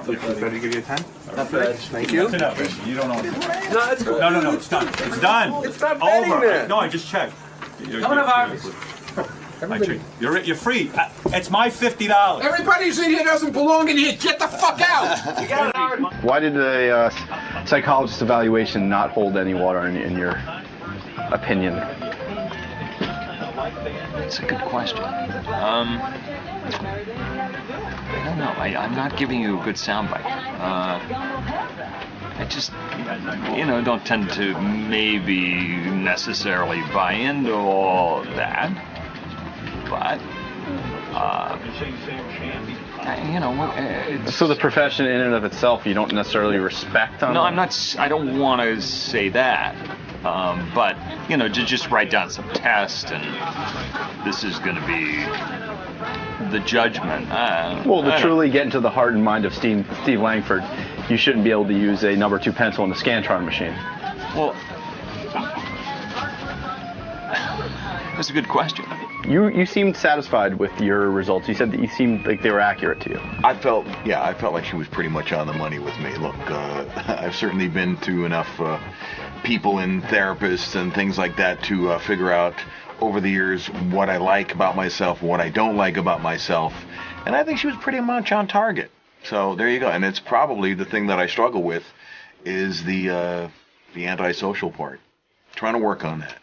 S21: Ready to give you a 10?
S22: Not Fred. Thank you.
S21: That's enough. You don't owe me.
S22: No, it's good.
S21: No. It's done. It's done.
S22: It's not betting
S21: over.
S22: then.
S21: No, I just checked. You're free. It's my $50.
S7: Everybody who's in here doesn't belong in here. Get the fuck out. You got it, Howard.
S4: Why did the psychologist evaluation not hold any water in your opinion?
S11: It's a good question. I don't know. I'm not giving you a good soundbite. I just, don't tend to maybe necessarily buy into all that. But,
S4: so the profession in and of itself, you don't necessarily respect on.
S11: No, I'm not. I don't want to say that. But to just write down some tests and this is going to be the judgment.
S4: To truly get into the heart and mind of Steve Langford, you shouldn't be able to use a number 2 pencil in the Scantron machine.
S11: Well, that's a good question.
S4: You seemed satisfied with your results. You said that you seemed like they were accurate to you.
S27: I felt like she was pretty much on the money with me. Look, I've certainly been to enough people and therapists and things like that to figure out over the years what I like about myself, what I don't like about myself, and I think she was pretty much on target. So there you go. And it's probably the thing that I struggle with is the antisocial part. Trying to work on that.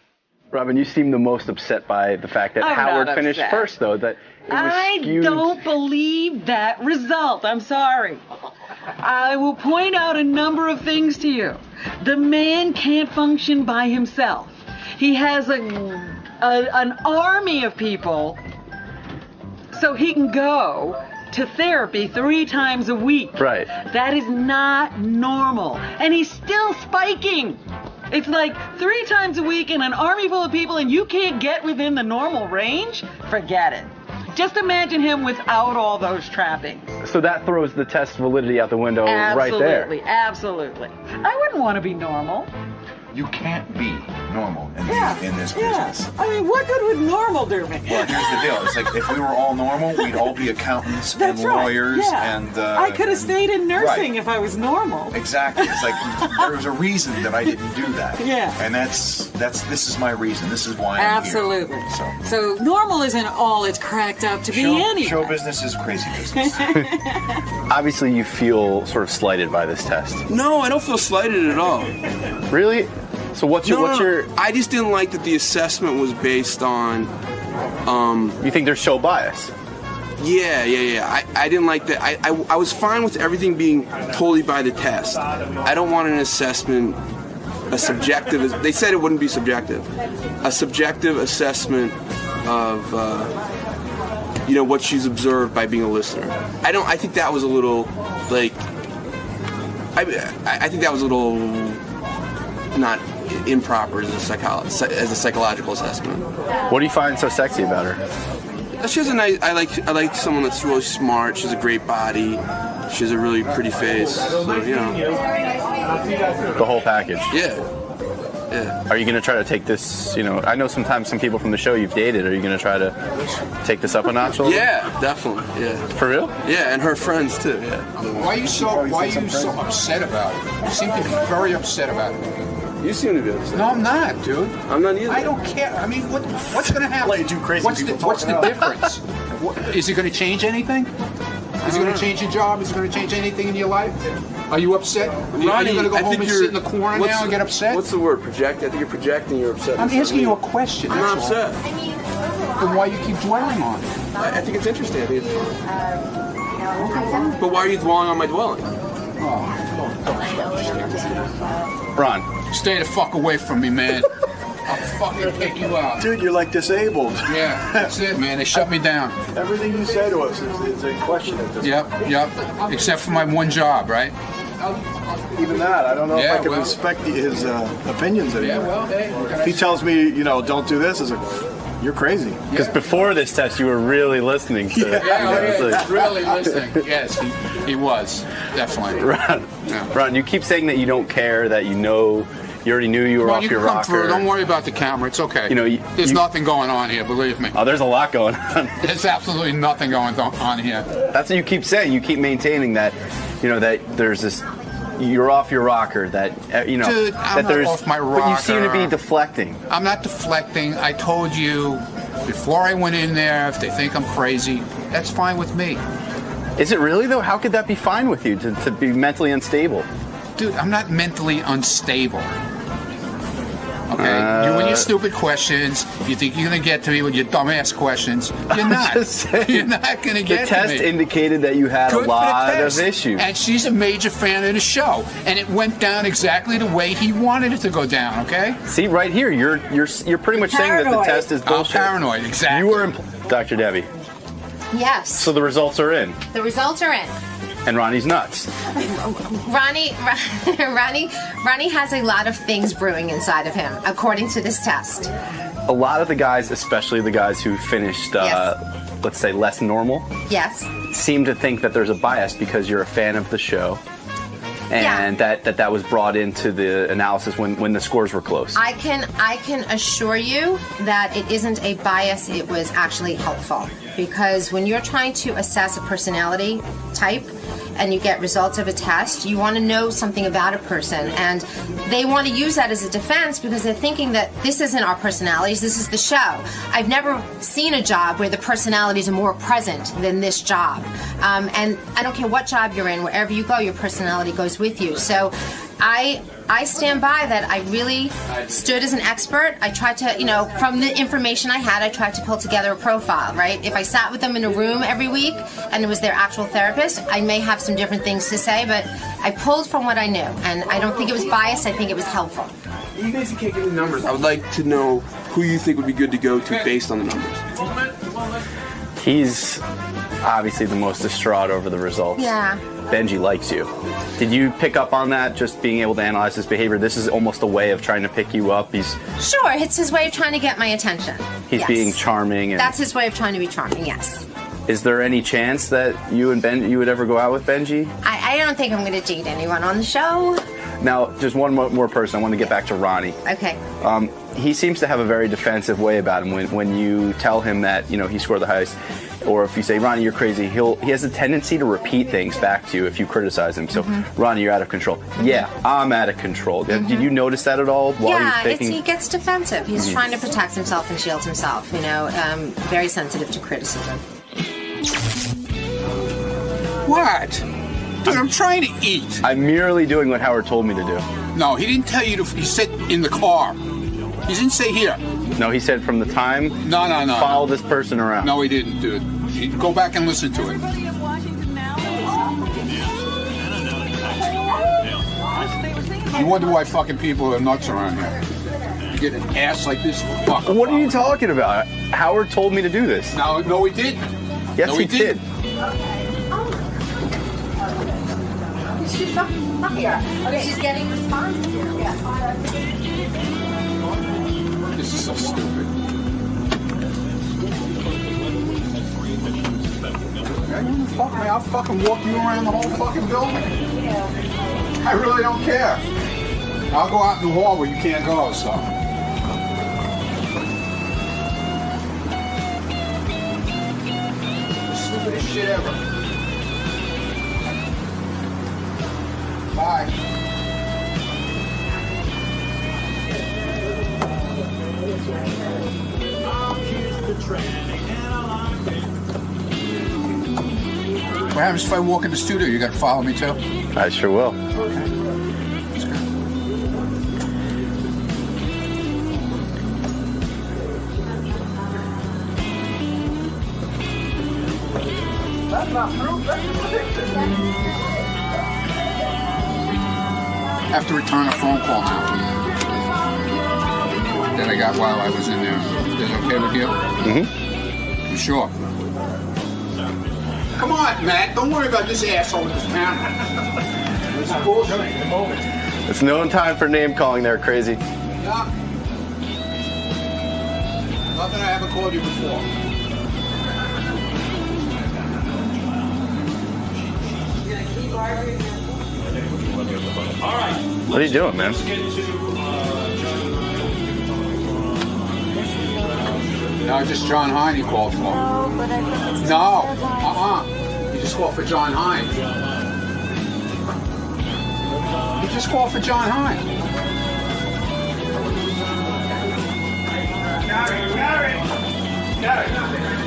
S4: Robin, you seem the most upset by the fact that Howard finished first, though. That it was skewed.
S12: I don't believe that result. I'm sorry. I will point out a number of things to you. The man can't function by himself. He has an army of people, so he can go to therapy 3 times a week.
S4: Right.
S12: That is not normal. And he's still spiking. It's like 3 times a week in an army full of people and you can't get within the normal range? Forget it. Just imagine him without all those trappings.
S4: So that throws the test validity out the window right there.
S12: Absolutely. I wouldn't want to be normal.
S27: You can't be normal in this business.
S12: I mean, what good would normal do me?
S27: Well, here's the deal. It's like if we were all normal, we'd all be accountants and lawyers. And
S12: I could have stayed in nursing if I was normal.
S27: Exactly. It's like there was a reason that I didn't do that.
S12: Yeah.
S27: And this is my reason. This is why I'm
S12: Absolutely.
S27: here.
S12: So normal isn't all it's cracked up to be anyway.
S27: Show business is crazy business.
S4: Obviously, you feel sort of slighted by this test.
S7: No, I don't feel slighted at all.
S4: Really? So what's your?
S7: I just didn't like that the assessment was based on.
S4: You think there's show bias?
S7: Yeah. I didn't like that. I was fine with everything being totally by the test. I don't want an assessment, a subjective. They said it wouldn't be subjective. A subjective assessment of what she's observed by being a listener. I think that was a little like. I think that was a little not improper as a psychological assessment.
S4: What do you find so sexy about her?
S7: She has a nice. I like someone that's really smart. She has a great body. She has a really pretty face. So
S4: the whole package.
S7: Yeah.
S4: Are you going to try to take this? I know sometimes some people from the show you've dated. Are you going to try to take this up a notch?
S7: Yeah, definitely. Yeah.
S4: For real?
S7: Yeah, and her friends too. Yeah.
S27: Why are you so upset about it? You seem to be very upset about it.
S7: You seem to be upset.
S27: No, I'm not, dude.
S7: I'm not either.
S27: I don't care. I mean, what's going to happen?
S21: Played you crazy.
S27: What's the difference? Is it going to change anything? Is it going to change your job? Is it going to change anything in your life? Are you upset?
S7: Ronnie,
S27: are you going to go home and sit in the corner now and get upset?
S7: What's the word? Project? I think you're projecting. You're upset.
S27: I'm asking you a question.
S7: I'm not upset.
S27: Then why you keep dwelling on it?
S7: I think it's interesting. But why are you dwelling on my dwelling?
S4: Ron,
S27: stay the fuck away from me, man. I'll fucking kick you out.
S21: Dude, you're like disabled.
S27: Yeah, that's it, man. They shut me down.
S21: Everything you say to us is a question at this point.
S27: Yep. Except for my one job, right?
S21: Even that, I don't know if I can respect his opinions anymore. If he tells me, don't do this, it's like, you're crazy.
S4: Because before this test, you were really listening to it.
S27: Really listening. Yes, he was, definitely.
S4: Ron, you keep saying that you don't care, that you know You already knew you were off
S15: you
S4: your
S15: can come
S4: rocker.
S15: through. Don't worry about the camera. It's okay.
S4: You know,
S15: there's nothing going on here. Believe me.
S4: Oh, there's a lot going on.
S15: There's absolutely nothing going on here.
S4: That's what you keep saying. You keep maintaining that, you know, that there's this. You're off your rocker. That you know.
S15: Dude,
S4: that
S15: I'm not
S4: there's.
S15: off my rocker.
S4: But you seem to be deflecting.
S15: I'm not deflecting. I told you before I went in there. If they think I'm crazy, that's fine with me.
S4: Is it really though? How could that be fine with you to be mentally unstable?
S15: Dude, I'm not mentally unstable. Okay, you and your stupid questions. You think you're gonna get to me with your dumbass questions? You're not. You're not gonna get to me.
S4: The test indicated that you had
S15: Good
S4: a lot
S15: for the test.
S4: of issues.
S15: And she's a major fan of the show, and it went down exactly the way he wanted it to go down. Okay.
S4: See, right here, you're pretty much saying that the test is bullshit.
S15: I'm paranoid. Exactly.
S4: You were, Dr. Debbie.
S3: Yes.
S4: So the results are in,
S3: The results are in.
S4: and Ronnie's nuts.
S3: Ronnie has a lot of things brewing inside of him, according to this test.
S4: A lot of the guys, especially the guys who finished, let's say, less normal,
S3: Yes.
S4: seem to think that there's a bias because you're a fan of the show, and that was brought into the analysis when the scores were close.
S3: I can assure you that it isn't a bias, it was actually helpful. Because when you're trying to assess a personality type and you get results of a test, you want to know something about a person. And they want to use that as a defense because they're thinking that this isn't our personalities, this is the show. I've never seen a job where the personalities are more present than this job. And I don't care what job you're in, wherever you go, your personality goes with you. So I stand by that. I really stood as an expert. I tried to, you know, from the information I had, I tried to pull together a profile, right? If I sat with them in a room every week and it was their actual therapist, I may have some different things to say, but I pulled from what I knew. And I don't think it was biased. I think it was helpful.
S7: You guys can't give me numbers. I would like to know who you think would be good to go to based on the numbers.
S4: He's obviously the most distraught over the results.
S3: Yeah.
S4: Benji likes you. Did you pick up on that, just being able to analyze his behavior? This is almost a way of trying to pick you up.
S3: Sure, it's his way of trying to get my attention.
S4: He's
S3: Yes.
S4: being charming. And
S3: That's his way of trying to be charming, yes.
S4: is there any chance that you and you would ever go out with Benji?
S3: I don't think I'm going to date anyone on the show.
S4: Now, just one more person. I want to get back to Ronnie.
S3: Okay.
S4: He seems to have a very defensive way about him when you tell him that, you know, he scored the highest, or if you say, Ronnie, you're crazy, he has a tendency to repeat things back to you if you criticize him. So, Ronnie, you're out of control. Yeah, I'm out of control. Did you notice that at all while he was taking...
S3: he gets defensive. He's trying to protect himself and shield himself, you know, very sensitive to criticism.
S15: What? Dude, I'm trying to eat.
S4: I'm merely doing what Howard told me to do.
S15: No, he didn't tell you to. He said in the car. He didn't say here.
S4: No, he said from the time.
S15: No.
S4: Follow this person around.
S15: No, he didn't, dude. Go back and listen to it. You wonder why fucking people are nuts around here. You get an ass like this. Fuck.
S4: What are you talking about? Howard told me to do this.
S15: No, he didn't.
S4: Yes,
S15: no,
S4: he did.
S3: She's up here. Okay, she's getting responses here.
S15: This is so stupid. Fuck me, I'll fucking walk you around the whole fucking building. I really don't care. I'll go out in the hall where you can't go, so. Stupidest shit ever. Bye. What happens if I walk in the studio? You gotta follow me too?
S4: I sure will.
S15: Okay. I have to return a phone call now that I got while I was in there. Is that okay with you?
S4: Mm-hmm.
S15: You sure? Come on, Matt. Don't worry about this asshole with this camera. This is bullshit.
S4: It's no time for name calling there, crazy.
S15: Yeah. Nothing I haven't called you before.
S4: What are you doing, man?
S8: Let's get to
S15: No, just John Hine he called for. No, He just called for John Hine. He just called for John Hine.
S22: Gary.